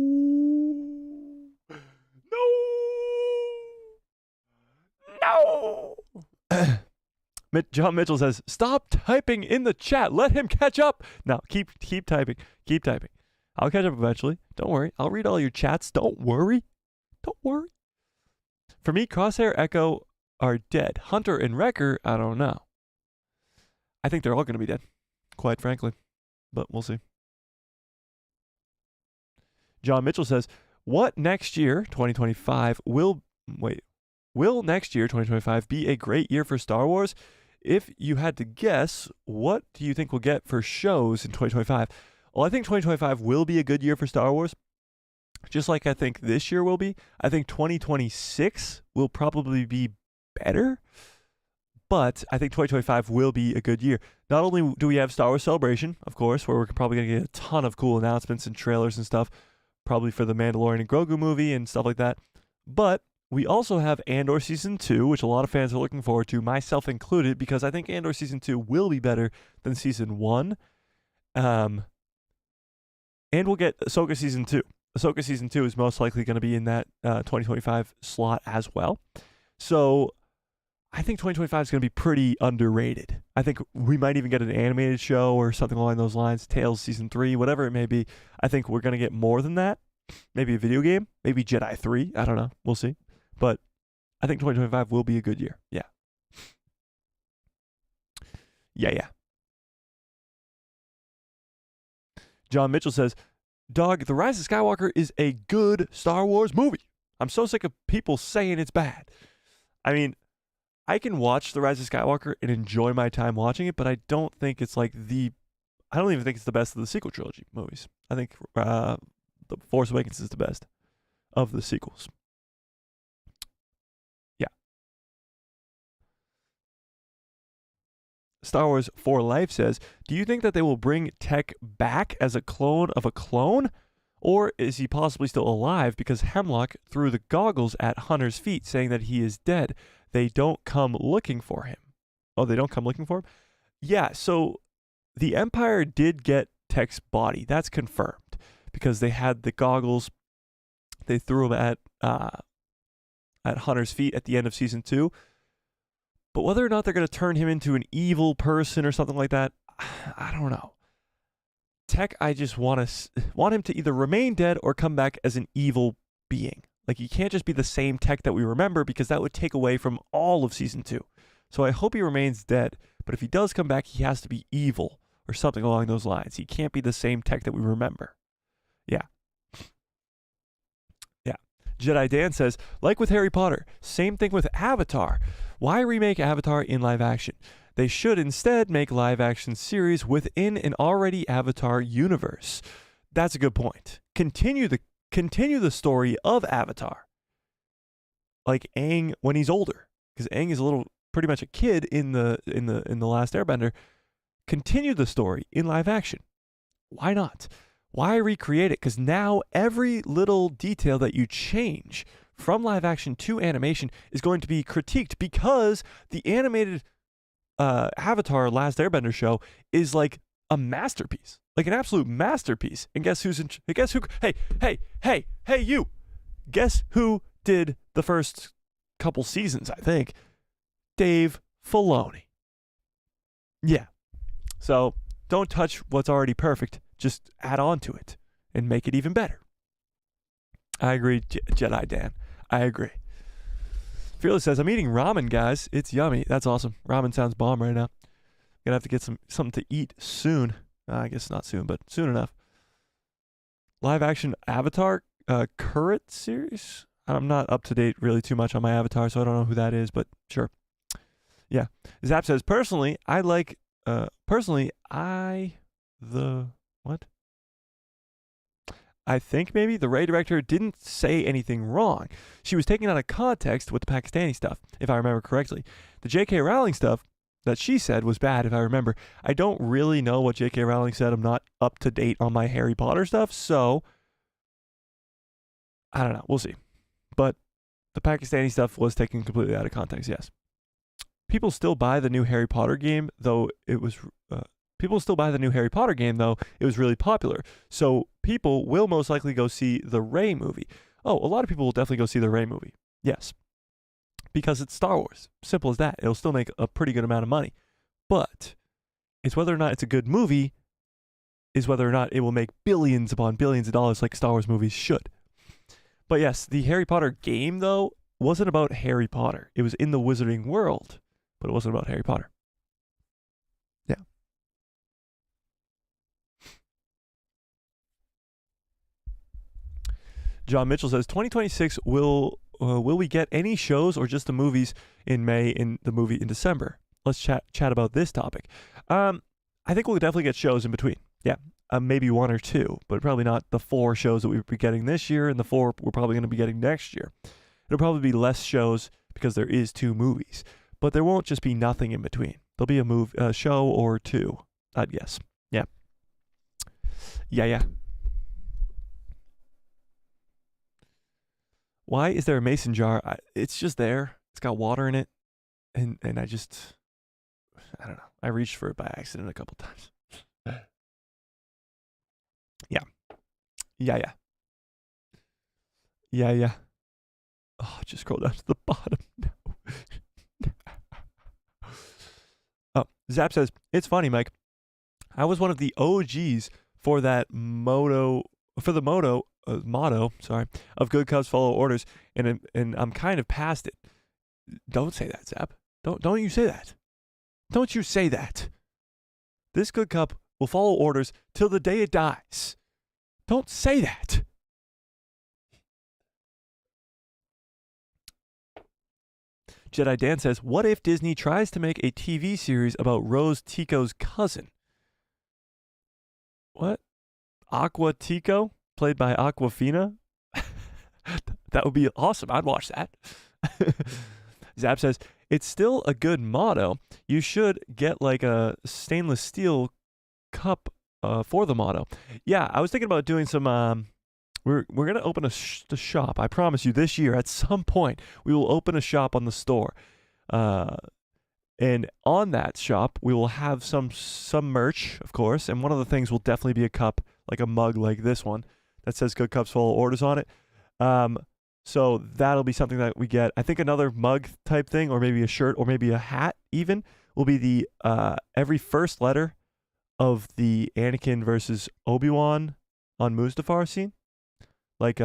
John Mitchell says, stop typing in the chat. Let him catch up. No, keep typing. Keep typing. I'll catch up eventually. Don't worry. I'll read all your chats. Don't worry. Don't worry. For me, Crosshair, Echo are dead. Hunter and Wrecker, I don't know. I think they're all going to be dead, quite frankly. But we'll see. John Mitchell says, what next year, 2025, will next year, 2025, be a great year for Star Wars? If you had to guess, what do you think we'll get for shows in 2025? Well, I think 2025 will be a good year for Star Wars, just like I think this year will be. I think 2026 will probably be better, but I think 2025 will be a good year. Not only do we have Star Wars Celebration, of course, where we're probably going to get a ton of cool announcements and trailers and stuff, probably for the Mandalorian and Grogu movie and stuff like that, but we also have Andor Season 2, which a lot of fans are looking forward to, myself included, because I think Andor Season 2 will be better than Season 1. And we'll get Ahsoka Season 2. Ahsoka Season 2 is most likely going to be in that 2025 slot as well. So I think 2025 is going to be pretty underrated. I think we might even get an animated show or something along those lines, Tales Season 3, whatever it may be. I think we're going to get more than that. Maybe a video game, maybe Jedi 3. I don't know. We'll see. But I think 2025 will be a good year. Yeah. Yeah. John Mitchell says, Dog, The Rise of Skywalker is a good Star Wars movie. I'm so sick of people saying it's bad. I mean, I can watch The Rise of Skywalker and enjoy my time watching it, but I don't think it's like I don't even think it's the best of the sequel trilogy movies. I think The Force Awakens is the best of the sequels. Yeah. Star Wars for Life says, do you think that they will bring Tech back as a clone of a clone? Or is he possibly still alive because Hemlock threw the goggles at Hunter's feet saying that he is dead? They don't come looking for him. Oh, they don't come looking for him? Yeah, so the Empire did get Tech's body. That's confirmed because they had the goggles. They threw them at Hunter's feet at the end of season 2. But whether or not they're going to turn him into an evil person or something like that, I don't know. Tech, I just want him to either remain dead or come back as an evil being. Like, he can't just be the same Tech that we remember because that would take away from all of season 2. So I hope he remains dead. But if he does come back, he has to be evil or something along those lines. He can't be the same Tech that we remember. Yeah. Yeah. Jedi Dan says, like with Harry Potter, same thing with Avatar. Why remake Avatar in live action? They should instead make live action series within an already Avatar universe. That's a good point. Continue the story of Avatar. Like Aang when he's older, because Aang is pretty much a kid in the Last Airbender. Continue the story in live action. Why not? Why recreate it? Because now every little detail that you change from live action to animation is going to be critiqued because the animated Avatar Last Airbender show is like a masterpiece, like an absolute masterpiece. And guess who? Hey, you! Guess who did the first couple seasons? I think Dave Filoni. Yeah. So don't touch what's already perfect. Just add on to it and make it even better. I agree, Jedi Dan. I agree. Fearless says, I'm eating ramen, guys. It's yummy. That's awesome. Ramen sounds bomb right now. Gonna have to get something to eat soon. I guess not soon, but soon enough. Live action Avatar current series? I'm not up to date really too much on my Avatar, so I don't know who that is, but sure. Yeah. Zap says, personally, what? I think maybe the Ray director didn't say anything wrong. She was taken out of context with the Pakistani stuff, if I remember correctly. The J.K. Rowling stuff that she said was bad, if I remember. I don't really know what J.K. Rowling said. I'm not up to date on my Harry Potter stuff, so I don't know. We'll see. But the Pakistani stuff was taken completely out of context, yes. People still buy the new Harry Potter game, though it was... it was really popular. So people will most likely go see the Rey movie. Oh, a lot of people will definitely go see the Rey movie. Yes. Because it's Star Wars. Simple as that. It'll still make a pretty good amount of money. But it's whether or not it's a good movie is whether or not it will make billions upon billions of dollars like Star Wars movies should. But yes, the Harry Potter game, though, wasn't about Harry Potter. It was in the wizarding world, but it wasn't about Harry Potter. Yeah. John Mitchell says, 2026, will we get any shows or just the movies in May and the movie in December? Let's chat about this topic. I think we'll definitely get shows in between. Yeah, maybe 1 or 2, but probably not the 4 shows that we'll be getting this year and the 4 we're probably going to be getting next year. It'll probably be less shows because there is 2 movies, but there won't just be nothing in between. There'll be a show or 2, I'd guess. Yeah. Yeah. Why is there a mason jar? It's just there. It's got water in it. And I don't know. I reached for it by accident a couple times. Yeah. Oh, just scroll down to the bottom now. Oh, Zap says, it's funny, Mike. I was one of the OGs for that motto of good cups follow orders, and I'm kind of past it. Don't say that, Zap. Don't you say that. Don't you say that. This good cup will follow orders till the day it dies. Don't say that. Jedi Dan says, what if Disney tries to make a TV series about Rose Tico's cousin? What? Aqua Tico, played by Aquafina? That would be awesome. I'd watch that. Zap says, it's still a good motto. You should get like a stainless steel cup for the motto. Yeah, I was thinking about doing some... We're going to open a shop. I promise you, this year, at some point, we will open a shop on the store. And on that shop, we will have some merch, of course. And one of the things will definitely be a cup, like a mug like this one, that says Good Cups Full of Orders on it. So that'll be something that we get. I think another mug type thing, or maybe a shirt, or maybe a hat even, will be the every first letter of the Anakin versus Obi-Wan on Mustafar scene. Like,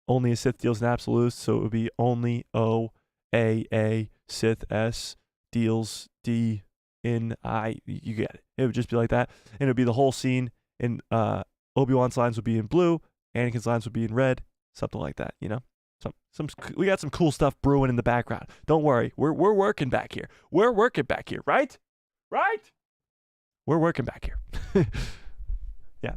only a Sith deals in absolutes, so it would be only O-A-A, Sith S deals D in I. You get it. It would just be like that. And it would be the whole scene, and Obi-Wan's lines would be in blue, Anakin's lines would be in red, something like that, you know? We got some cool stuff brewing in the background. Don't worry. We're working back here. We're working back here, right? Right? We're working back here. Yeah.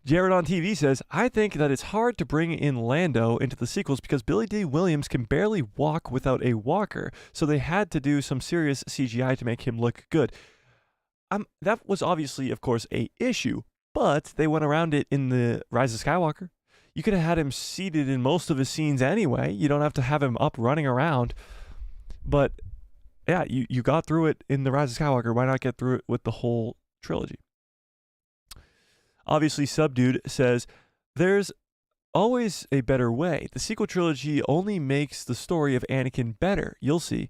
Jared on TV says, I think that it's hard to bring in Lando into the sequels because Billy D. Williams can barely walk without a walker, so they had to do some serious CGI to make him look good. That was obviously, of course, a issue, but they went around it in the Rise of Skywalker. You could have had him seated in most of his scenes anyway. You don't have to have him up running around. But yeah, you got through it in the Rise of Skywalker. Why not get through it with the whole trilogy? Obviously, Subdued says, there's always a better way. The sequel trilogy only makes the story of Anakin better. You'll see.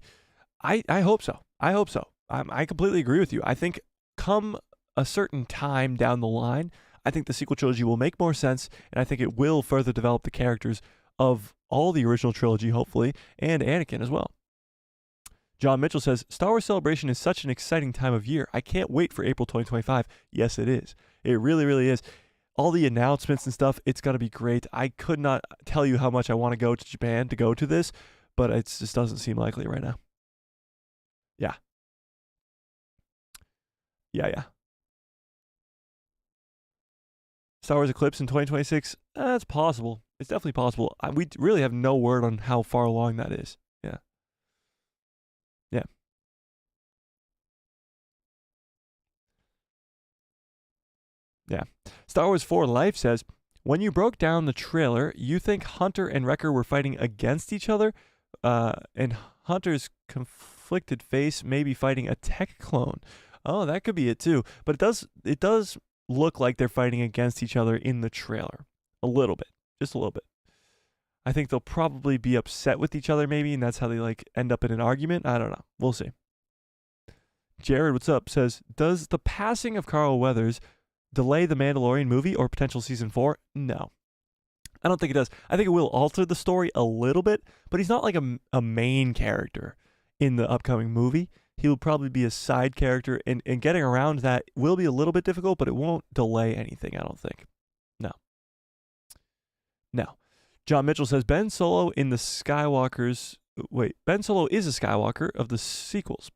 I hope so. I hope so. I completely agree with you. I think come a certain time down the line, I think the sequel trilogy will make more sense, and I think it will further develop the characters of all the original trilogy, hopefully, and Anakin as well. John Mitchell says, Star Wars Celebration is such an exciting time of year. I can't wait for April 2025. Yes, it is. It really, really is. All the announcements and stuff, it's going to be great. I could not tell you how much I want to go to Japan to go to this, but it just doesn't seem likely right now. Yeah. Yeah. Star Wars Eclipse in 2026? It's possible. It's definitely possible. We really have no word on how far along that is. Yeah. Yeah. Yeah. Star Wars 4 Life says, when you broke down the trailer, you think Hunter and Wrecker were fighting against each other, and Hunter's conflicted face may be fighting a tech clone. Oh, that could be it too. But it does look like they're fighting against each other in the trailer. A little bit. Just a little bit. I think they'll probably be upset with each other maybe, and that's how they like end up in an argument. I don't know. We'll see. Jared, what's up, says, does the passing of Carl Weathers delay the Mandalorian movie or potential season 4? No. I don't think it does. I think it will alter the story a little bit, but he's not like a main character in the upcoming movie. He'll probably be a side character, and getting around that will be a little bit difficult, but it won't delay anything, I don't think. No. John Mitchell says, Ben Solo is a Skywalker of the sequels.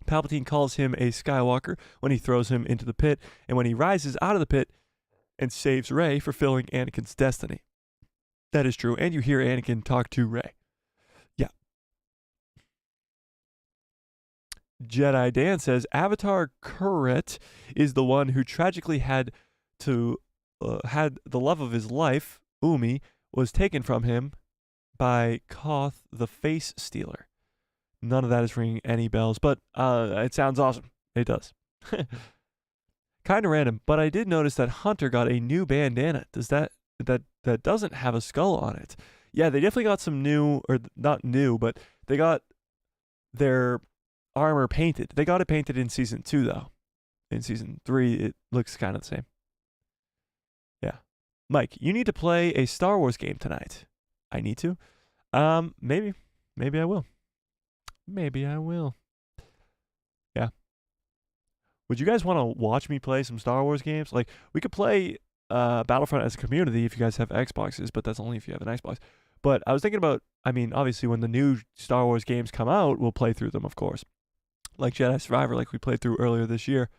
Palpatine calls him a Skywalker when he throws him into the pit, and when he rises out of the pit and saves Rey, fulfilling Anakin's destiny. That is true, and you hear Anakin talk to Rey. Yeah. Jedi Dan says, Avatar Kurret is the one who tragically had the love of his life, Umi, was taken from him by Koth the Face Stealer. None of that is ringing any bells, but it sounds awesome. It does. Kind of random, but I did notice that Hunter got a new bandana. Does that doesn't have a skull on it? Yeah, they definitely got some new, or not new, but they got their armor painted. They got it painted in season 2 though. In season 3, it looks kind of the same. Yeah, Mike, you need to play a Star Wars game tonight. I need to. Maybe I will. Maybe I will. Yeah. Would you guys want to watch me play some Star Wars games? Like, we could play Battlefront as a community if you guys have Xboxes, but that's only if you have an Xbox. But I was thinking about, I mean, obviously when the new Star Wars games come out, we'll play through them, of course. Like Jedi Survivor, like we played through earlier this year.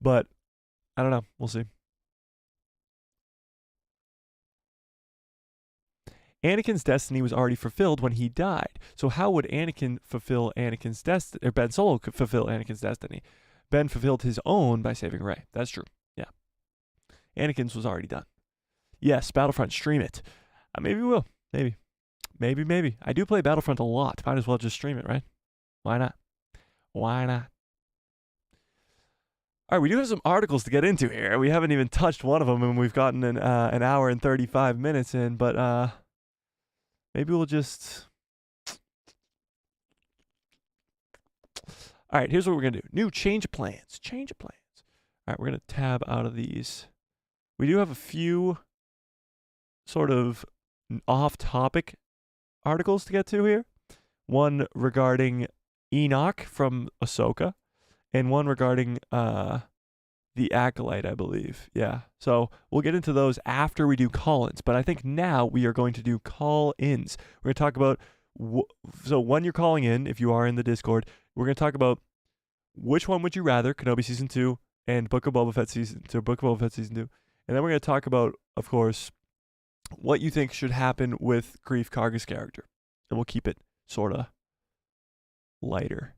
But I don't know. We'll see. Anakin's destiny was already fulfilled when he died. So how would Anakin fulfill Anakin's destiny, or Ben Solo could fulfill Anakin's destiny? Ben fulfilled his own by saving Rey. That's true. Yeah. Anakin's was already done. Yes, Battlefront, stream it. Maybe we will. Maybe. I do play Battlefront a lot. Might as well just stream it, right? Why not? Why not? All right, we do have some articles to get into here. We haven't even touched one of them, and we've gotten an hour and 35 minutes in, but maybe we'll just... All right, here's what we're going to do. New change plans. Change of plans. All right, we're going to tab out of these. We do have a few sort of off-topic articles to get to here. One regarding Enoch from Ahsoka, and one regarding the Acolyte, I believe. Yeah. So we'll get into those after we do call-ins. But I think now we are going to do call-ins. We're going to talk about... So when you're calling in, if you are in the Discord, we're going to talk about which one would you rather, Kenobi Season 2 and Book of Boba Fett Season 2. And then we're going to talk about, of course, what you think should happen with Grief Karga's character. And we'll keep it sort of lighter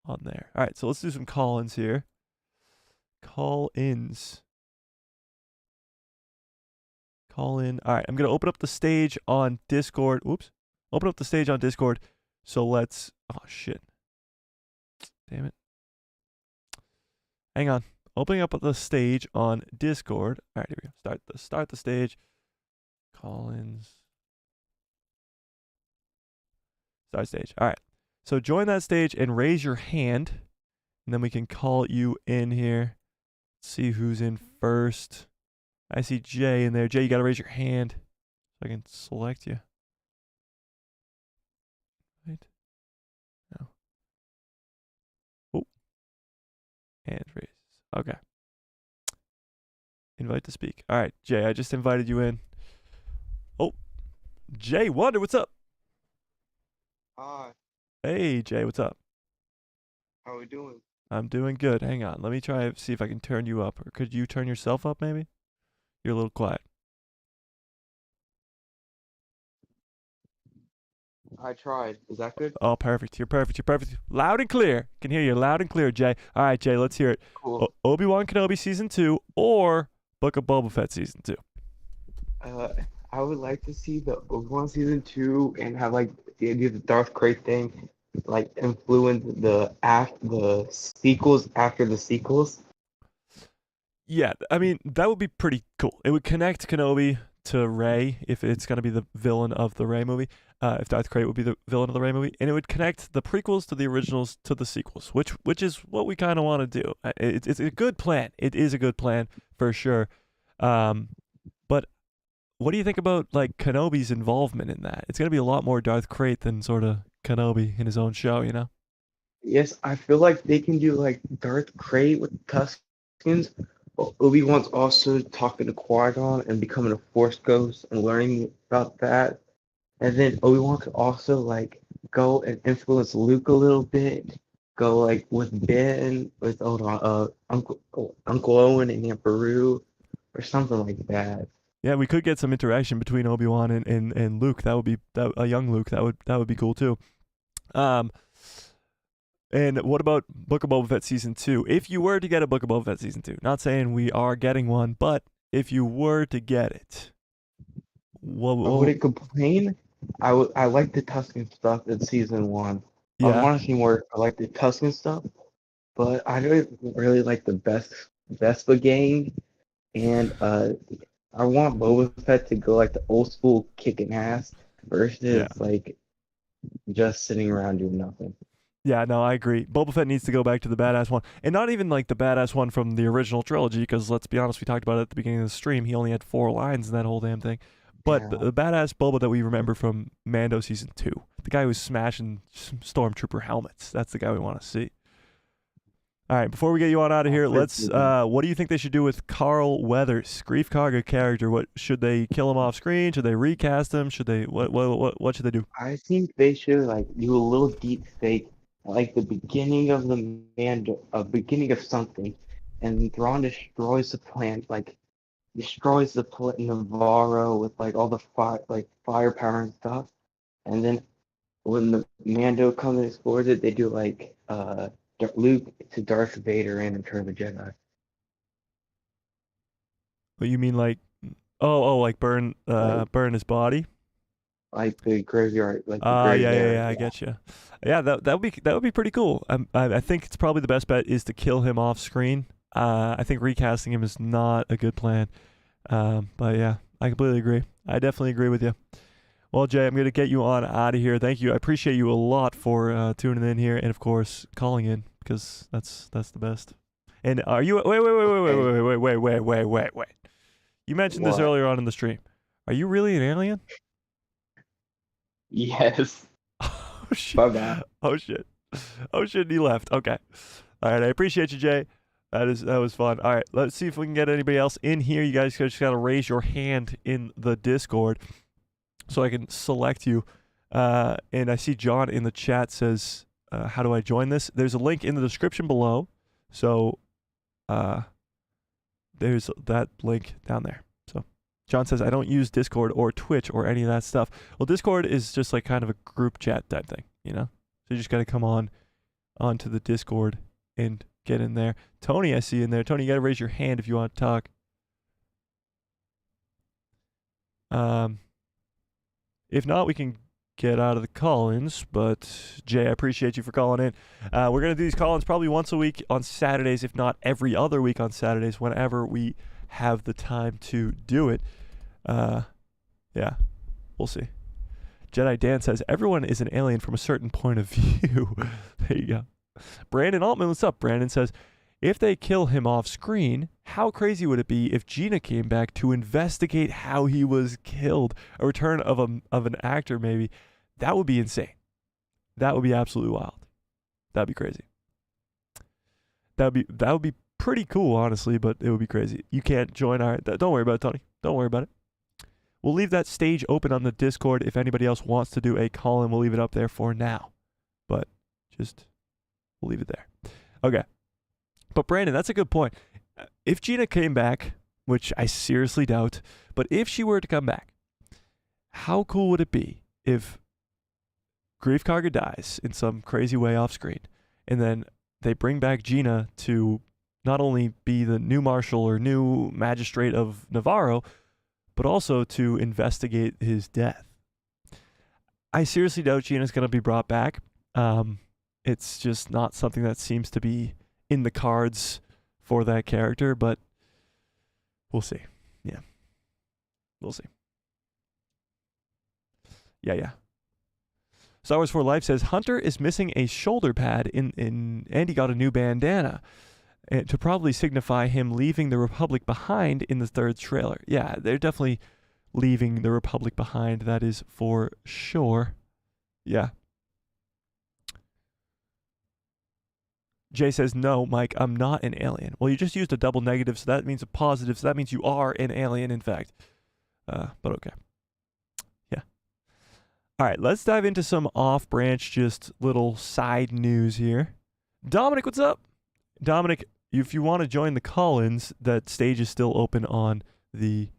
on there. All right, so let's do some call-ins here. Call-ins. Call in. All right, I'm going to open up the stage on Discord. Oops. Open up the stage on Discord. So let's... Oh, shit. Damn it. Hang on. Opening up the stage on Discord. All right, here we go. Start the stage. Call-ins. Start stage. All right. So join that stage and raise your hand. And then we can call you in here. Let's see who's in first. I see Jay in there. Jay, you got to raise your hand so I can select you. Right? No. Oh. Hand raise. Okay. Invite to speak. All right, Jay, I just invited you in. Oh. Jay Wonder, what's up? Hi, Hey, Jay, what's up? how are we doing? I'm doing good. Hang on. Let me try to see if I can turn you up. Or could you turn yourself up, maybe? You're a little quiet. I tried. Is that good? Oh, perfect. You're perfect. Loud and clear. Can hear you loud and clear, Jay. All right, Jay, let's hear it. Cool. Obi-Wan Kenobi Season 2 or Book of Boba Fett Season 2? I would like to see the Obi-Wan season 2 and have like the idea of the Darth Krayt thing, like influence the sequels after the sequels. Yeah, I mean, that would be pretty cool. It would connect Kenobi to Rey if it's going to be the villain of the Rey movie. If Darth Krayt would be the villain of the Rey movie. And it would connect the prequels to the originals to the sequels, which is what we kind of want to do. It's a good plan. It is a good plan for sure. But what do you think about like Kenobi's involvement in that? It's going to be a lot more Darth Krayt than sort of Kenobi in his own show, you know? Yes, I feel like they can do like Darth Krayt with Tuskens. Obi-Wan's also talking to Qui-Gon and becoming a Force Ghost and learning about that. And then Obi-Wan could also like go and influence Luke a little bit. Go like with Ben, with Uncle Owen and Aunt Beru, or something like that. Yeah, we could get some interaction between Obi-Wan and Luke. That would be a young Luke. That would be cool too. And what about Book of Boba Fett Season 2? If you were to get a Book of Boba Fett Season 2, not saying we are getting one, but if you were to get it, I wouldn't complain. I like the Tusken stuff in Season 1. I want to see more. I like the Tusken stuff, but I really like the Vespa gang, and I want Boba Fett to go like the old school kicking ass versus like just sitting around doing nothing. Yeah, no, I agree. Boba Fett needs to go back to the badass one. And not even like the badass one from the original trilogy, because let's be honest, we talked about it at the beginning of the stream. He only had 4 lines in that whole damn thing. But the badass Boba that we remember from Mando Season 2, the guy who's smashing Stormtrooper helmets, that's the guy we want to see. All right, before we get you on out of here, let's. Criticism. What do you think they should do with Carl Weathers, Grief Karga character? What should they kill him off screen? Should they recast him? Should they what should they do? I think they should like do a little deep fake, like the beginning of beginning of something, and Thrawn destroys the plant, like destroys the plant Navarro with like all the firepower and stuff, and then when the Mando comes and explores it, they do like Luke to Darth Vader in Return of the Jedi. What you mean like? Like burn Like burn his body. like the graveyard, like the grave Yeah, there. I get you. Yeah, that would be pretty cool. I think it's probably the best bet is to kill him off screen. I think recasting him is not a good plan. But yeah, I completely agree. I definitely agree with you. Well, Jay, I'm gonna get you on out of here. Thank you. I appreciate you a lot for tuning in here and of course calling in because that's the best. And are you wait. You mentioned this What? earlier on in the stream. Are you really an alien? Yes. Oh shit. My bad. Oh shit. Oh shit, he left. Okay. All right, I appreciate you, Jay. That was fun. All right, let's see if we can get anybody else in here. You guys just gotta raise your hand in the Discord so I can select you. And I see John in the chat says, how do I join this? There's a link in the description below. So there's that link down there. So John says, I don't use Discord or Twitch or any of that stuff. Well, Discord is just like kind of a group chat type thing, you know? So you just got to come onto the Discord and get in there. Tony, I see in there. Tony, you got to raise your hand if you want to talk. If not, we can get out of the call-ins. But Jay, I appreciate you for calling in. We're gonna do these call-ins probably once a week on Saturdays, if not every other week on Saturdays, whenever we have the time to do it. Yeah, we'll see. Jedi Dan says everyone is an alien from a certain point of view. There you go. Brandon Altman, what's up? Brandon says, if they kill him off screen, how crazy would it be if Gina came back to investigate how he was killed? A return of an actor, maybe. That would be insane. That would be absolutely wild. That'd be crazy. That would be pretty cool, honestly, but it would be crazy. You can't join our. Don't worry about it, Tony. Don't worry about it. We'll leave that stage open on the Discord. If anybody else wants to do a call-in, we'll leave it up there for now. But we'll leave it there. Okay. But Brandon, that's a good point. If Gina came back, which I seriously doubt, but if she were to come back, how cool would it be if Grief Karga dies in some crazy way off screen, and then they bring back Gina to not only be the new marshal or new magistrate of Navarro, but also to investigate his death? I seriously doubt Gina's going to be brought back. It's just not something that seems to be in the cards for that character, but we'll see. Yeah. We'll see. Yeah. Star Wars for Life says Hunter is missing a shoulder pad and he got a new bandana to probably signify him leaving the Republic behind in the third trailer. Yeah, they're definitely leaving the Republic behind. That is for sure. Yeah. Jay says, no, Mike, I'm not an alien. Well, you just used a double negative, so that means a positive, so that means you are an alien, in fact. But okay. Yeah. All right, let's dive into some off-branch, just little side news here. Dominic, what's up? Dominic, if you want to join the call-ins, that stage is still open on the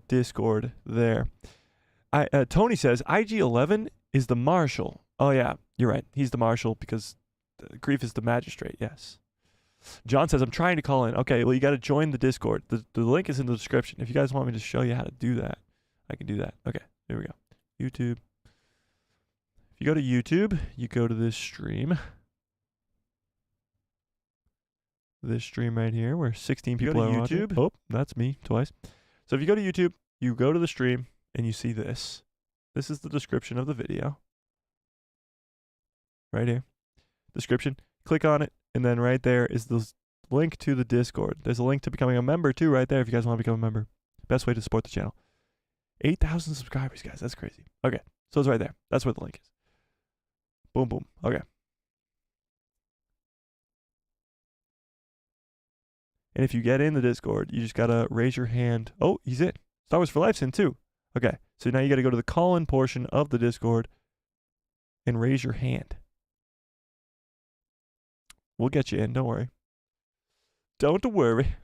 Discord there. Tony says, IG-11 is the marshal. Oh, yeah, you're right. He's the marshal because Grief is the magistrate, yes. John says, I'm trying to call in. Okay, well, you got to join the Discord. The link is in the description. If you guys want me to show you how to do that, I can do that. Okay, here we go. YouTube. If you go to YouTube, you go to this stream. This stream right here where 16 people are watching. Oh, that's me twice. So if you go to YouTube, you go to the stream, and you see this. This is the description of the video. Right here. Description. Click on it, and then right there is the link to the Discord. There's a link to becoming a member, too, right there if you guys want to become a member. Best way to support the channel. 8,000 subscribers, guys. That's crazy. Okay, so it's right there. That's where the link is. Boom, boom. Okay. And if you get in the Discord, you just gotta raise your hand. Oh, he's in. Star Wars for Life's in too. Okay, so now you gotta go to the call-in portion of the Discord and raise your hand. We'll get you in, don't worry. Don't worry.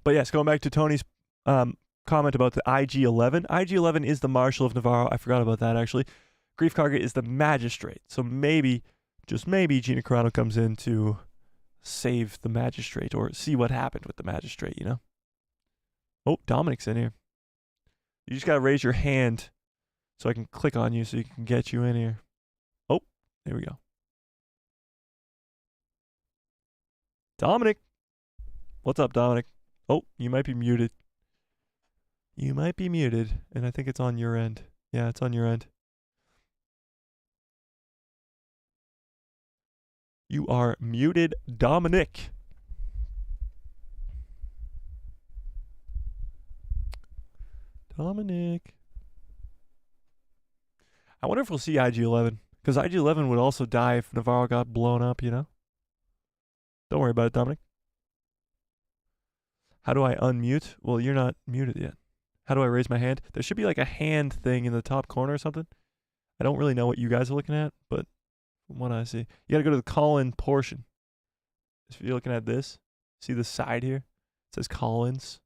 But yes, going back to Tony's comment about the IG-11. IG-11 is the Marshal of Navarro. I forgot about that, actually. Grief Karga is the Magistrate. So maybe, just maybe, Gina Carano comes in to save the Magistrate or see what happened with the Magistrate, you know? Oh, Dominic's in here. You just got to raise your hand so I can click on you so you can get you in here. Oh, there we go. Dominic. What's up, Dominic? Oh, you might be muted. You might be muted, and I think it's on your end. Yeah, it's on your end. You are muted, Dominic. Dominic. I wonder if we'll see IG-11, because IG-11 would also die if Navarro got blown up, you know? Don't worry about it, Dominic. How do I unmute? Well, you're not muted yet. How do I raise my hand? There should be like a hand thing in the top corner or something. I don't really know what you guys are looking at, but from what I see, you got to go to the call-in portion. If you're looking at this, see the side here? It says call-ins.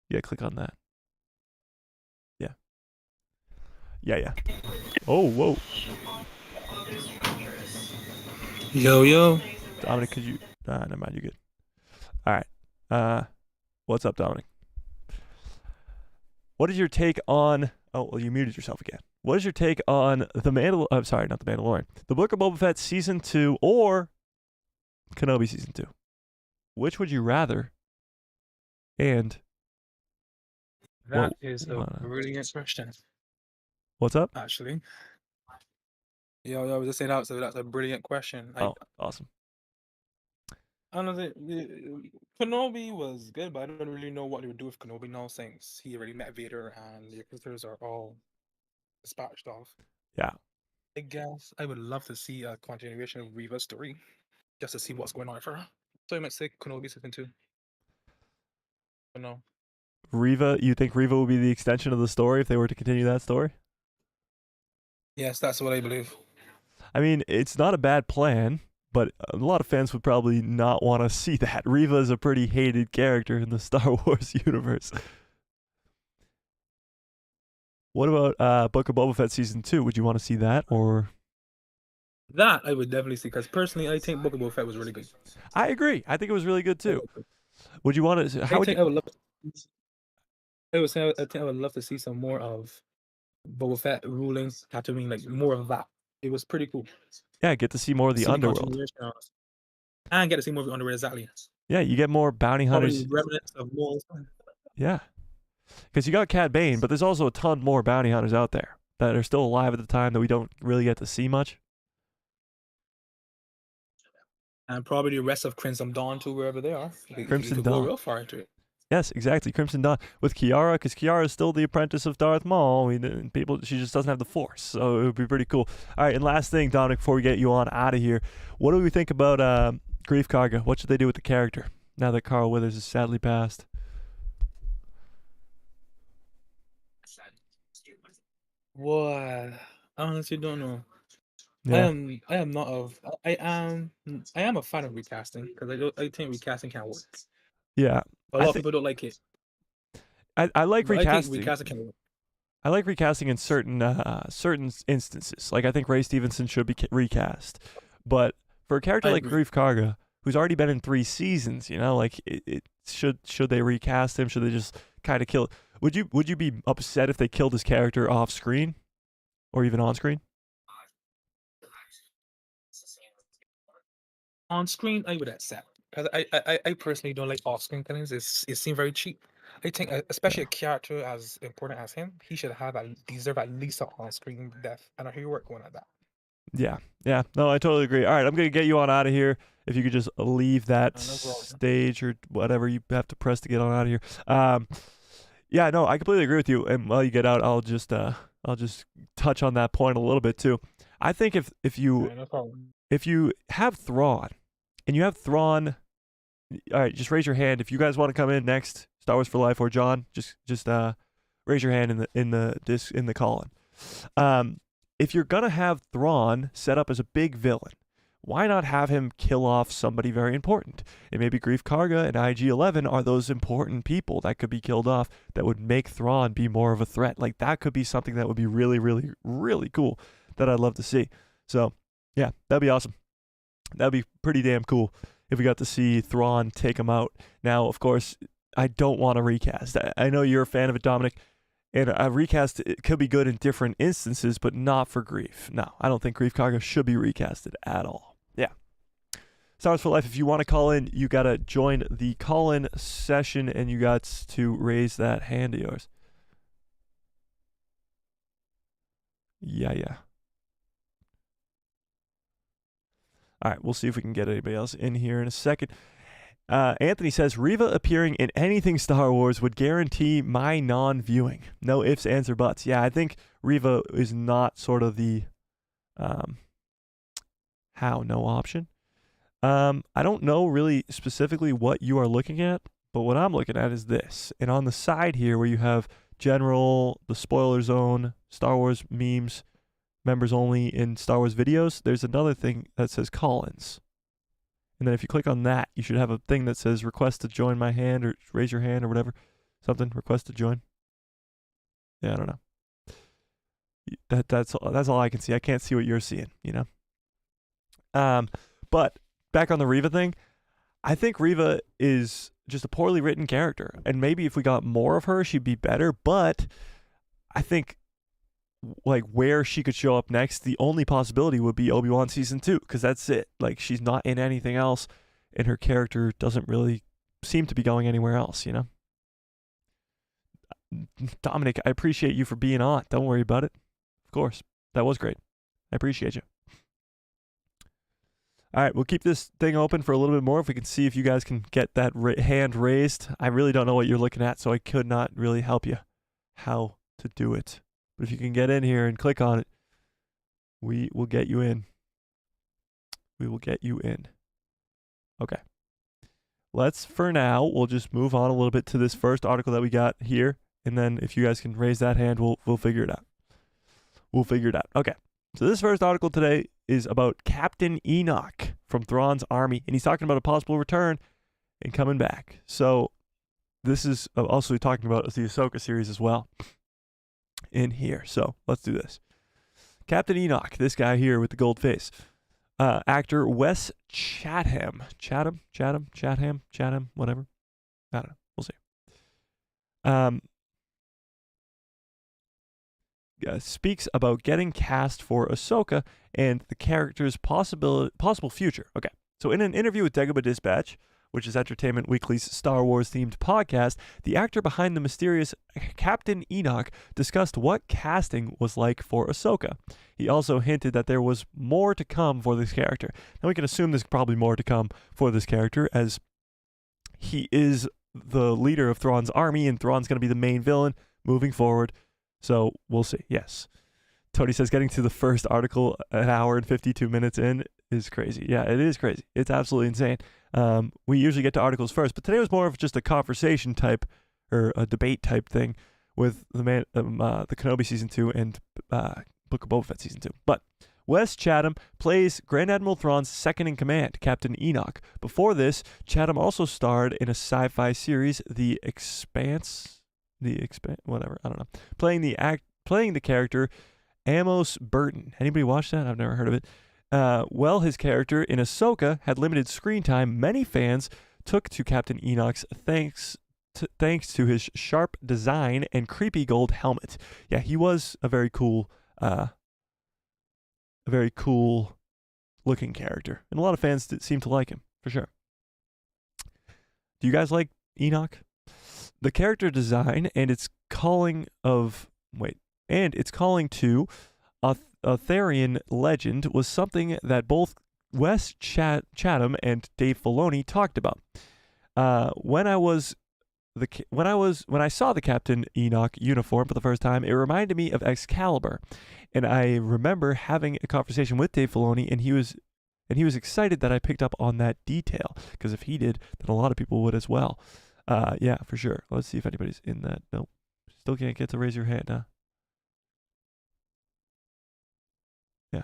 Yeah, click on that. Yeah. Yeah. Oh, whoa. Yo. Dominic, could you... never mind, you're good. All right. What's up, Dominic? What is your take on... Oh, well, you muted yourself again. What is your take on the I'm sorry, not the Mandalorian. The Book of Boba Fett Season 2 or Kenobi Season 2? Which would you rather? And... That is a brilliant question. What's up? Actually. Yo, I was just saying that's a brilliant question. Oh, awesome. I don't know, Kenobi was good, but I don't really know what they would do with Kenobi now since he already met Vader and the Inquisitors are all dispatched off. Yeah. I guess I would love to see a continuation of Reva's story, just to see what's going on for her. So I might say Kenobi Season 2. But no. Reva, you think Reva will be the extension of the story if they were to continue that story? Yes, that's what I believe. I mean, it's not a bad plan, but a lot of fans would probably not want to see that. Reva is a pretty hated character in the Star Wars universe. What about Book of Boba Fett Season 2? Would you want to see that, or...? That I would definitely see, because personally, I think Book of Boba Fett was really good. I agree. I think it was really good, too. Would you want to... I would love I would love to see some more of Boba Fett ruling Tatooine, like more of that. It was pretty cool. Yeah, get to see more of the underworld. And get to see more of the underworld, exactly. Yeah, you get more bounty hunters. Remnants of more. Yeah. Because you got Cad Bane, but there's also a ton more bounty hunters out there that are still alive at the time that we don't really get to see much. And probably the rest of Crimson Dawn too, wherever they are. Crimson Dawn. Go real far into it. Yes, exactly. Crimson Dawn with Kiara, because Kiara is still the apprentice of Darth Maul. I mean, she just doesn't have the Force, so it would be pretty cool. All right, and last thing, Dominic, before we get you on out of here, what do we think about Grief Karga? What should they do with the character now that Carl Weathers is sadly passed? What? I honestly don't know. Yeah. I am a fan of recasting because I think recasting can work. Yeah. A lot of people don't like it. I like recasting. I think recasting can work. I like recasting in certain instances. Like I think Ray Stevenson should be recast, but for a character like Grief Karga, who's already been in 3 seasons, you know, like should they recast him? Should they just kind of kill? Would you be upset if they killed his character off screen, or even on screen? On screen, I would accept because I personally don't like off screen killings. It seems very cheap. I think, especially a character as important as him, he should deserve at least an on-screen death. And I hear you work going at that. Yeah. No, I totally agree. All right, I'm gonna get you on out of here. If you could just leave that stage or whatever you have to press to get on out of here. Yeah, no, I completely agree with you. And while you get out, I'll just touch on that point a little bit too. I think if you have Thrawn, and you have Thrawn all right, just raise your hand if you guys want to come in next. Star Wars for Life or John, just raise your hand in the call-in. If you're gonna have Thrawn set up as a big villain, why not have him kill off somebody very important? And maybe Grief Karga and IG-11 are those important people that could be killed off that would make Thrawn be more of a threat. Like, that could be something that would be really, really, really cool that I'd love to see. So, yeah, that'd be awesome. That'd be pretty damn cool if we got to see Thrawn take him out. Now, of course, I don't want to recast. I know you're a fan of it, Dominic. And a recast it could be good in different instances, but not for Grief. No, I don't think Grief Karga should be recasted at all. Yeah. Star Wars for Life, if you want to call in, you got to join the call-in session, and you got to raise that hand of yours. Yeah. All right, we'll see if we can get anybody else in here in a second. Anthony says, Reva appearing in anything Star Wars would guarantee my non-viewing. No ifs, ands, or buts. Yeah, I think Reva is not sort of the no option. I don't know really specifically what you are looking at, but what I'm looking at is this. And on the side here where you have General, the Spoiler Zone, Star Wars memes, members only in Star Wars videos, there's another thing that says call-ins. And then if you click on that, you should have a thing that says request to join my hand or raise your hand or whatever. Something, request to join. Yeah, I don't know. That's all I can see. I can't see what you're seeing, you know? But back on the Reva thing, I think Reva is just a poorly written character. And maybe if we got more of her, she'd be better. But I think like where she could show up next, the only possibility would be Obi-Wan season 2, because that's it. Like, she's not in anything else, and her character doesn't really seem to be going anywhere else, you know? Dominic, I appreciate you for being on. Don't worry about it. Of course. That was great. I appreciate you. All right, we'll keep this thing open for a little bit more if we can see if you guys can get that hand raised. I really don't know what you're looking at, so I could not really help you how to do it. But if you can get in here and click on it, we will get you in. We will get you in. Okay. Let's, for now, we'll just move on a little bit to this first article that we got here. And then if you guys can raise that hand, we'll figure it out. We'll figure it out. Okay. So this first article today is about Captain Enoch from Thrawn's army. And he's talking about a possible return and coming back. So this is also talking about the Ahsoka series as well in here. So let's do this. Captain Enoch, this guy here with the gold face. Actor Wes Chatham, whatever. I don't know. We'll see. Speaks about getting cast for Ahsoka and the character's possible future. Okay. So in an interview with Dagobah Dispatch, which is Entertainment Weekly's Star Wars-themed podcast, the actor behind the mysterious Captain Enoch discussed what casting was like for Ahsoka. He also hinted that there was more to come for this character. Now we can assume there's probably more to come for this character, as he is the leader of Thrawn's army, and Thrawn's going to be the main villain moving forward. So we'll see. Yes. Tony says getting to the first article an hour and 52 minutes in is crazy. Yeah, it is crazy. It's absolutely insane. We usually get to articles first, but today was more of just a conversation type or a debate type thing with the Kenobi season 2 and Book of Boba Fett season 2. But Wes Chatham plays Grand Admiral Thrawn's second in command, Captain Enoch. Before this, Chatham also starred in a sci-fi series, The Expanse, whatever, I don't know. Playing the character Amos Burton. Anybody watch that? I've never heard of it. Well, his character in Ahsoka had limited screen time. Many fans took to Captain Enoch's thanks to his sharp design and creepy gold helmet. Yeah, he was a very cool looking character, and a lot of fans seem to like him for sure. Do you guys like Enoch? The character design and its calling to Arthurian legend was something that both Wes Chatham and Dave Filoni talked about. When I saw the Captain Enoch uniform for the first time, it reminded me of Excalibur, and I remember having a conversation with Dave Filoni, and And he was excited that I picked up on that detail, because if he did, then a lot of people would as well. Yeah, for sure. Let's see if anybody's in that. Nope. Still can't get to raise your hand, huh? Yeah.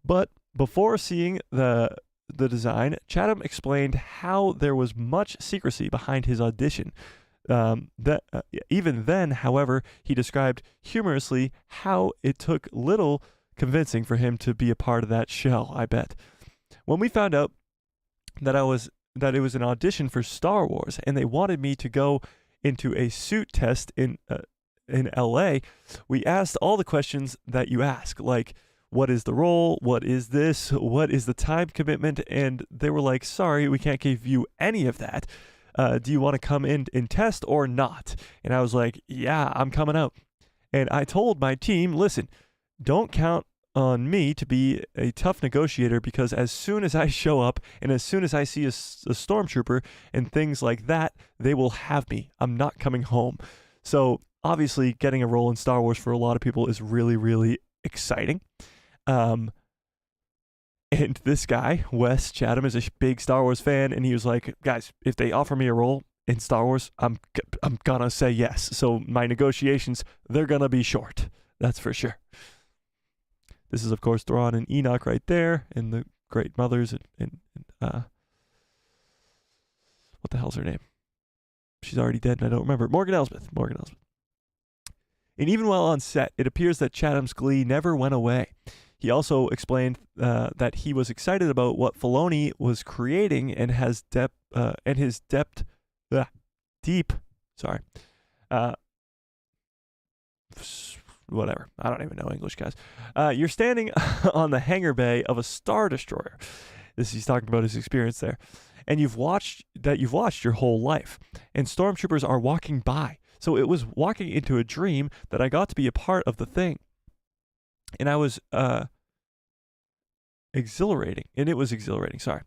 But before seeing the design, Chatham explained how there was much secrecy behind his audition. Even then, however, he described humorously how it took little convincing for him to be a part of that shell, I bet. When we found out that it was an audition for Star Wars and they wanted me to go into a suit test in LA, we asked all the questions that you ask, like, what is the role? What is this? What is the time commitment? And they were like, sorry, we can't give you any of that. Do you want to come in and test or not? And I was like, yeah, I'm coming out. And I told my team, listen, don't count on me to be a tough negotiator, because as soon as I show up and as soon as I see a stormtrooper and things like that, they will have me. I'm not coming home. So obviously getting a role in Star Wars for a lot of people is really, really exciting. And this guy, Wes Chatham, is a big Star Wars fan, and he was like, guys, if they offer me a role in Star Wars, I'm gonna say yes. So my negotiations, they're gonna be short. That's for sure. This is, of course, Thrawn and Enoch right there, and the Great Mothers, and what the hell's her name? She's already dead, and I don't remember. Morgan Elsbeth. And even while on set, it appears that Chatham's glee never went away. He also explained that he was excited about what Filoni was creating and whatever. I don't even know English, guys. You're standing on the hangar bay of a Star Destroyer. He's talking about his experience there. And you've watched your whole life. And stormtroopers are walking by. So it was walking into a dream that I got to be a part of the thing. And I was exhilarating. And it was exhilarating, sorry.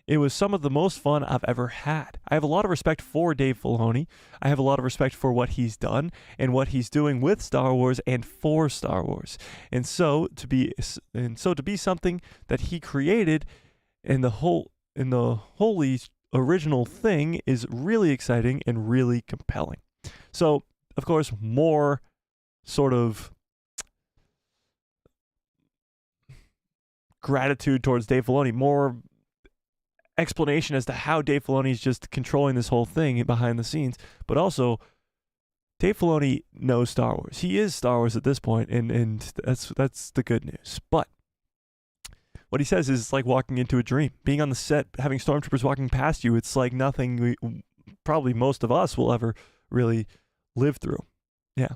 It was some of the most fun I've ever had. I have a lot of respect for Dave Filoni. I have a lot of respect for what he's done and what he's doing with Star Wars and for Star Wars. And so to be something that he created in the wholly original thing is really exciting and really compelling. So, of course, more sort of gratitude towards Dave Filoni, more explanation as to how Dave Filoni is just controlling this whole thing behind the scenes, but also Dave Filoni knows Star Wars. He is Star Wars at this point, and that's the good news. But what he says is, it's like walking into a dream. Being on the set, having stormtroopers walking past you, it's like nothing probably most of us will ever really live through. Yeah.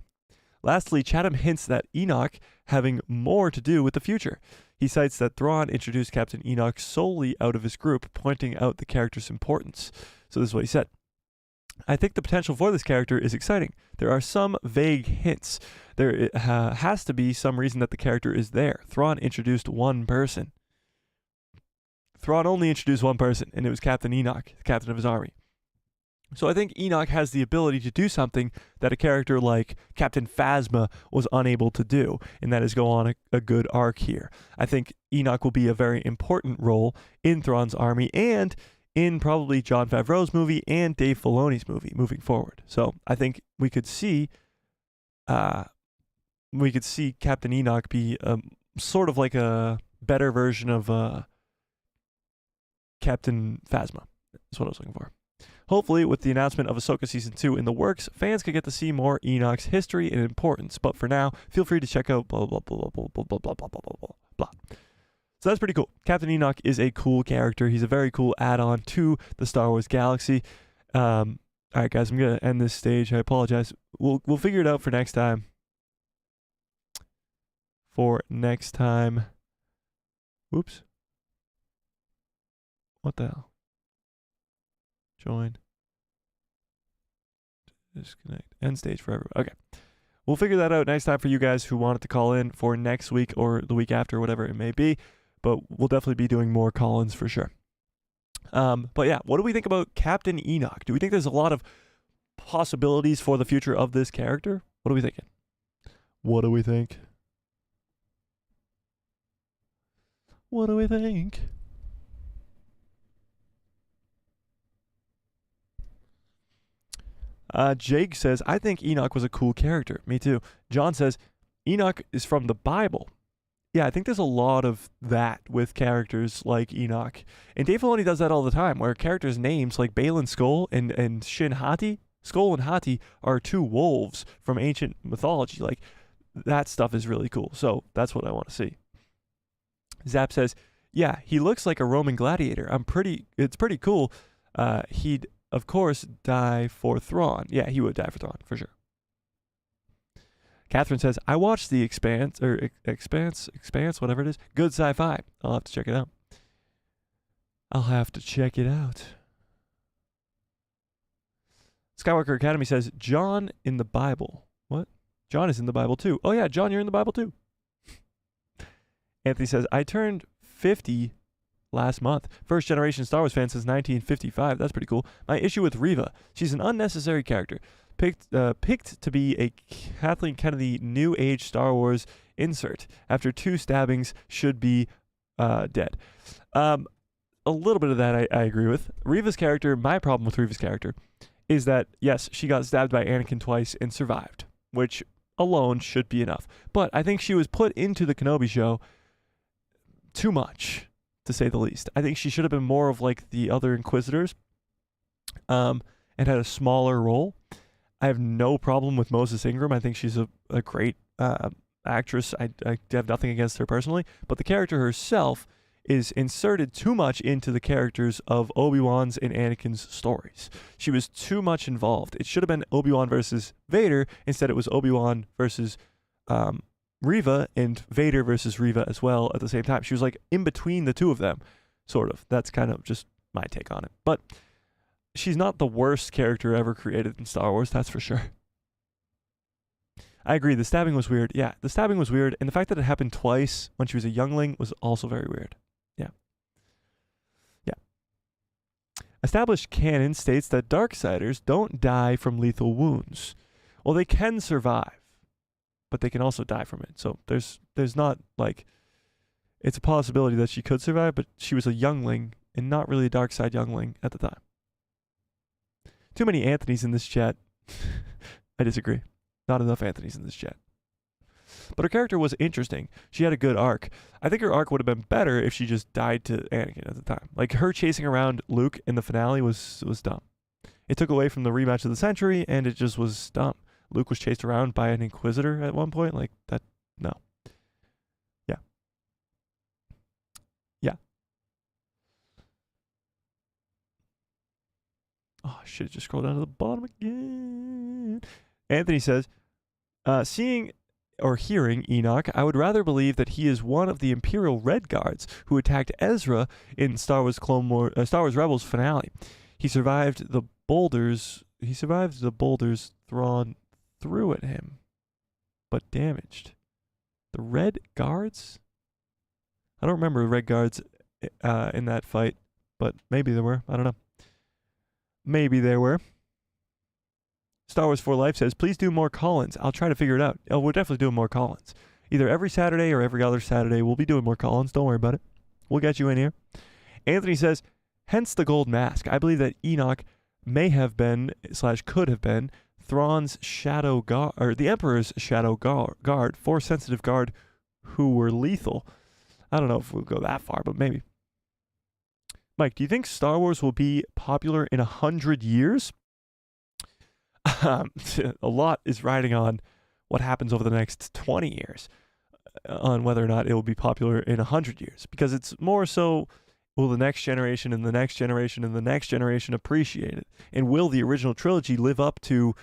Lastly, Chatham hints that Enoch having more to do with the future. He cites that Thrawn introduced Captain Enoch solely out of his group, pointing out the character's importance. So this is what he said. I think the potential for this character is exciting. There are some vague hints. There has to be some reason that the character is there. Thrawn introduced one person. Thrawn only introduced one person, and it was Captain Enoch, the captain of his army. So I think Enoch has the ability to do something that a character like Captain Phasma was unable to do, and that is go on a good arc here. I think Enoch will be a very important role in Thrawn's army and in probably Jon Favreau's movie and Dave Filoni's movie moving forward. So I think we could see Captain Enoch be sort of like a better version of Captain Phasma. That's what I was looking for. Hopefully, with the announcement of Ahsoka Season 2 in the works, fans can get to see more Enoch's history and importance. But for now, feel free to check out blah, blah, blah, blah, blah, blah, blah, blah, blah, blah, blah. So that's pretty cool. Captain Enoch is a cool character. He's a very cool add-on to the Star Wars galaxy. All right, guys, I'm going to end this stage. I apologize. We'll figure it out for next time. Whoops. What the hell? Join. Disconnect. End stage for everyone. Okay. We'll figure that out next time for you guys who wanted to call in for next week or the week after, whatever it may be. But we'll definitely be doing more call-ins for sure. But yeah, what do we think about Captain Enoch? Do we think there's a lot of possibilities for the future of this character? What are we thinking? What do we think? What do we think? Jake says, I think Enoch was a cool character. Me too. John says, Enoch is from the Bible. Yeah, I think there's a lot of that with characters like Enoch. And Dave Filoni does that all the time, where characters' names like Balin Skull and Shin Hati, Skull and Hati are two wolves from ancient mythology. Like, that stuff is really cool. So that's what I want to see. Zap says, yeah, he looks like a Roman gladiator. It's pretty cool. He'd, of course, die for Thrawn. Yeah, he would die for Thrawn, for sure. Catherine says, I watched The Expanse, whatever it is. Good sci-fi. I'll have to check it out. Skywalker Academy says, John in the Bible. What? John is in the Bible too. Oh yeah, John, you're in the Bible too. Anthony says, I turned 50 last month. First generation Star Wars fan since 1955. That's pretty cool. My issue with Reva. She's an unnecessary character. Picked to be a Kathleen Kennedy New Age Star Wars insert. After 2 stabbings, should be dead. A little bit of that I agree with. Reva's character, my problem with Reva's character is that, yes, she got stabbed by Anakin twice and survived, which alone should be enough. But I think she was put into the Kenobi show too much, to say the least. I think she should have been more of like the other Inquisitors and had a smaller role. I have no problem with Moses Ingram. I think she's a great actress. I have nothing against her personally. But the character herself is inserted too much into the characters of Obi-Wan's and Anakin's stories. She was too much involved. It should have been Obi-Wan versus Vader. Instead, it was Obi-Wan versus Reva and Vader versus Reva as well at the same time. She was like in between the two of them, sort of. That's kind of just my take on it. But she's not the worst character ever created in Star Wars, that's for sure. I agree, the stabbing was weird. Yeah, the stabbing was weird, and the fact that it happened twice when she was a youngling was also very weird. Yeah. Established canon states that Darksiders don't die from lethal wounds. Well, they can survive, but they can also die from it. So there's not, like, it's a possibility that she could survive, but she was a youngling and not really a dark side youngling at the time. Too many Anthonys in this chat. I disagree. Not enough Anthonys in this chat. But her character was interesting. She had a good arc. I think her arc would have been better if she just died to Anakin at the time. Like, her chasing around Luke in the finale was dumb. It took away from the rematch of the century, and it just was dumb. Luke was chased around by an Inquisitor at one point. Like, that, no. Yeah. Oh, shit, just scroll down to the bottom again. Anthony says, seeing or hearing Enoch, I would rather believe that he is one of the Imperial Red Guards who attacked Ezra in Star Wars Rebels finale. He survived the boulders Thrawn threw at him, but damaged. The Red Guards? I don't remember Red Guards in that fight, but maybe there were. I don't know. Maybe there were. Star Wars for Life says, please do more call-ins. I'll try to figure it out. Oh, we're definitely doing more call-ins. Either every Saturday or every other Saturday, we'll be doing more call-ins. Don't worry about it. We'll get you in here. Anthony says, hence the gold mask. I believe that Enoch may have been, / could have been, Thrawn's shadow guard, or the Emperor's shadow guard, Force-sensitive guard who were lethal. I don't know if we'll go that far, but maybe. Mike, do you think Star Wars will be popular in 100 years? A lot is riding on what happens over the next 20 years, on whether or not it will be popular in 100 years. Because it's more so, will the next generation and the next generation and the next generation appreciate it? And will the original trilogy live up to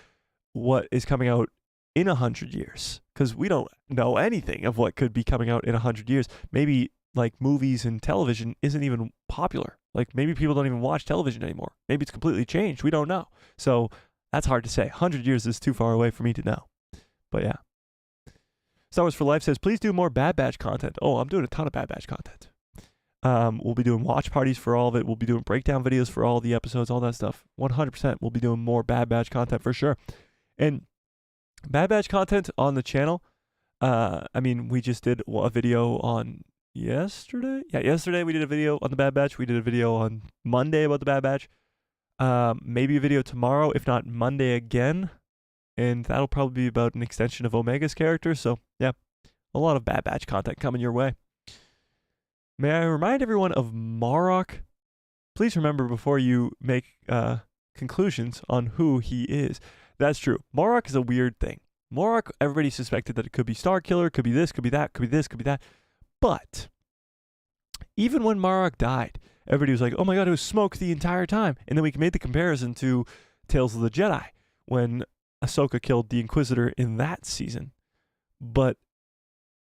what is coming out in 100 years? Because we don't know anything of what could be coming out in 100 years. Maybe like movies and television isn't even popular. Like maybe people don't even watch television anymore. Maybe it's completely changed. We don't know. So that's hard to say. 100 years is too far away for me to know. But yeah. Star Wars for Life says, please do more Bad Batch content. Oh, I'm doing a ton of Bad Batch content. We'll be doing watch parties for all of it. We'll be doing breakdown videos for all the episodes, all that stuff. 100% we'll be doing more Bad Batch content for sure. And Bad Batch content on the channel, I mean, we just did a video on yesterday. Yeah, yesterday we did a video on the Bad Batch. We did a video on Monday about the Bad Batch. Maybe a video tomorrow, if not Monday again. And that'll probably be about an extension of Omega's character. So, yeah, a lot of Bad Batch content coming your way. May I remind everyone of Marok? Please remember before you make conclusions on who he is. That's true. Marok is a weird thing. Marok, everybody suspected that it could be Starkiller, could be this, could be that, could be this, could be that. But even when Marok died, everybody was like, oh my god, it was smoke the entire time. And then we made the comparison to Tales of the Jedi when Ahsoka killed the Inquisitor in that season. But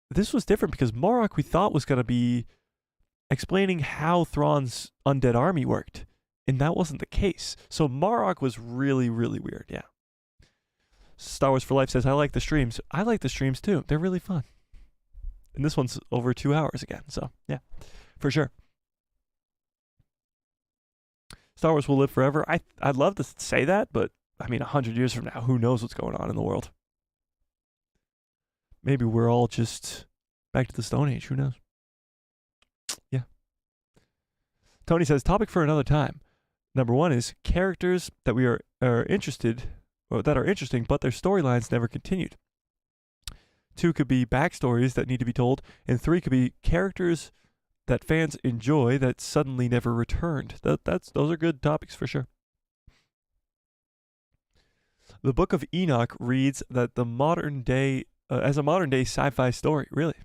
this was different because Marok we thought was going to be explaining how Thrawn's undead army worked. And that wasn't the case. So Marok was really, really weird, yeah. Star Wars for Life says, I like the streams. I like the streams too. They're really fun. And this one's over 2 hours again. So, yeah, for sure. Star Wars will live forever. I'd love to say that, but I mean, 100 years from now, who knows what's going on in the world? Maybe we're all just back to the Stone Age. Who knows? Yeah. Tony says, topic for another time. Number one is characters that we are interested, or that are interesting, but their storylines never continued. 2 could be backstories that need to be told, and 3 could be characters that fans enjoy that suddenly never returned. Those are good topics for sure. The Book of Enoch reads that the modern day, as a modern day sci-fi story. Really?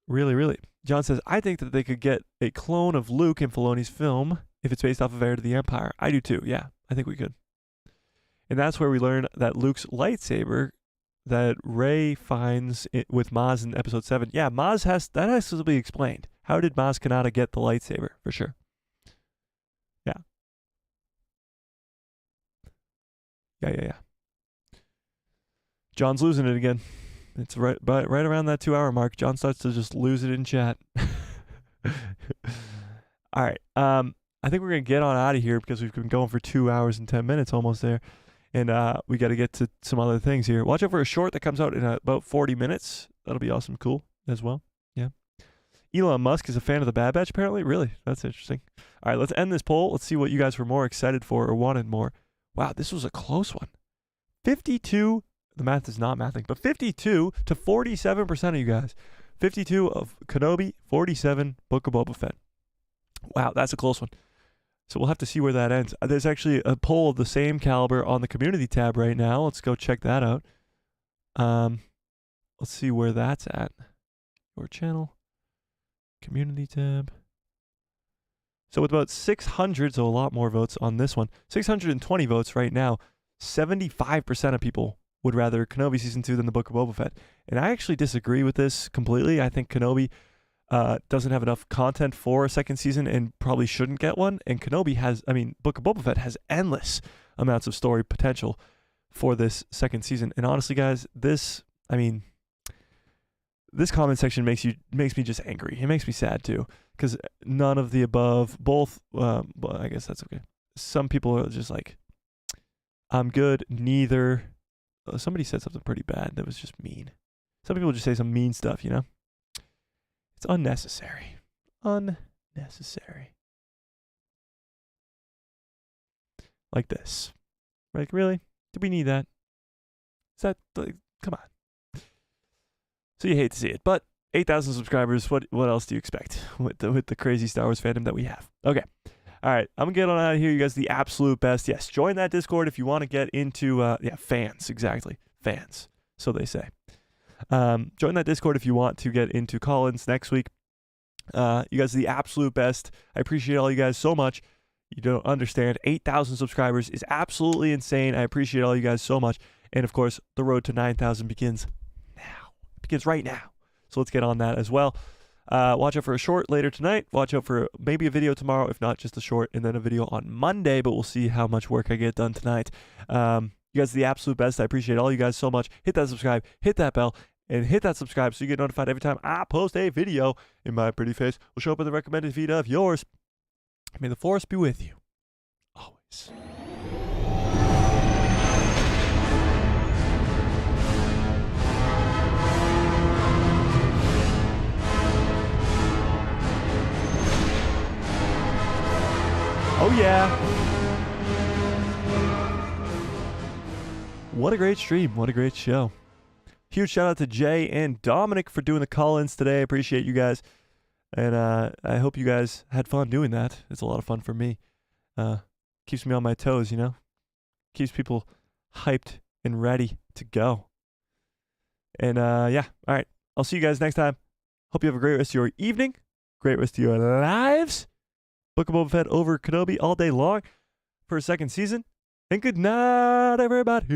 Really, really. John says, I think that they could get a clone of Luke in Filoni's film if it's based off of Heir to the Empire. I do too. Yeah, I think we could. And that's where we learn that Luke's lightsaber that Rey finds with Maz in episode 7. Yeah, Maz has to be explained. How did Maz Kanata get the lightsaber? For sure. Yeah. Yeah. John's losing it again. It's right around that 2 hour mark. John starts to just lose it in chat. All right. I think we're going to get on out of here because we've been going for 2 hours and 10 minutes almost there. And we got to get to some other things here. Watch out for a short that comes out in about 40 minutes. That'll be awesome. Cool as well. Yeah. Elon Musk is a fan of the Bad Batch, apparently. Really? That's interesting. All right, let's end this poll. Let's see what you guys were more excited for or wanted more. Wow, this was a close one. 52, the math is not mathing, but 52 to 47% of you guys. 52 of Kenobi, 47 Book of Boba Fett. Wow, that's a close one. So we'll have to see where that ends. There's actually a poll of the same caliber on the community tab right now. Let's go check that out. Let's see where that's at. Your channel, community tab. So with about 600, so a lot more votes on this one, 620 votes right now, 75% of people would rather Kenobi Season 2 than the Book of Boba Fett. And I actually disagree with this completely. I think Kenobi doesn't have enough content for a second season and probably shouldn't get one. And Kenobi Book of Boba Fett has endless amounts of story potential for this second season. And honestly, guys, this comment section makes me just angry. It makes me sad too, because none of the above, both, well, I guess that's okay. Some people are just like, I'm good, neither. Somebody said something pretty bad that was just mean. Some people just say some mean stuff, you know? It's unnecessary. Unnecessary. Like this. Like, really? Do we need that? Is that, like, come on. So you hate to see it, but 8,000 subscribers, what else do you expect with the crazy Star Wars fandom that we have? Okay. All right, I'm going to get on out of here. You guys the absolute best. Yes, join that Discord if you want to get into, fans, exactly. Fans, so they say. Join that Discord if you want to get into call-ins next week. You guys are the absolute best. I appreciate all you guys so much. You don't understand. 8,000 subscribers is absolutely insane. I appreciate all you guys so much. And, of course, the road to 9,000 begins now. It begins right now. So let's get on that as well. Watch out for a short later tonight. Watch out for maybe a video tomorrow, if not just a short, and then a video on Monday, but we'll see how much work I get done tonight. You guys are the absolute best. I appreciate all you guys so much. Hit that subscribe, hit that bell, and hit that subscribe so you get notified every time I post a video. And my pretty face will show up in the recommended feed of yours. May the Force be with you. Always. Oh, yeah. What a great stream. What a great show. Huge shout out to Jay and Dominic for doing the call-ins today. I appreciate you guys. And I hope you guys had fun doing that. It's a lot of fun for me. Keeps me on my toes, you know? Keeps people hyped and ready to go. And yeah, all right. I'll see you guys next time. Hope you have a great rest of your evening. Great rest of your lives. Book of Boba Fett over Kenobi all day long for a second season. And good night, everybody.